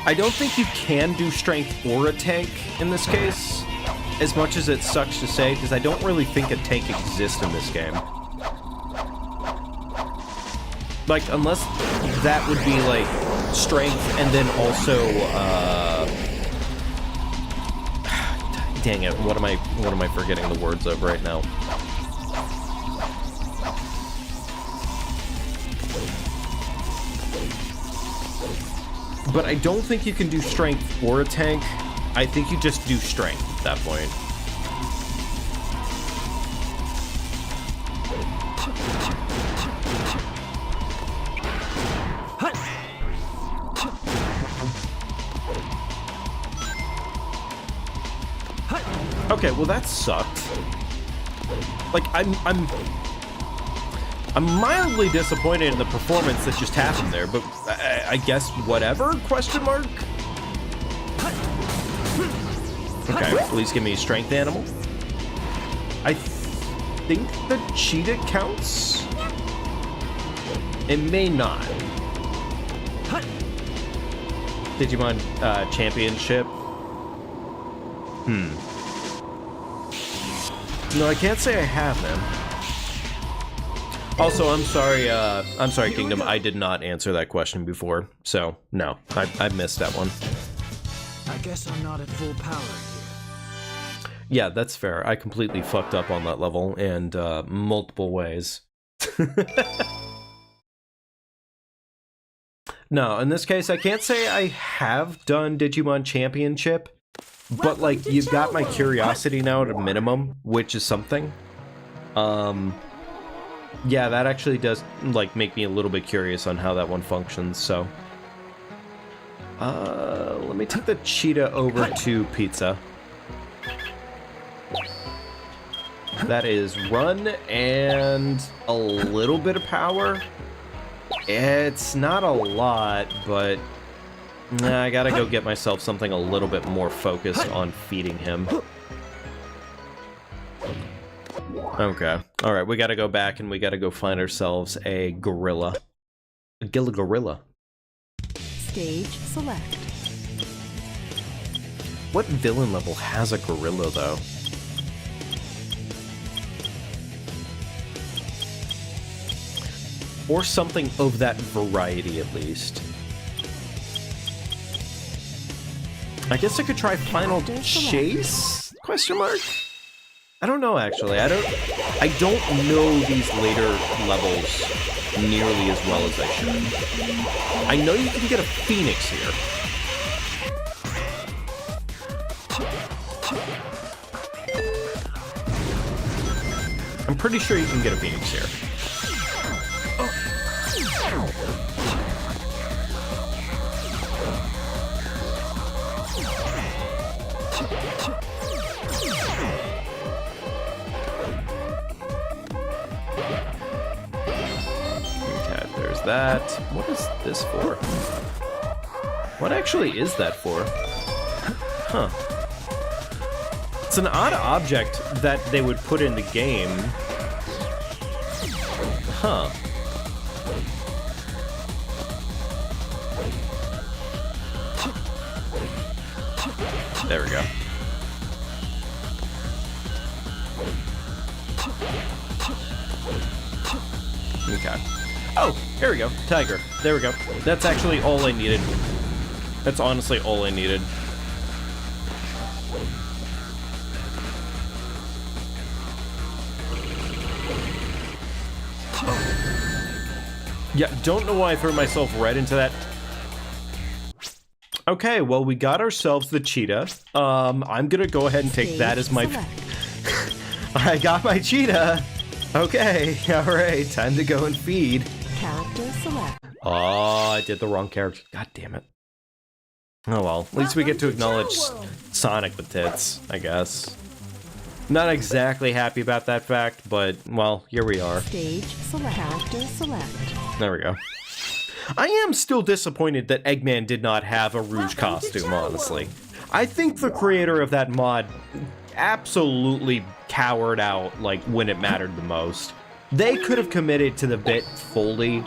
I don't think you can do strength or a tank in this case, as much as it sucks to say, because I don't really think a tank exists in this game. Like, unless that would be, like, strength and then also, dang it, what am I forgetting the words of right now? But I don't think you can do strength or a tank. I think you just do strength at that point. Okay, well that sucked. Like, I'm mildly disappointed in the performance that just happened there, but I guess whatever, question mark? Okay, please give me a strength animal. I think the cheetah counts? It may not. Digimon Championship? No, I can't say I have, man. Also, I'm sorry, Kingdom, I did not answer that question before, so, no, I missed that one. I guess I'm not at full power here. Yeah, that's fair. I completely fucked up on that level, and multiple ways. No, in this case, I can't say I have done Digimon Championship, but, like, you've got my curiosity now at a minimum, which is something. Yeah, that actually does, like, make me a little bit curious on how that one functions, so... let me take the cheetah over to Pizza. That is run and a little bit of power. It's not a lot, but I gotta go get myself something a little bit more focused on feeding him. Okay. Alright, we gotta go back and we gotta go find ourselves a gorilla. A gorilla. Stage select. What villain level has a gorilla, though? Or something of that variety, at least. I guess I could try Final Chase? Question mark? I don't know, actually. I don't know these later levels nearly as well as I should. I know you can get a Phoenix here. I'm pretty sure you can get a Phoenix here. Okay, there's that. What is this for? What actually is that for? Huh. It's an odd object that they would put in the game. Huh. There we go. Okay. Oh, here we go. Tiger. There we go. That's actually all I needed. That's honestly all I needed. Yeah, don't know why I threw myself right into that. Okay, well, we got ourselves the cheetah. I'm gonna go ahead and take that as my... I got my cheetah! Okay, alright, time to go and feed. Character select. Oh, I did the wrong character. God damn it. Oh well, at least we get to acknowledge Sonic with tits, I guess. Not exactly happy about that fact, but, well, here we are. Stage select. Character select. There we go. I am still disappointed that Eggman did not have a Rouge costume, honestly. I think the creator of that mod absolutely cowered out, like, when it mattered the most. They could have committed to the bit fully.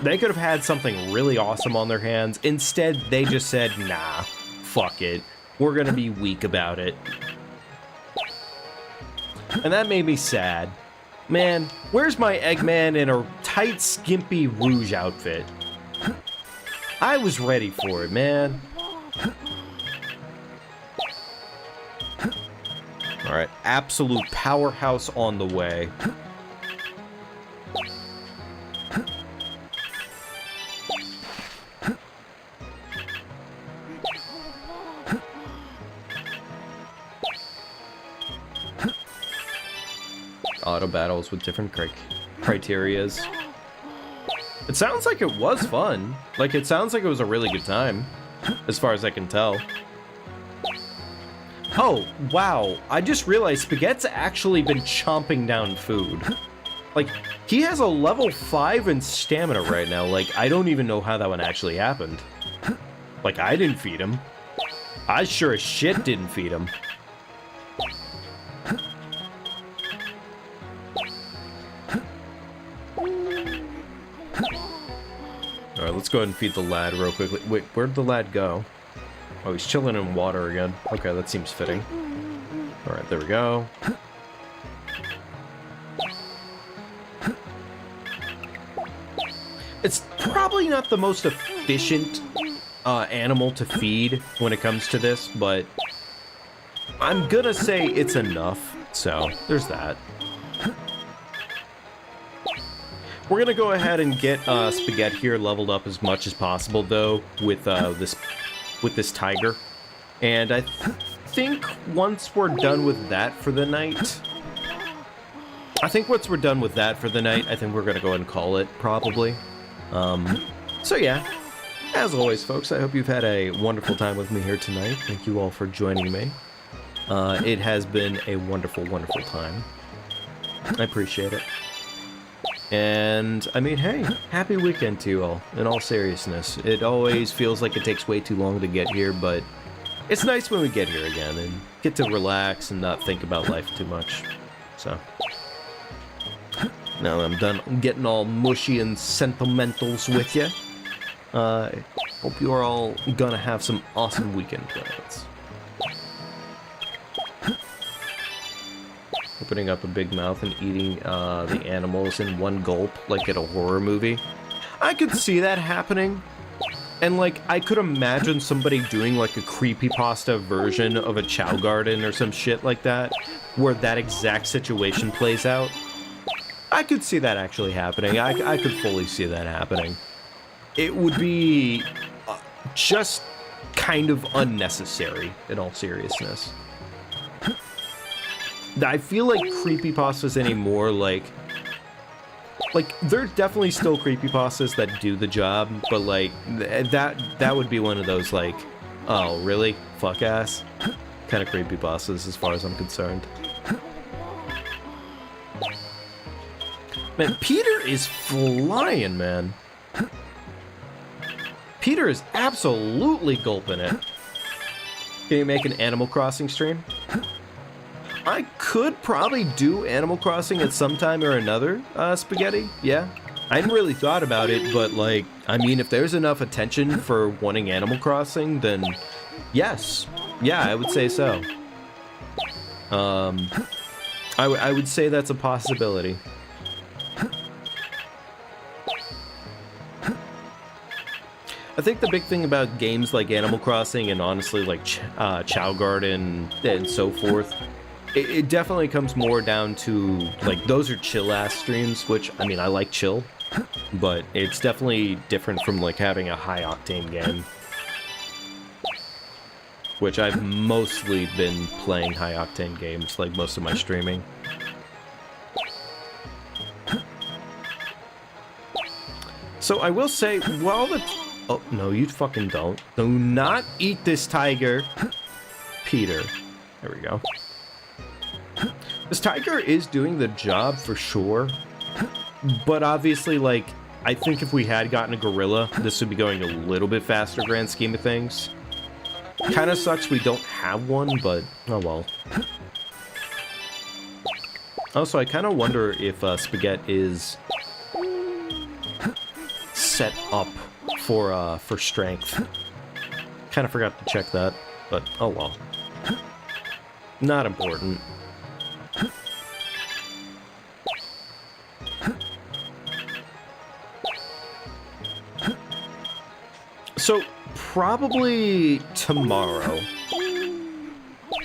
They could have had something really awesome on their hands. Instead, they just said, nah, fuck it. We're gonna be weak about it. And that made me sad. Man, where's my Eggman in a tight, skimpy Rouge outfit? I was ready for it, man. Alright, absolute powerhouse on the way. Auto battles with different criterias. It sounds like it was fun. Like, it sounds like it was a really good time, as far as I can tell. Oh, wow. I just realized Spaghetti's actually been chomping down food. Like, he has a level 5 in stamina right now. Like, I don't even know how that one actually happened. Like, I didn't feed him. I sure as shit didn't feed him. Alright, let's go ahead and feed the lad real quickly. Wait, where'd the lad go? Oh, he's chilling in water again. Okay, that seems fitting. Alright, there we go. It's probably not the most efficient animal to feed when it comes to this, but I'm gonna say it's enough, so there's that. We're gonna go ahead and get Spaghetti here leveled up as much as possible, though, with this tiger. And I think once we're done with that for the night, I think we're gonna go ahead and call it, probably. So yeah, as always, folks, I hope you've had a wonderful time with me here tonight. Thank you all for joining me. It has been a wonderful, wonderful time. I appreciate it. And, I mean, hey, happy weekend to you all, in all seriousness. It always feels like it takes way too long to get here, but it's nice when we get here again and get to relax and not think about life too much. So, now that I'm done getting all mushy and sentimentals with you, hope you are all gonna have some awesome weekend plans. Opening up a big mouth and eating the animals in one gulp, like at a horror movie. I could see that happening. And, like, I could imagine somebody doing, like, a creepypasta version of a Chao Garden or some shit like that, where that exact situation plays out. I could see that actually happening. I could fully see that happening. It would be just kind of unnecessary, in all seriousness. I feel like creepypastas anymore, like, there's definitely still creepypastas that do the job, but, like, that would be one of those, like, oh, really? Fuck ass? Kind of creepypastas, as far as I'm concerned. Man, Peter is flying, man. Peter is absolutely gulping it. Can you make an Animal Crossing stream? I could probably do Animal Crossing at some time or another, Spaghetti, yeah. I hadn't really thought about it, but, like, I mean, if there's enough attention for wanting Animal Crossing, then yes. Yeah, I would say so. I would say that's a possibility. I think the big thing about games like Animal Crossing and honestly like Chao Garden and so forth, it definitely comes more down to, like, those are chill-ass streams, which, I mean, I like chill, but it's definitely different from, like, having a high-octane game. Which I've mostly been playing high-octane games, like, most of my streaming. So I will say, while the... Oh, no, you fucking don't. Do not eat this tiger. Peter. There we go. This tiger is doing the job for sure, but obviously, like, I think if we had gotten a gorilla, this would be going a little bit faster, grand scheme of things. Kind of sucks we don't have one, but oh well. Also, I kind of wonder if Spaghetti is set up for strength. Kind of forgot to check that, but oh well. Not important. So, probably tomorrow.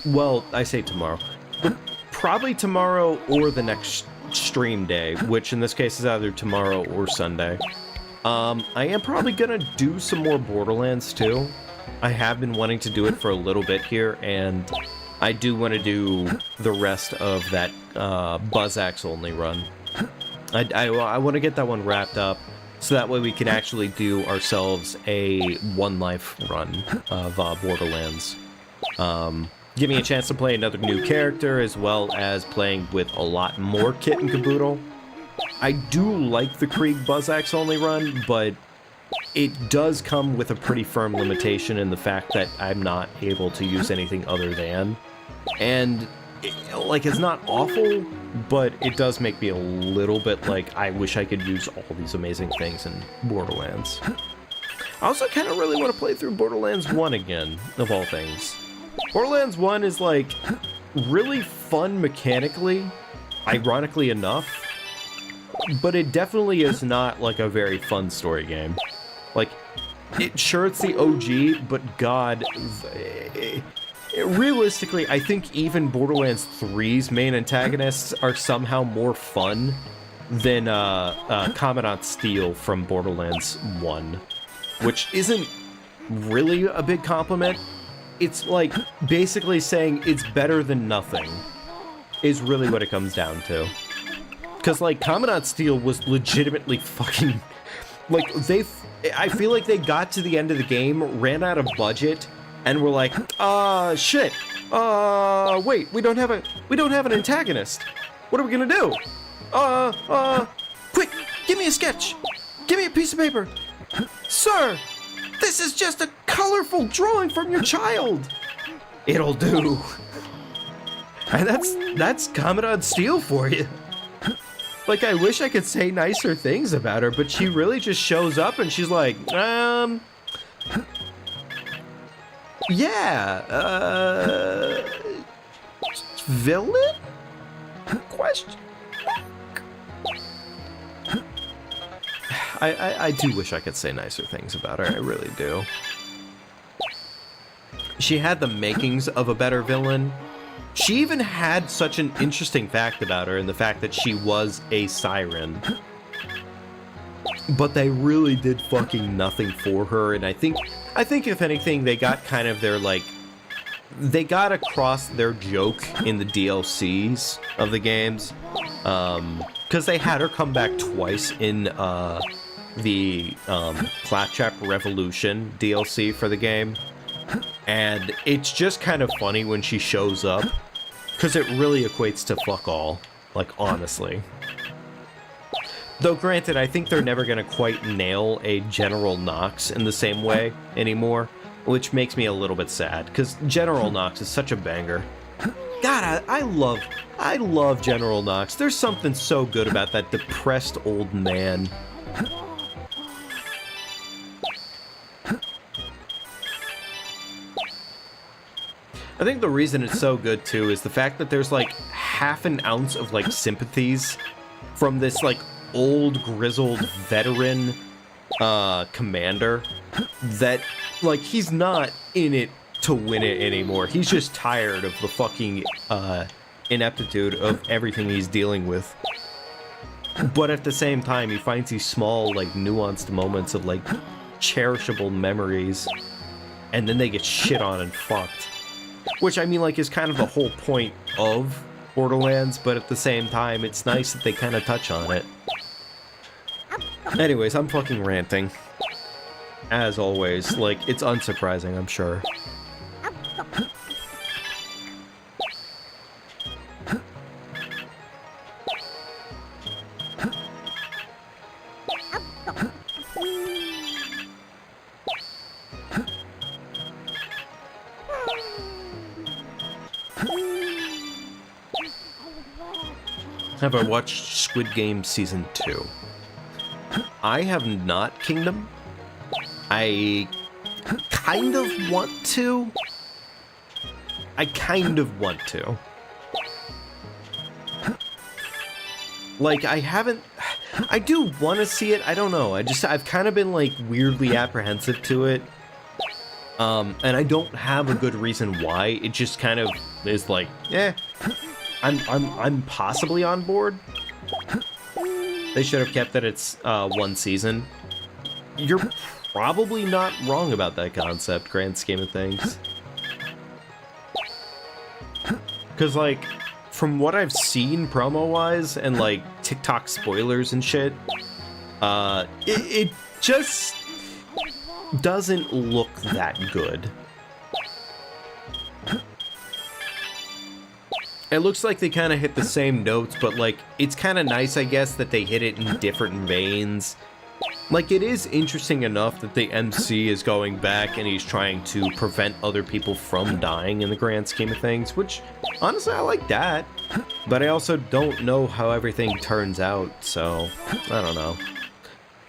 Well, I say tomorrow. But probably tomorrow or the next stream day, which in this case is either tomorrow or Sunday. I am probably gonna do some more Borderlands too. I have been wanting to do it for a little bit here, and I do want to do the rest of that Buzz Axe only run. I want to get that one wrapped up, so that way we can actually do ourselves a one-life run of Borderlands. Give me a chance to play another new character, as well as playing with a lot more kit and caboodle. I do like the Krieg Buzz Axe only run, but it does come with a pretty firm limitation in the fact that I'm not able to use anything other than. And, it's not awful, but it does make me a little bit like, I wish I could use all these amazing things in Borderlands. I also kind of really want to play through Borderlands 1 again, of all things. Borderlands 1 is, like, really fun mechanically, ironically enough, but it definitely is not, like, a very fun story game. Like, sure, it's the OG, but God, realistically, I think even Borderlands 3's main antagonists are somehow more fun than Commandant Steele from Borderlands 1, which isn't really a big compliment. It's like basically saying it's better than nothing is really what it comes down to. Because, like, Commandant Steele was legitimately fucking... Like, I feel like they got to the end of the game, ran out of budget, and were like, shit. Wait, we don't have an antagonist. What are we gonna do? Quick, give me a sketch. Give me a piece of paper. Sir, this is just a colorful drawing from your child. It'll do. And that's Commandant Steele for you. Like, I wish I could say nicer things about her, but she really just shows up and she's like, yeah, villain? Question mark? I do wish I could say nicer things about her, I really do. She had the makings of a better villain. She even had such an interesting fact about her, and the fact that she was a siren. But they really did fucking nothing for her, and I think if anything, they got kind of their, like, they got across their joke in the DLCs of the games, because they had her come back twice in the Claptrap Revolution DLC for the game, and it's just kind of funny when she shows up, because it really equates to fuck all, like, honestly. Though granted, I think they're never gonna quite nail a General Knox in the same way anymore, which makes me a little bit sad, because General Knox is such a banger. God, I love General Knox. There's something so good about that depressed old man. I think the reason it's so good, too, is the fact that there's, like, half an ounce of, like, sympathies from this, like, old, grizzled, veteran, commander that, like, he's not in it to win it anymore. He's just tired of the fucking, ineptitude of everything he's dealing with. But at the same time, he finds these small, like, nuanced moments of, like, cherishable memories, and then they get shit on and fucked. Which, I mean, like, is kind of the whole point of Borderlands, but at the same time, it's nice that they kind of touch on it. Anyways, I'm fucking ranting. As always, like, it's unsurprising, I'm sure. Have I watched Squid Game Season 2? I have not, Kingdom. I kind of want to. Like, I haven't... I do want to see it, I don't know. I've kind of been, like, weirdly apprehensive to it. And I don't have a good reason why. It just kind of is like, eh. I'm possibly on board. They should have kept that it's one season. You're probably not wrong about that concept, grand scheme of things. Because, like, from what I've seen promo-wise and, like, TikTok spoilers and shit, it just doesn't look that good. It looks like they kind of hit the same notes, but, like, it's kind of nice, I guess, that they hit it in different veins. Like, it is interesting enough that the MC is going back and he's trying to prevent other people from dying in the grand scheme of things, which, honestly, I like that. But I also don't know how everything turns out, so I don't know.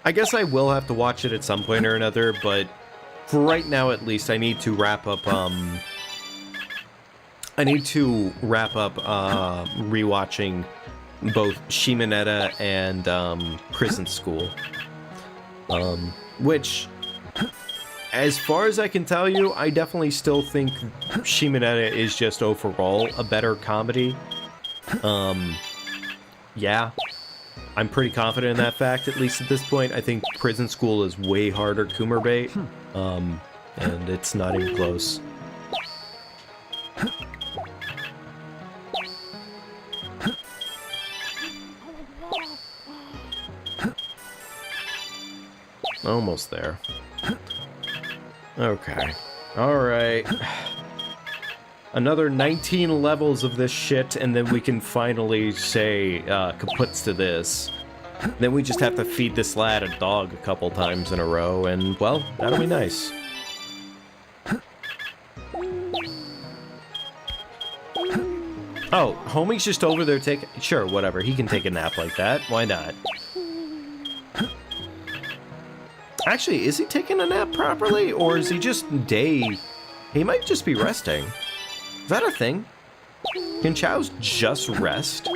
I guess I will have to watch it at some point or another, but for right now, at least, I need to wrap up, rewatching both Shimonetta and Prison School. Which, as far as I can tell you, I definitely still think Shimonetta is just overall a better comedy. Yeah. I'm pretty confident in that fact, at least at this point. I think Prison School is way harder Coomer bait, and it's not even close. Almost there. Okay. Alright. Another 19 levels of this shit, and then we can finally say kaputs to this. Then we just have to feed this lad a dog a couple times in a row, and, well, that'll be nice. Oh, homie's just over there taking... Sure, whatever, he can take a nap like that. Why not? Actually, is he taking a nap properly, or is he just day... He might just be resting. Is that a thing? Can Chaos just rest?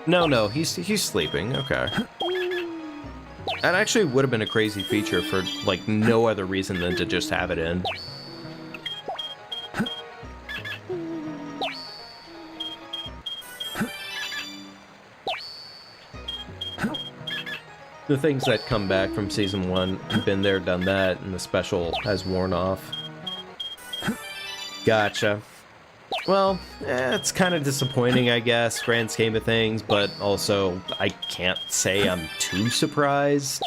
No, he's sleeping. Okay. That actually would have been a crazy feature for, like, no other reason than to just have it in. The things that come back from Season 1, been there, done that, and the special has worn off. Gotcha. Well, it's kind of disappointing, I guess, grand scheme of things, but also, I can't say I'm too surprised.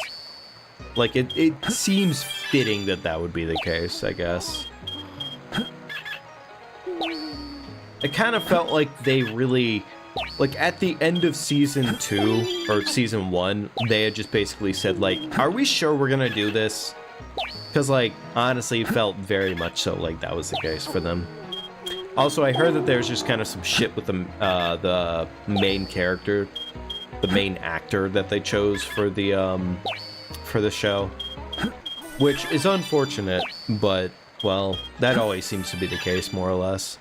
Like, it seems fitting that that would be the case, I guess. It kind of felt like they really... Like, at the end of Season 2, or Season 1, they had just basically said, like, are we sure we're gonna do this? Because, like, honestly, it felt very much so like that was the case for them. Also, I heard that there's just kind of some shit with the main character, the main actor that they chose for the show, which is unfortunate, but, well, that always seems to be the case, more or less.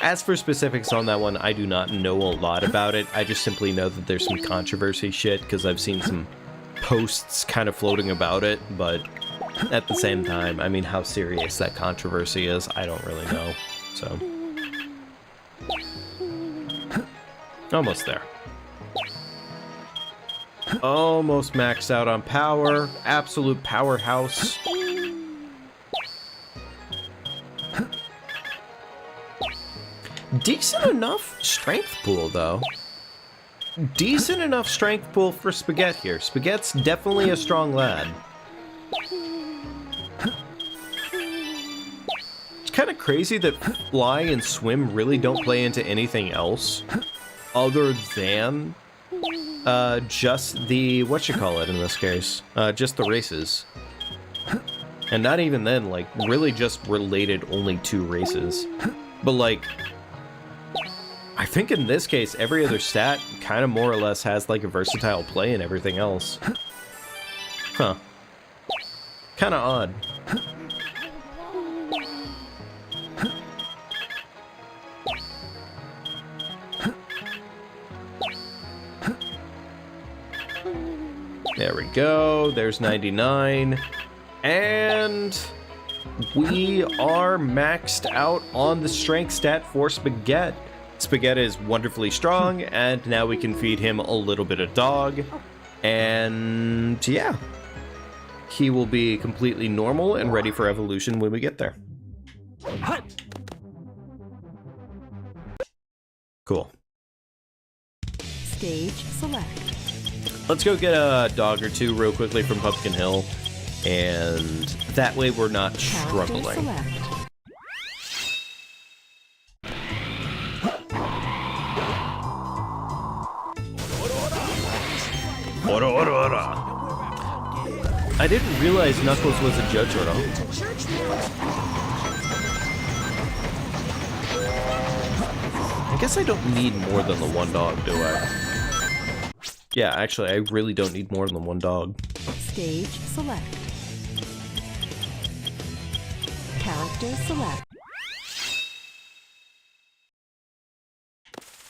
As for specifics on that one, I do not know a lot about it. I just simply know that there's some controversy shit, because I've seen some posts kind of floating about it, but at the same time, I mean, how serious that controversy is, I don't really know, so. Almost there. Almost maxed out on power. Absolute powerhouse. Decent enough strength pool, though. Decent enough strength pool for Spaghetti here. Spaghetti's definitely a strong lad. It's kind of crazy that Fly and Swim really don't play into anything else other than just the whatchamacallit in this case. Just the races. And not even then, like, really just related only to races. But, like, I think in this case, every other stat kind of more or less has, like, a versatile play and everything else. Huh. Kind of odd. There we go. There's 99. And we are maxed out on the strength stat for Spaghetti. Spaghetti is wonderfully strong, and now we can feed him a little bit of dog. And yeah, he will be completely normal and ready for evolution when we get there. Cool. Stage select. Let's go get a dog or two real quickly from Pumpkin Hill, and that way we're not struggling. Select. I didn't realize Knuckles was a Jotaro. I guess I don't need more than the one dog, do I? Yeah, actually, I really don't need more than one dog. Stage select. Character select.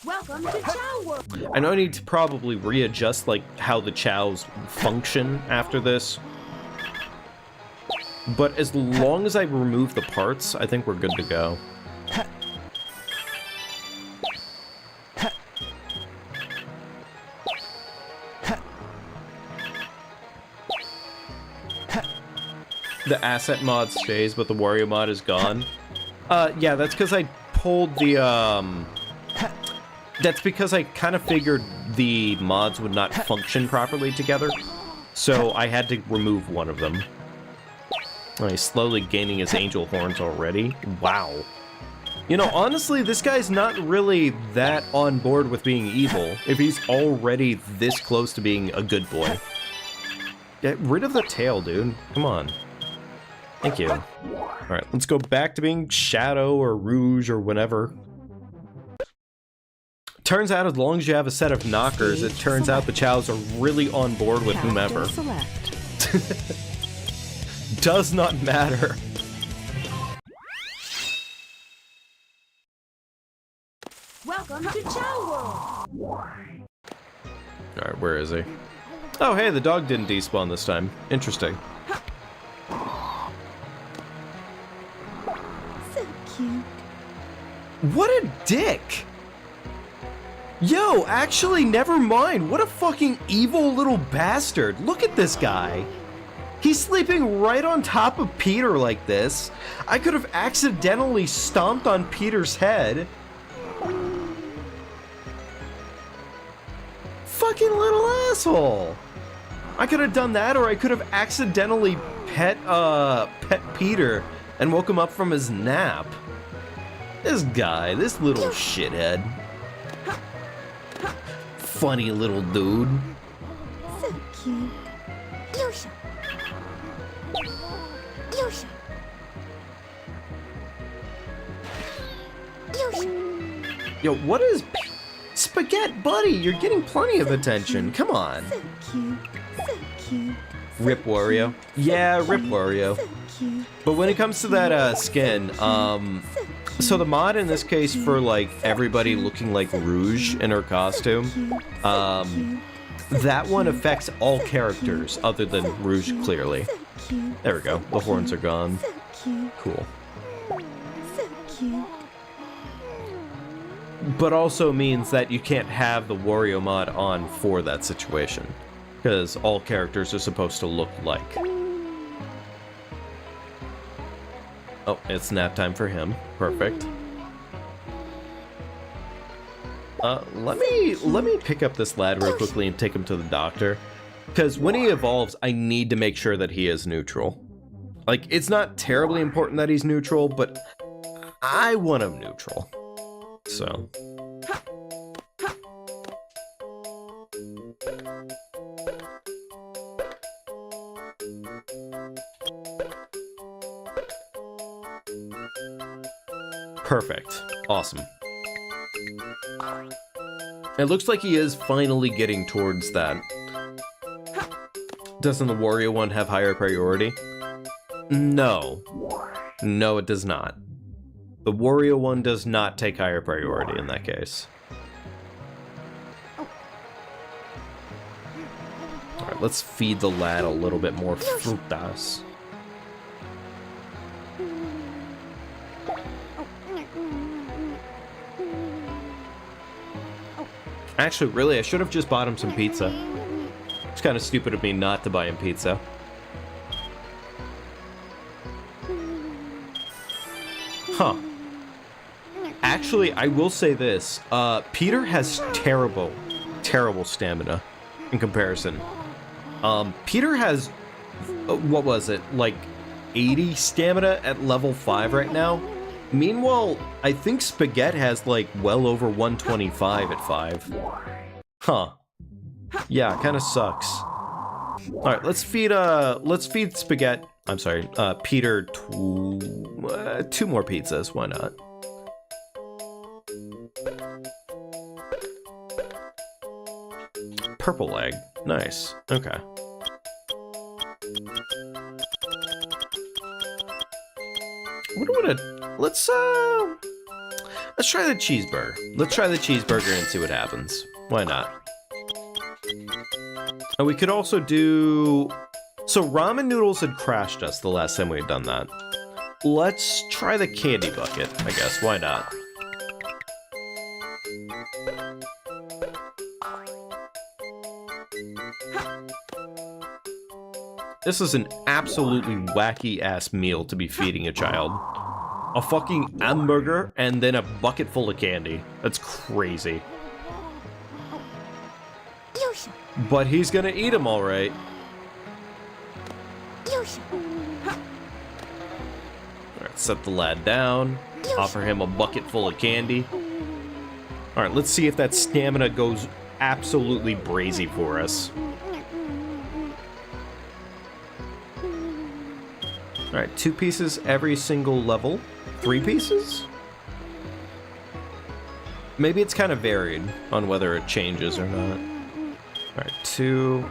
Welcome to Chao World. I know I need to probably readjust, like, how the Chows function after this. but as long as I remove the parts, I think we're good to go. The asset mod stays, but the Wario mod is gone. Yeah, that's because I pulled the, That's because I kind of figured the mods would not function properly together, so I had to remove one of them. Oh, he's slowly gaining his angel horns already. Wow. You know, honestly, this guy's not really that on board with being evil, if he's already this close to being a good boy. Get rid of the tail, dude. Come on. Thank you. Alright, let's go back to being Shadow or Rouge or whatever. Turns out as long as you have a set of knockers, it turns out the Chaos are really on board with whomever. Does not matter. Welcome to Chao World. Alright, where is he? Oh, hey, the dog didn't despawn this time. Interesting. So cute. What a dick! Yo, actually, never mind. What a fucking evil little bastard. Look at this guy. He's sleeping right on top of Peter like this. I could have accidentally stomped on Peter's head. Fucking little asshole. I could have done that, or I could have accidentally pet Peter and woke him up from his nap. This guy, this little shithead. Funny little dude. So cute. Yosha. Yosha. Yosha. Yo, what is... Spaghetti, buddy, you're getting plenty of attention. Come on. So cute. So cute. Rip Wario. Yeah, Rip Wario. So cute. But when it comes to that skin, so the mod in this case for like everybody looking like Rouge in her costume, that one affects all characters other than Rouge clearly. There we go. The horns are gone. So cute. Cool. So cute. But also means that you can't have the Wario mod on for that situation, because all characters are supposed to look like. Oh, it's nap time for him. Perfect. Let me pick up this lad real quickly and take him to the doctor, because when he evolves, I need to make sure that he is neutral. Like, it's not terribly important that he's neutral, but I want him neutral. So. Perfect. Awesome. It looks like he is finally getting towards that. Doesn't the Wario one have higher priority? No. No, it does not. The Wario one does not take higher priority in that case. Alright, let's feed the lad a little bit more frutas. Actually, really, I should have just bought him some pizza. It's kind of stupid of me not to buy him pizza. Huh. Actually, I will say this. Peter has terrible, terrible stamina in comparison. Peter has, what was it, like 80 stamina at level 5 right now? Meanwhile, I think Spaghetti has like well over 125 at 5. Huh. Yeah, kind of sucks. Alright, let's feed Spaghetti, I'm sorry, Peter two more pizzas, why not? Purple egg, nice, okay. What do I want to, let's try the cheeseburger. Let's try the cheeseburger and see what happens. Why not? And we could also do So ramen noodles had crashed us the last time we had done that. Let's try the candy bucket, I guess. Why not? This is an absolutely wacky-ass meal to be feeding a child. A fucking hamburger and then a bucket full of candy. That's crazy. But he's gonna eat them all right. Alright, set the lad down. Offer him a bucket full of candy. Alright, let's see if that stamina goes absolutely brazy for us. Alright, 2 pieces every single level. 3 pieces? Maybe it's kind of varied on whether it changes or not. Alright, 2.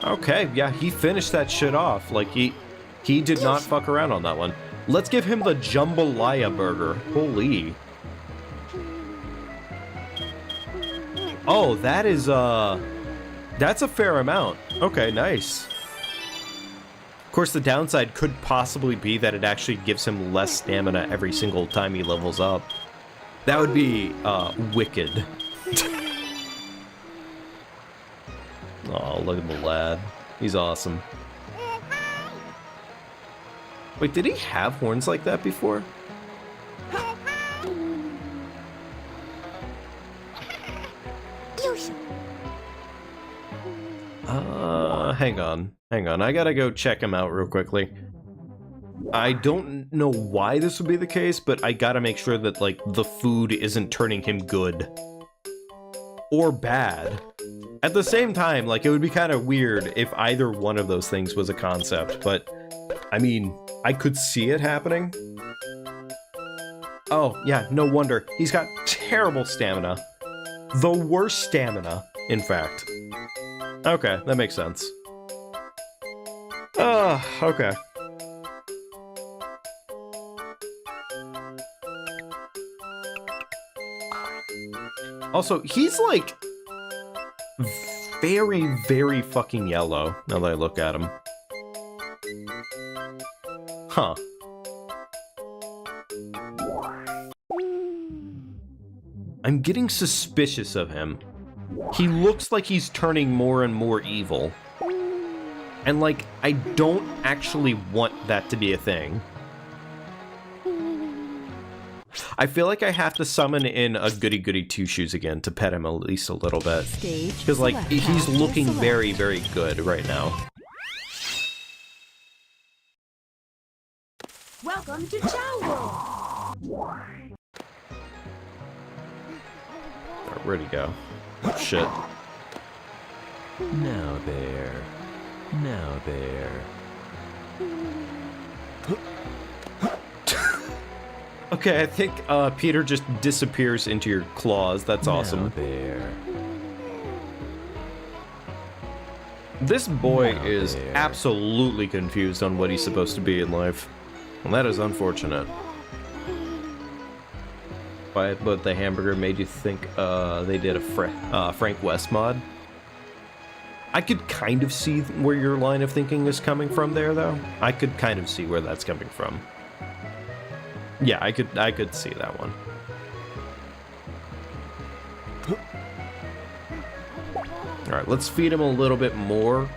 Okay, yeah, he finished that shit off. Like, he did not fuck around on that one. Let's give him the jambalaya burger. Holy. Oh, that is, that's a fair amount. Okay, nice. Of course, the downside could possibly be that it actually gives him less stamina every single time he levels up. That would be, wicked. Oh, look at the lad. He's awesome. Wait, did he have horns like that before? Hang on. I gotta go check him out real quickly. I don't know why this would be the case, but I gotta make sure that, like, the food isn't turning him good. Or bad. At the same time, like, it would be kind of weird if either one of those things was a concept, but, I mean, I could see it happening. Oh, yeah, no wonder. He's got terrible stamina. The worst stamina, in fact. Okay, that makes sense. Okay. Also, he's like very, very fucking yellow now that I look at him. Huh. I'm getting suspicious of him. He looks like he's turning more and more evil. And, like, I don't actually want that to be a thing. I feel like I have to summon in a Goody Goody Two Shoes again to pet him at least a little bit. Because, like, he's looking very, very good right now. Welcome to Chao World. Where'd he go? Oh, shit. Now there. Now there. Okay, I think Peter just disappears into your claws. That's awesome. Now there. This boy Now is there. absolutely confused on what he's supposed to be in life. And that is unfortunate. But the hamburger made you think they did a Frank West mod. I could kind of see where your line of thinking is coming from there, though. I could kind of see where that's coming from. Yeah, I could see that one. Alright, let's feed him a little bit more.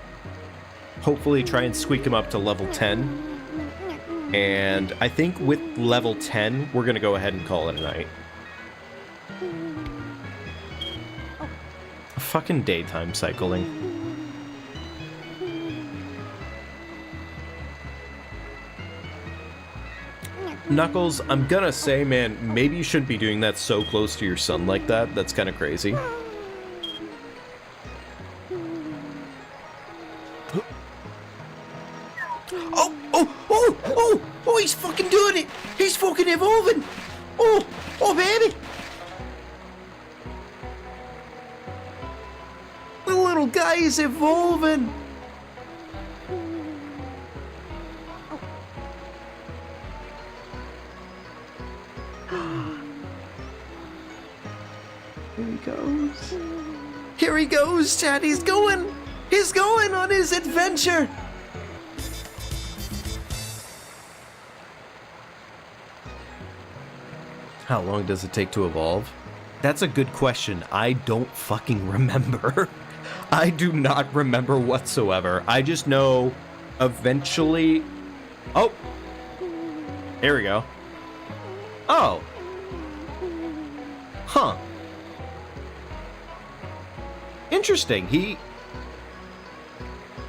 Hopefully try and squeak him up to level 10. And I think with level 10, we're gonna go ahead and call it a night. Fucking daytime cycling. Knuckles, I'm gonna say, man, maybe you shouldn't be doing that so close to your son like that. That's kind of crazy. Oh, he's fucking doing it! He's fucking evolving! Oh, baby! The little guy is evolving! Here he goes. Here he goes, Chad. He's going. He's going on his adventure! How long does it take to evolve? That's a good question. I don't fucking remember. I do not remember whatsoever. I just know eventually... Oh! Here we go. Oh! Huh. Interesting. He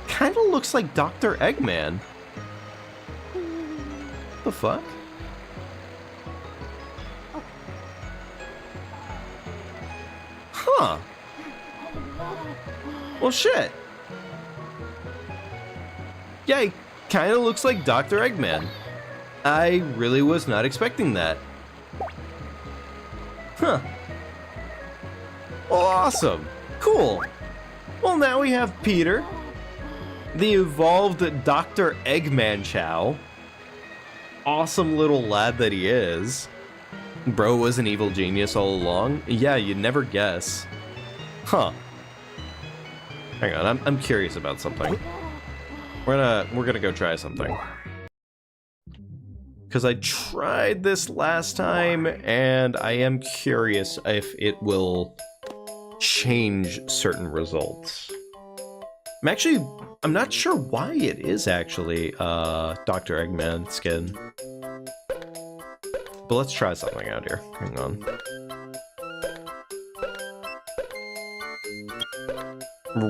kind of looks like Dr. Eggman. The fuck? Huh. Well, shit. Yeah, he kind of looks like Dr. Eggman. I really was not expecting that. Huh. Well, awesome. Cool. Well, now we have Peter, the evolved Dr. Eggman Chao. Awesome little lad that he is. Bro was an evil genius all along. Yeah, you'd never guess. Huh. Hang on, I'm curious about something. We're gonna go try something. Because I tried this last time, and I am curious if it will change certain results. I'm not sure why it is actually Dr. Eggman skin. But let's try something out here. Hang on.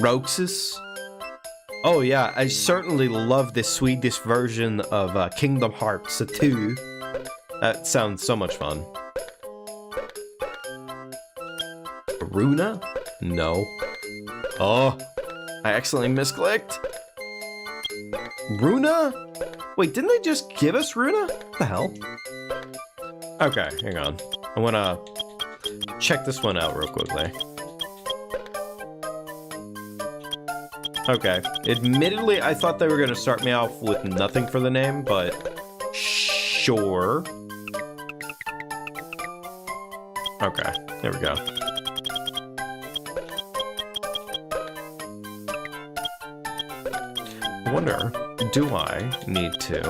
Roxas? Oh yeah, I certainly love this Swedish version of Kingdom Hearts 2. That sounds so much fun. Runa? No. Oh, I accidentally misclicked. Runa? Wait, didn't they just give us Runa? What the hell? Okay, hang on. I wanna check this one out real quickly. Okay, admittedly, I thought they were gonna start me off with nothing for the name, but sure. Okay, there we go. I wonder, do I need to...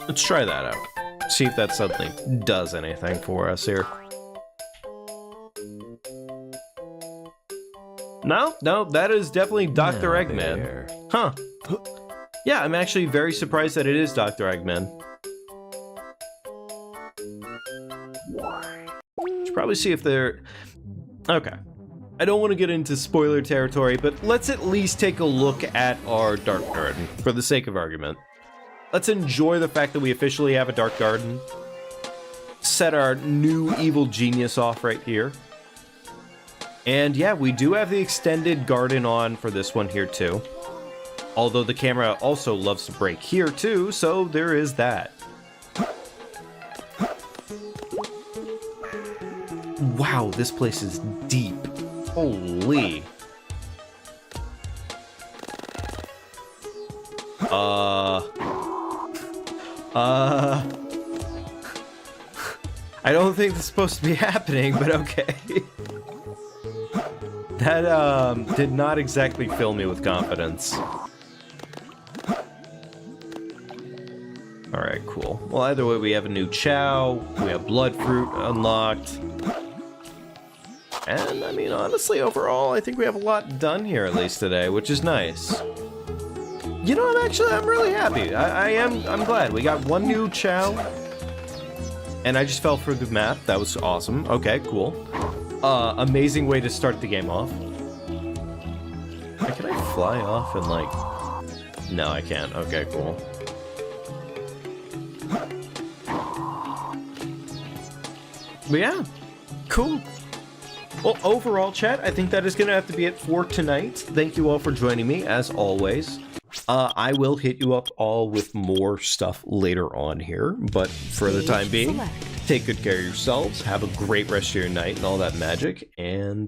Let's try that out. See if that suddenly does anything for us here. No, that is definitely Dr. Eggman. There. Huh. Yeah, I'm actually very surprised that it is Dr. Eggman. Should probably see if they're... Okay. I don't want to get into spoiler territory, but let's at least take a look at our Dark Garden, for the sake of argument. Let's enjoy the fact that we officially have a Dark Garden. Set our new evil genius off right here. And yeah, we do have the extended garden on for this one here too. Although the camera also loves to break here too, so there is that. Wow, this place is deep. Holy. I don't think this is supposed to be happening, but okay. That, did not exactly fill me with confidence. Alright, cool. Well, either way, we have a new Chao, we have Blood Fruit unlocked. And, I mean, honestly, overall, I think we have a lot done here, at least today, which is nice. You know, I'm really happy. I'm glad. We got one new Chao. And I just fell for the map. That was awesome. Okay, cool. Amazing way to start the game off. Can I fly off and, like... No, I can't. Okay, cool. But yeah, cool. Well, overall, chat, I think that is going to have to be it for tonight. Thank you all for joining me, as always. I will hit you up all with more stuff later on here, but for the time being, take good care of yourselves, have a great rest of your night and all that magic, and,